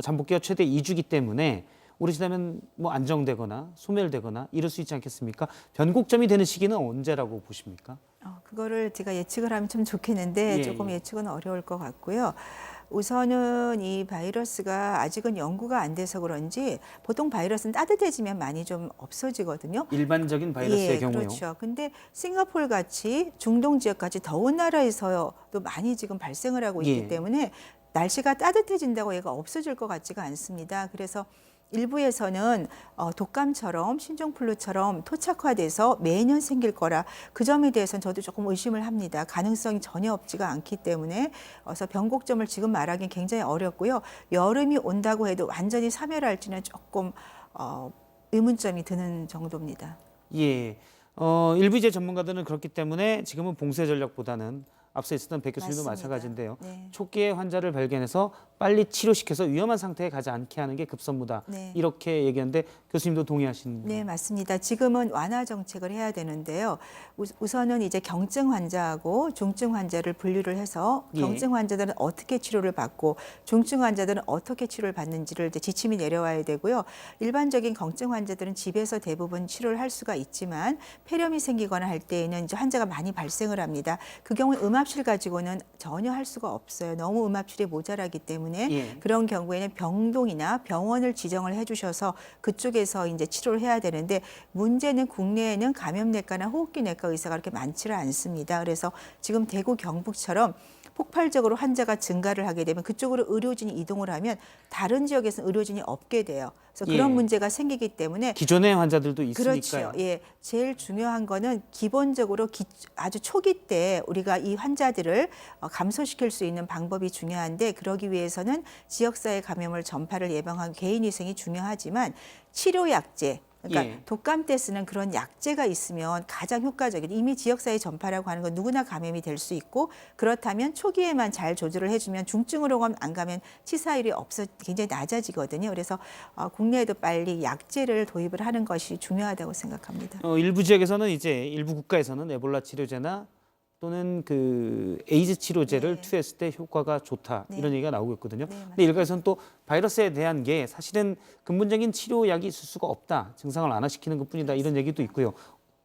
A: 잠복기가 최대 2주기 때문에 오래 지나면 뭐 안정되거나 소멸되거나 이럴 수 있지 않겠습니까? 변곡점이 되는 시기는 언제라고 보십니까?
P: 그거를 제가 예측을 하면 좀 좋겠는데
A: 예,
P: 조금
A: 예.
P: 예측은 어려울 것 같고요. 우선은 이 바이러스가 아직은 연구가 안 돼서 그런지 보통 바이러스는 따뜻해지면 많이 좀 없어지거든요.
A: 일반적인 바이러스의
P: 예,
A: 경우요.
P: 그렇죠. 근데 싱가포르 같이 중동 지역 같이 더운 나라에서도 많이 지금 발생을 하고 있기
A: 예.
P: 때문에 날씨가 따뜻해진다고 얘가 없어질 것 같지가 않습니다. 그래서 일부에서는 독감처럼 신종플루처럼 토착화돼서 매년 생길 거라 그 점에 대해서는 저도 조금 의심을 합니다. 가능성이 전혀 없지가 않기 때문에 그래서 변곡점을 지금 말하기는 굉장히 어렵고요. 여름이 온다고 해도 완전히 사멸할지는 조금 의문점이 드는 정도입니다.
A: 예. 일부 이제 전문가들은 그렇기 때문에 지금은 봉쇄 전략보다는 앞서 있었던 백 교수님도
P: 맞습니다.
A: 마찬가지인데요.
P: 네.
A: 초기에 환자를 발견해서 빨리 치료시켜서 위험한 상태에 가지 않게 하는 게 급선무다.
P: 네.
A: 이렇게 얘기하는데 교수님도 동의하시는
P: 네, 맞습니다. 지금은 완화 정책을 해야 되는데요. 우선은 이제 경증 환자하고 중증 환자를 분류를 해서
A: 예.
P: 경증 환자들은 어떻게 치료를 받고 중증 환자들은 어떻게 치료를 받는지를 이제 지침이 내려와야 되고요. 일반적인 경증 환자들은 집에서 대부분 치료를 할 수가 있지만 폐렴이 생기거나 할 때에는 이제 환자가 많이 발생을 합니다. 그 경우에 음압실 가지고는 전혀 할 수가 없어요. 너무 음압실이 모자라기 때문에
A: 예.
P: 그런 경우에는 병동이나 병원을 지정을 해주셔서 그쪽에서 이제 치료를 해야 되는데 문제는 국내에는 감염내과나 호흡기내과 의사가 그렇게 많지를 않습니다. 그래서 지금 대구 경북처럼 폭발적으로 환자가 증가를 하게 되면 그쪽으로 의료진이 이동을 하면 다른 지역에서는 의료진이 없게 돼요. 그래서 그런
A: 예.
P: 문제가 생기기 때문에
A: 기존의 환자들도 있으니까요.
P: 그렇죠. 예, 제일 중요한 거는 기본적으로 아주 초기 때 우리가 이 환자들을 감소시킬 수 있는 방법이 중요한데 그러기 위해서는 지역사회 감염을 전파를 예방하고 개인 위생이 중요하지만 치료 약제 그러니까
A: 예.
P: 독감 때 쓰는 그런 약제가 있으면 가장 효과적인 이미 지역사회 전파라고 하는 건 누구나 감염이 될 수 있고 그렇다면 초기에만 잘 조절을 해주면 중증으로 안 가면 치사율이 굉장히 낮아지거든요. 그래서 국내에도 빨리 약제를 도입을 하는 것이 중요하다고 생각합니다.
A: 일부 지역에서는 이제 일부 국가에서는 에볼라 치료제나 또는 그 에이즈 치료제를
P: 네.
A: 투여했을 때 효과가 좋다
P: 네.
A: 이런 얘기가 나오고 있거든요.
P: 네,
A: 근데 일각에서는 또 바이러스에 대한 게 사실은 근본적인 치료약이 있을 수가 없다. 증상을 완화시키는 것뿐이다. 이런 얘기도 있고요.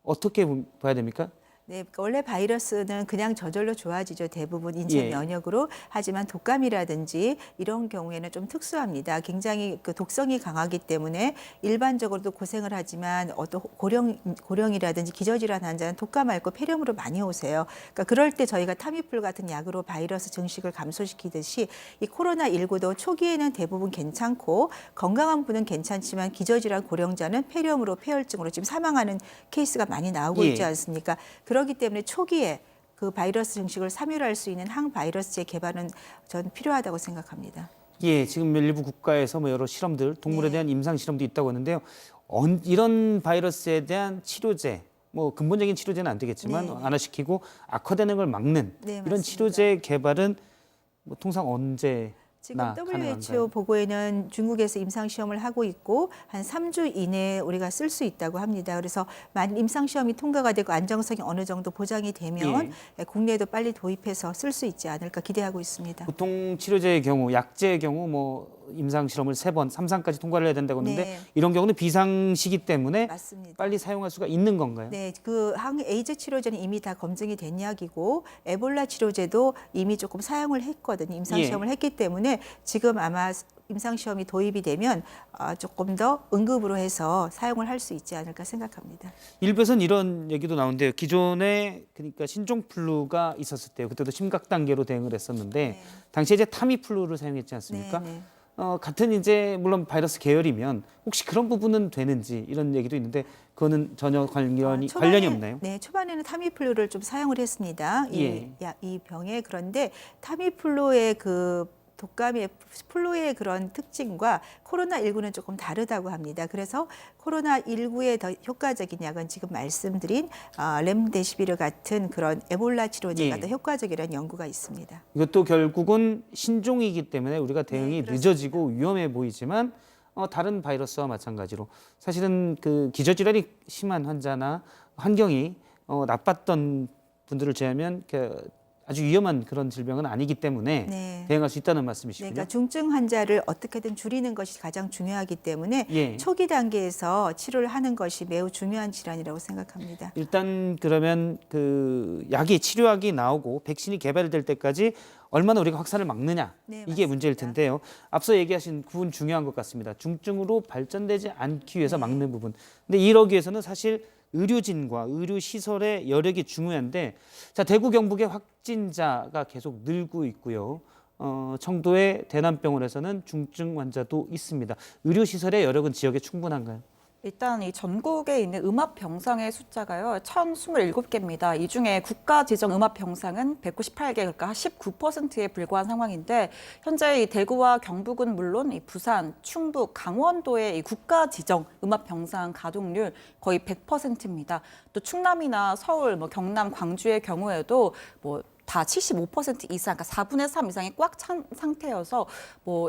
A: 어떻게 봐야 됩니까?
P: 네, 그러니까 원래 바이러스는 그냥 저절로 좋아지죠. 대부분 인체
A: 예.
P: 면역으로. 하지만 독감이라든지 이런 경우에는 좀 특수합니다. 굉장히 그 독성이 강하기 때문에 일반적으로도 고생을 하지만 어떤 고령이라든지 기저질환 환자는 독감 말고 폐렴으로 많이 오세요. 그러니까 그럴 때 저희가 타미플루 같은 약으로 바이러스 증식을 감소시키듯이 이 코로나19도 초기에는 대부분 괜찮고 건강한 분은 괜찮지만 기저질환 고령자는 폐렴으로 폐혈증으로 지금 사망하는 케이스가 많이 나오고
A: 예.
P: 있지 않습니까? 그렇기 때문에 초기에 그 바이러스 증식을 사멸할 수 있는 항바이러스제 개발은 전 필요하다고 생각합니다.
A: 예, 지금 일부 국가에서 뭐 여러 실험들, 동물에 대한 임상 실험도 있다고 하는데요. 이런 바이러스에 대한 치료제, 뭐 근본적인 치료제는 안 되겠지만
P: 네.
A: 완화시키고 악화되는 걸 막는
P: 네,
A: 이런
P: 맞습니다.
A: 치료제 개발은 뭐 통상 언제
P: 지금
A: 가능한가요?
P: WHO 보고에는 중국에서 임상시험을 하고 있고 한 3주 이내에 우리가 쓸 수 있다고 합니다. 그래서 만약 임상시험이 통과가 되고 안정성이 어느 정도 보장이 되면 국내에도 빨리 도입해서 쓸 수 있지 않을까 기대하고 있습니다.
A: 보통 치료제의 경우, 약제의 경우 뭐 임상 실험을 3번, 3상까지 통과를 해야 된다고 하는데
P: 네.
A: 이런 경우는 비상시기 때문에
P: 맞습니다.
A: 빨리 사용할 수가 있는 건가요?
P: 네, 그 에이즈 치료제는 이미 다 검증이 된 약이고 에볼라 치료제도 이미 조금 사용을 했거든요. 임상시험을 했기 때문에 지금 아마 임상시험이 도입이 되면 조금 더 응급으로 해서 사용을 할 수 있지 않을까 생각합니다.
A: 일부에서는 이런 얘기도 나오는데요. 기존에 그러니까 신종플루가 있었을 때요. 그때도 심각 단계로 대응을 했었는데 당시에 이제 타미플루를 사용했지 않습니까?
P: 네, 네.
A: 같은 이제 물론 바이러스 계열이면 혹시 그런 부분은 되는지 이런 얘기도 있는데 그거는 전혀 관련이 없나요?
P: 네, 초반에는 타미플루를 좀 사용을 했습니다. 이 병에. 그런데 타미플루의 그 독감의 플루의 그런 특징과 코로나19는 조금 다르다고 합니다. 그래서 코로나19에 더 효과적인 약은 지금 말씀드린 렘데시비르 같은 그런 에볼라 치료제가 더 효과적이라는 연구가 있습니다.
A: 이것도 결국은 신종이기 때문에 우리가 대응이 늦어지고 위험해 보이지만 다른 바이러스와 마찬가지로 사실은 그 기저질환이 심한 환자나 환경이 나빴던 분들을 제하면 아주 위험한 그런 질병은 아니기 때문에 대응할 수 있다는 말씀이시군요.
P: 그러니까 중증 환자를 어떻게든 줄이는 것이 가장 중요하기 때문에 초기 단계에서 치료를 하는 것이 매우 중요한 질환이라고 생각합니다.
A: 일단 그러면 그 치료약이 나오고 백신이 개발될 때까지 얼마나 우리가 확산을 막느냐 이게 문제일 텐데요. 앞서 얘기하신 부분 중요한 것 같습니다. 중증으로 발전되지 않기 위해서 막는 부분. 근데 이러기 위해서는 사실 의료진과 의료시설의 여력이 중요한데 자 대구 경북의 확진자가 계속 늘고 있고요. 청도의 대남병원에서는 중증 환자도 있습니다. 의료시설의 여력은 지역에 충분한가요?
E: 일단 이 전국에 있는 음압병상의 숫자가요, 1,027개입니다. 이 중에 국가 지정 음압병상은 198개, 그러니까 19%에 불과한 상황인데 현재 이 대구와 경북은 물론 이 부산, 충북, 강원도의 이 국가 지정 음압병상 가동률 거의 100%입니다. 또 충남이나 서울, 경남, 광주의 경우에도 다 75% 이상, 그러니까 4분의 3 이상이 꽉 찬 상태여서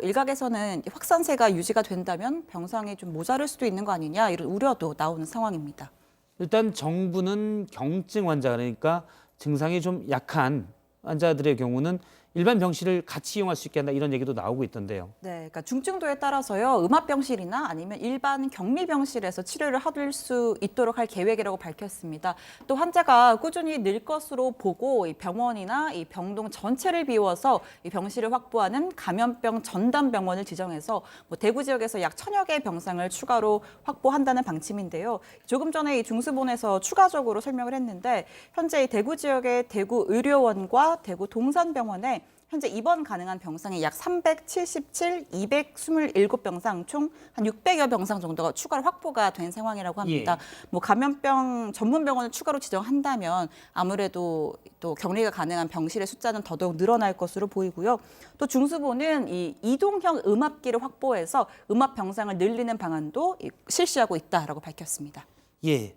E: 일각에서는 확산세가 유지가 된다면 병상이 좀 모자랄 수도 있는 거 아니냐 이런 우려도 나오는 상황입니다.
A: 일단 정부는 경증 환자 그러니까 증상이 좀 약한 환자들의 경우는 일반 병실을 같이 이용할 수 있게 한다 이런 얘기도 나오고 있던데요.
E: 네, 그러니까 중증도에 따라서요, 음압병실이나 아니면 일반 격리병실에서 치료를 받을 수 있도록 할 계획이라고 밝혔습니다. 또 환자가 꾸준히 늘 것으로 보고 이 병원이나 이 병동 전체를 비워서 이 병실을 확보하는 감염병 전담병원을 지정해서 뭐 대구 지역에서 약 1000여 개의 병상을 추가로 확보한다는 방침인데요. 조금 전에 이 중수본에서 추가적으로 설명을 했는데 현재 이 대구 지역의 대구 의료원과 대구 동산병원에 현재 입원 가능한 병상이 약 377, 227병상 총 한 600여 병상 정도가 추가로 확보가 된 상황이라고 합니다. 뭐 감염병 전문 병원을 추가로 지정한다면 아무래도 또 격리가 가능한 병실의 숫자는 더더욱 늘어날 것으로 보이고요. 또 중수본은 이 이동형 음압기를 확보해서 음압 병상을 늘리는 방안도 실시하고 있다라고 밝혔습니다.
A: 예,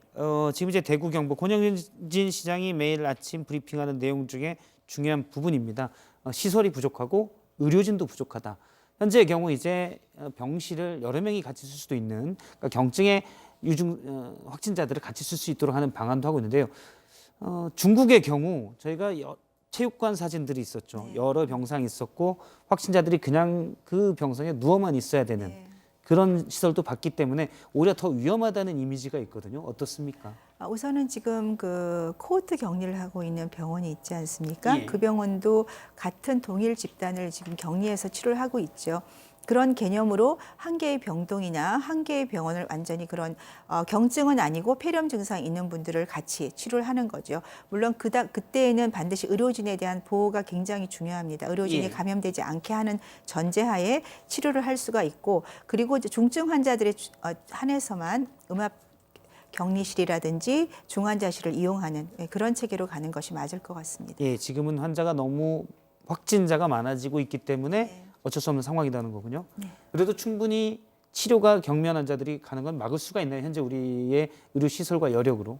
A: 지금 이제 대구 경북 권영진 시장이 매일 아침 브리핑하는 내용 중에 중요한 부분입니다. 시설이 부족하고 의료진도 부족하다. 현재의 경우 이제 병실을 여러 명이 같이 쓸 수도 있는 그러니까 경증의 확진자들을 같이 쓸 수 있도록 하는 방안도 하고 있는데요. 중국의 경우 저희가 체육관 사진들이 있었죠. 여러 병상이 있었고 확진자들이 그냥 그 병상에 누워만 있어야 되는 그런 시설도 받기 때문에 오히려 더 위험하다는 이미지가 있거든요. 어떻습니까?
P: 우선은 지금 그 코호트 격리를 하고 있는 병원이 있지 않습니까? 그 병원도 같은 동일 집단을 지금 격리해서 치료를 하고 있죠. 그런 개념으로 한 개의 병동이나 한 개의 병원을 완전히 그런 경증은 아니고 폐렴 증상 있는 분들을 같이 치료를 하는 거죠. 물론 그때에는 반드시 의료진에 대한 보호가 굉장히 중요합니다. 의료진이 감염되지 않게 하는 전제하에 치료를 할 수가 있고 그리고 이제 중증 환자들에 한해서만 음압 격리실이라든지 중환자실을 이용하는 그런 체계로 가는 것이 맞을 것 같습니다.
A: 예, 지금은 환자가 너무 확진자가 많아지고 있기 때문에 어쩔 수 없는 상황이라는 거군요. 그래도 충분히 치료가 경미한 환자들이 가는 건 막을 수가 있나요? 현재 우리의 의료 시설과 여력으로?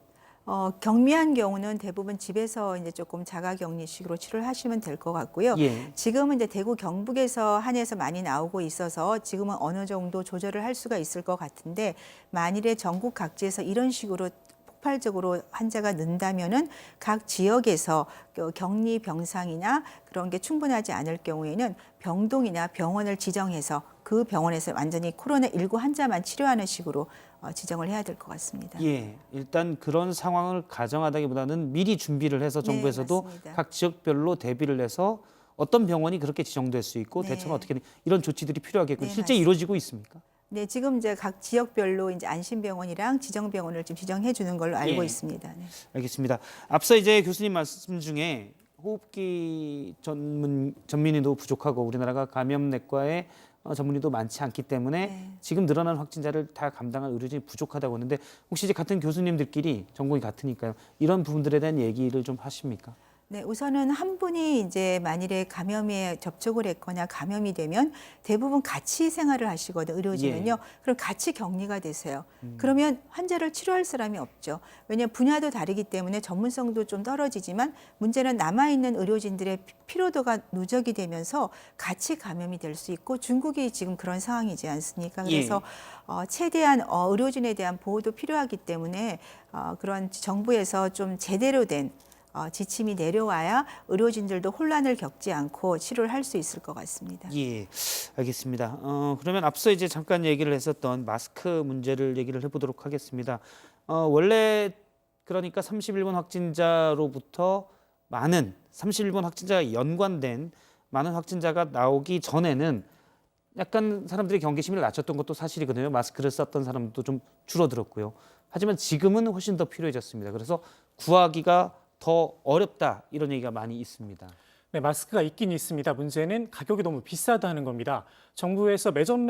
P: 경미한 경우는 대부분 집에서 이제 조금 자가격리식으로 치료를 하시면 될 것 같고요. 지금은 이제 대구 경북에서 한해서 많이 나오고 있어서 지금은 어느 정도 조절을 할 수가 있을 것 같은데 만일에 전국 각지에서 이런 식으로 폭발적으로 환자가 는다면은 각 지역에서 격리 병상이나 그런 게 충분하지 않을 경우에는 병동이나 병원을 지정해서 그 병원에서 완전히 코로나19 환자만 치료하는 식으로 지정을 해야 될 것 같습니다.
A: 예, 일단 그런 상황을 가정하다기보다는 미리 준비를 해서 정부에서도 각 지역별로 대비를 해서 어떤 병원이 그렇게 지정될 수 있고 대처는 어떻게 이런 조치들이 필요하겠군요. 실제 이루어지고 있습니까?
P: 네, 지금 이제 각 지역별로 이제 안심병원이랑 지정병원을 지금 지정해 주는 걸로 알고 있습니다. 네.
A: 알겠습니다. 앞서 이제 교수님 말씀 중에 호흡기 전문의도 부족하고 우리나라가 감염내과의 전문의도 많지 않기 때문에 지금 늘어난 확진자를 다 감당할 의료진이 부족하다고 하는데 혹시 이제 같은 교수님들끼리 전공이 같으니까요. 이런 부분들에 대한 얘기를 좀 하십니까?
P: 네, 우선은 한 분이 이제 만일에 감염에 접촉을 했거나 감염이 되면 대부분 같이 생활을 하시거든요, 의료진은요. 그럼 같이 격리가 되세요. 그러면 환자를 치료할 사람이 없죠. 왜냐하면 분야도 다르기 때문에 전문성도 좀 떨어지지만 문제는 남아있는 의료진들의 피로도가 누적이 되면서 같이 감염이 될 수 있고 중국이 지금 그런 상황이지 않습니까? 그래서 최대한 의료진에 대한 보호도 필요하기 때문에 그런 정부에서 좀 제대로 된 지침이 내려와야 의료진들도 혼란을 겪지 않고 치료를 할 수 있을 것 같습니다.
A: 예, 알겠습니다. 그러면 앞서 이제 잠깐 얘기를 했었던 마스크 문제를 얘기를 해보도록 하겠습니다. 원래 그러니까 31번 확진자로부터 많은 31번 확진자가 연관된 많은 확진자가 나오기 전에는 약간 사람들이 경계심을 낮췄던 것도 사실이거든요. 마스크를 썼던 사람도 좀 줄어들었고요. 하지만 지금은 훨씬 더 필요해졌습니다. 그래서 구하기가 더 어렵다 이런 얘기가 많이 있습니다.
G: 네, 마스크가 있긴 있습니다. 문제는 가격이 너무 비싸다는 겁니다. 정부에서 매점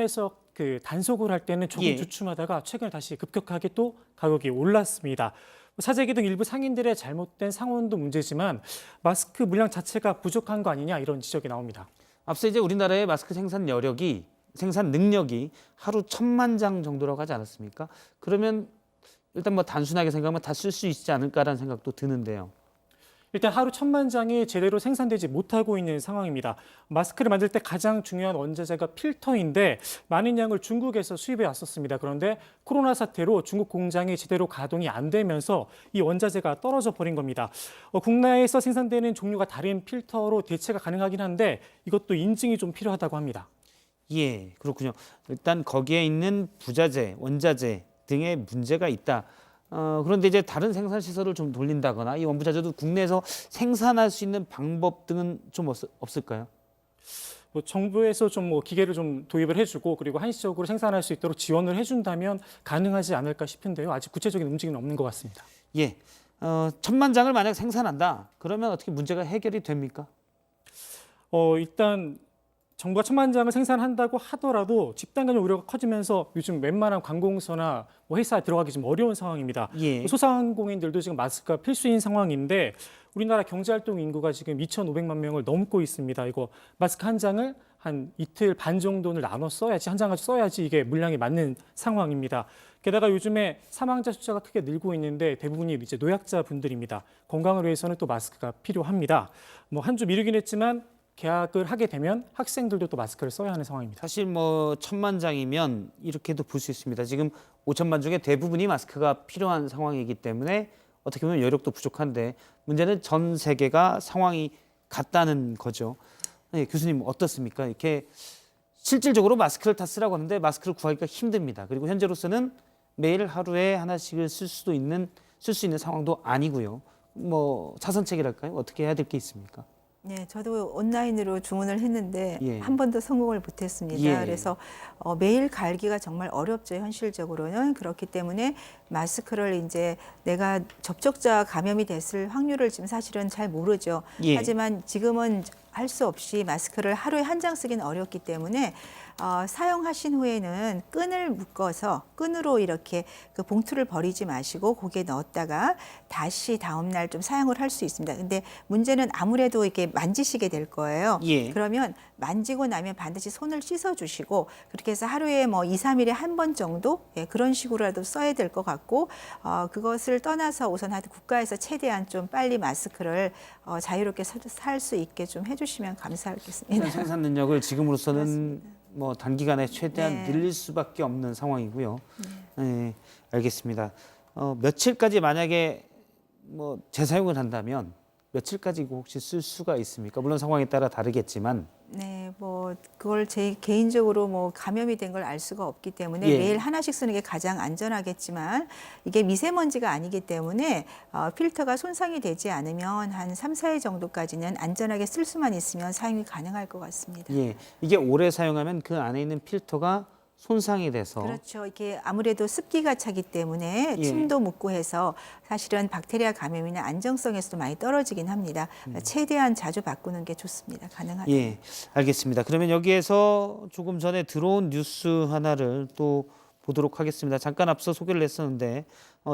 G: 그 단속을 할 때는 조금 주춤하다가 최근에 다시 급격하게 또 가격이 올랐습니다. 사재기 등 일부 상인들의 잘못된 상온도 문제지만 마스크 물량 자체가 부족한 거 아니냐 이런 지적이 나옵니다.
A: 앞서 이제 우리나라의 마스크 생산 능력이 하루 1000만 장 정도라고 하지 않았습니까? 그러면 일단 뭐 단순하게 생각하면 다 쓸 수 있지 않을까라는 생각도 드는데요.
G: 일단 하루 1,000만 장이 제대로 생산되지 못하고 있는 상황입니다. 마스크를 만들 때 가장 중요한 원자재가 필터인데 많은 양을 중국에서 수입해 왔었습니다. 그런데 코로나 사태로 중국 공장이 제대로 가동이 안 되면서 이 원자재가 떨어져 버린 겁니다. 국내에서 생산되는 종류가 다른 필터로 대체가 가능하긴 한데 이것도 인증이 좀 필요하다고 합니다.
A: 예, 그렇군요. 일단 거기에 있는 부자재, 원자재 등의 문제가 있다. 그런데 이제 다른 생산 시설을 좀 돌린다거나 이 원부자재도 국내에서 생산할 수 있는 방법 등은 좀 없을까요?
G: 정부에서 좀 기계를 좀 도입을 해주고 그리고 한시적으로 생산할 수 있도록 지원을 해준다면 가능하지 않을까 싶은데요. 아직 구체적인 움직임은 없는 것 같습니다.
A: 예, 1,000만 장을 만약 생산한다. 그러면 어떻게 문제가 해결이 됩니까?
G: 일단 정부가 1,000만 장을 생산한다고 하더라도 집단 감염 우려가 커지면서 요즘 웬만한 관공서나 회사에 들어가기 좀 어려운 상황입니다.
A: 예.
G: 소상공인들도 지금 마스크가 필수인 상황인데 우리나라 경제활동 인구가 지금 2,500만 명을 넘고 있습니다. 이거 마스크 한 장을 한 이틀 반 정도를 나눠 써야지, 한 장 가지고 써야지 이게 물량이 맞는 상황입니다. 게다가 요즘에 사망자 숫자가 크게 늘고 있는데 대부분이 이제 노약자분들입니다. 건강을 위해서는 또 마스크가 필요합니다. 한 주 미루긴 했지만 계약을 하게 되면 학생들도 또 마스크를 써야 하는 상황입니다.
A: 사실 1,000만 장이면 이렇게도 볼 수 있습니다. 지금 5천만 중에 대부분이 마스크가 필요한 상황이기 때문에 어떻게 보면 여력도 부족한데 문제는 전 세계가 상황이 같다는 거죠. 네, 교수님 어떻습니까? 이렇게 실질적으로 마스크를 다 쓰라고 하는데 마스크를 구하기가 힘듭니다. 그리고 현재로서는 매일 하루에 하나씩을 쓸 수 있는 상황도 아니고요. 차선책이랄까요? 어떻게 해야 될 게 있습니까?
P: 네, 저도 온라인으로 주문을 했는데
A: 예.
P: 한 번도 성공을 못했습니다.
A: 예.
P: 그래서 매일 갈기가 정말 어렵죠, 현실적으로는. 그렇기 때문에 마스크를 이제 내가 접촉자 감염이 됐을 확률을 지금 사실은 잘 모르죠.
A: 예.
P: 하지만 지금은 할 수 없이 마스크를 하루에 한 장 쓰기는 어렵기 때문에 사용하신 후에는 끈을 묶어서 끈으로 이렇게 그 봉투를 버리지 마시고 거기에 넣었다가 다시 다음 날 좀 사용을 할 수 있습니다. 근데 문제는 아무래도 이렇게 만지시게 될 거예요.
A: 예.
P: 그러면 만지고 나면 반드시 손을 씻어 주시고 그렇게 해서 하루에 2, 3일에 한 번 정도 그런 식으로라도 써야 될 것 같고 그것을 떠나서 우선 하여튼 국가에서 최대한 좀 빨리 마스크를 자유롭게 살 수 있게 좀 해주시면 감사하겠습니다.
A: 생산 능력을 지금으로서는 단기간에 최대한
P: 네.
A: 늘릴 수밖에 없는 상황이고요. 네, 알겠습니다. 며칠까지 만약에 재사용을 한다면 며칠까지 혹시 쓸 수가 있습니까? 물론 상황에 따라 다르겠지만.
P: 네, 그걸 제 개인적으로 감염이 된 걸 알 수가 없기 때문에
A: 예.
P: 매일 하나씩 쓰는 게 가장 안전하겠지만 이게 미세먼지가 아니기 때문에 필터가 손상이 되지 않으면 한 3, 4일 정도까지는 안전하게 쓸 수만 있으면 사용이 가능할 것 같습니다.
A: 예, 이게 오래 사용하면 그 안에 있는 필터가 손상이 돼서
P: 그렇죠. 이게 아무래도 습기가 차기 때문에
A: 예.
P: 침도 묻고 해서 사실은 박테리아 감염이나 안정성에서도 많이 떨어지긴 합니다. 최대한 자주 바꾸는 게 좋습니다. 가능하다면.
A: 예, 알겠습니다. 그러면 여기에서 조금 전에 들어온 뉴스 하나를 또 보도록 하겠습니다. 잠깐 앞서 소개를 했었는데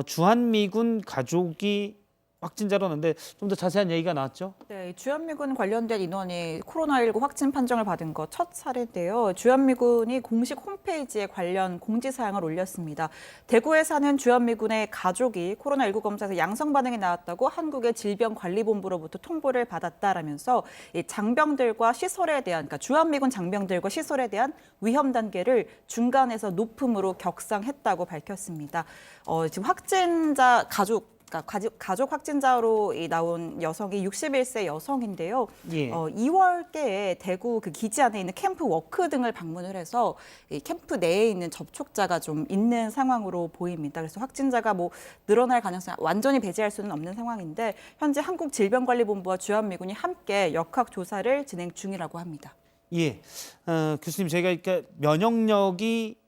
A: 주한미군 가족이 확진자라는데 좀 더 자세한 얘기가 나왔죠?
E: 네, 주한미군 관련된 인원이 코로나19 확진 판정을 받은 거 첫 사례인데요. 주한미군이 공식 홈페이지에 관련 공지사항을 올렸습니다. 대구에 사는 주한미군의 가족이 코로나19 검사에서 양성 반응이 나왔다고 한국의 질병관리본부로부터 통보를 받았다라면서 이 장병들과 시설에 대한, 그러니까 주한미군 장병들과 시설에 대한 위험 단계를 중간에서 높음으로 격상했다고 밝혔습니다. 지금 확진자 가족 확진자로 나온 여성이 61세 여성인데요.
A: 예.
E: 2월께에 대구 그 기지 안에 있는 캠프 워크 등을 방문을 해서 이 캠프 내에 있는 접촉자가 좀 있는 상황으로 보입니다. 그래서 확진자가 늘어날 가능성이 완전히 배제할 수는 없는 상황인데 현재 한국질병관리본부와 주한미군이 함께 역학 조사를 진행 중이라고 합니다.
A: 예, 교수님 저희가 그러니까 면역력이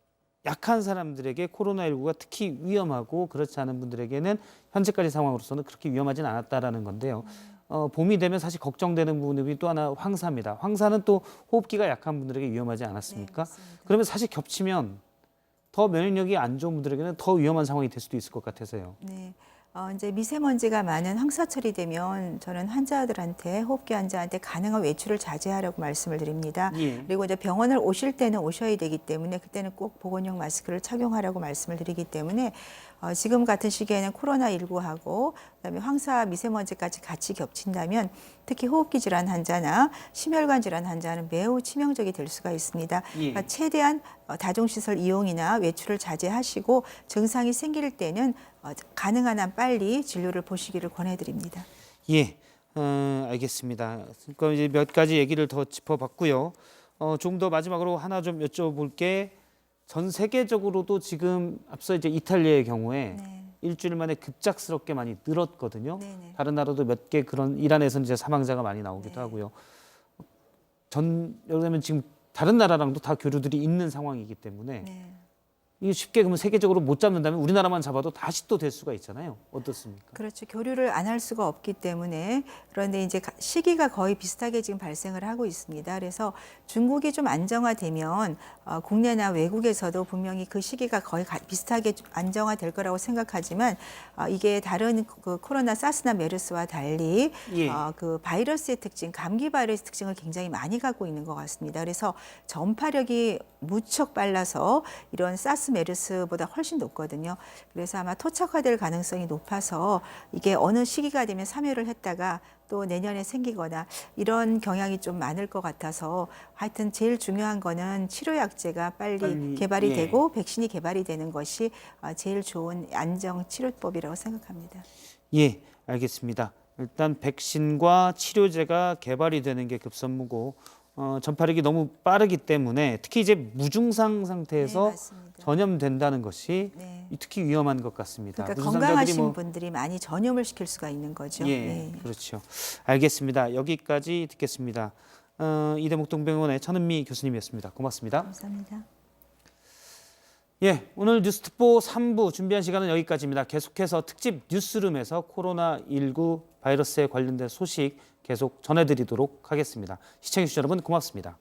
A: 약한 사람들에게 코로나19가 특히 위험하고 그렇지 않은 분들에게는 현재까지 상황으로서는 그렇게 위험하진 않았다라는 건데요. 봄이 되면 사실 걱정되는 부분이 또 하나 황사입니다. 황사는 또 호흡기가 약한 분들에게 위험하지 않았습니까?
P: 네,
A: 그러면 사실 겹치면 더 면역력이 안 좋은 분들에게는 더 위험한 상황이 될 수도 있을 것 같아서요.
P: 네. 이제 미세먼지가 많은 황사철이 되면 저는 환자들한테 호흡기 환자한테 가능한 외출을 자제하라고 말씀을 드립니다.
A: 예.
P: 그리고 이제 병원을 오실 때는 오셔야 되기 때문에 그때는 꼭 보건용 마스크를 착용하라고 말씀을 드리기 때문에 지금 같은 시기에는 코로나19하고 그다음에 황사 미세먼지까지 같이 겹친다면 특히 호흡기 질환 환자나 심혈관 질환 환자는 매우 치명적이 될 수가 있습니다. 그러니까 최대한 다중시설 이용이나 외출을 자제하시고 증상이 생길 때는 가능한 한 빨리 진료를 보시기를 권해드립니다.
A: 예, 알겠습니다. 그러니까 이제 몇 가지 얘기를 더 짚어봤고요. 조금 더 마지막으로 하나 좀 여쭤볼 게 전 세계적으로도 지금 앞서 이제 이탈리아의 경우에 일주일 만에 급작스럽게 많이 늘었거든요. 다른 나라도 몇 개 그런 이란에서는 이제 사망자가 많이 나오기도 하고요. 왜냐면 지금 다른 나라랑도 다 교류들이 있는 상황이기 때문에 이게 쉽게 그러면 세계적으로 못 잡는다면 우리나라만 잡아도 다시 또 될 수가 있잖아요. 어떻습니까?
P: 그렇죠. 교류를 안 할 수가 없기 때문에 그런데 이제 시기가 거의 비슷하게 지금 발생을 하고 있습니다. 그래서 중국이 좀 안정화되면 국내나 외국에서도 분명히 그 시기가 거의 비슷하게 좀 안정화될 거라고 생각하지만 이게 다른 그 코로나 사스나 메르스와 달리 그 바이러스의 특징, 감기 바이러스 특징을 굉장히 많이 갖고 있는 것 같습니다. 그래서 전파력이 무척 빨라서 이런 사스 메르스보다 훨씬 높거든요. 그래서 아마 토착화될 가능성이 높아서 이게 어느 시기가 되면 사멸을 했다가 또 내년에 생기거나 이런 경향이 좀 많을 것 같아서 하여튼 제일 중요한 거는 치료약제가 빨리 개발이 되고 백신이 개발이 되는 것이 제일 좋은 안정 치료법이라고 생각합니다.
A: 예, 알겠습니다. 일단 백신과 치료제가 개발이 되는 게 급선무고 전파력이 너무 빠르기 때문에 특히 이제 무증상 상태에서 전염된다는 것이 특히 위험한 것 같습니다.
P: 그러니까 건강하신 분들이 많이 전염을 시킬 수가 있는 거죠.
A: 그렇죠. 알겠습니다. 여기까지 듣겠습니다. 이대목동병원의 천은미 교수님이었습니다. 고맙습니다.
P: 감사합니다.
A: 예, 오늘 뉴스특보 3부 준비한 시간은 여기까지입니다. 계속해서 특집 뉴스룸에서 코로나19 바이러스에 관련된 소식 계속 전해드리도록 하겠습니다. 시청해주신 여러분 고맙습니다.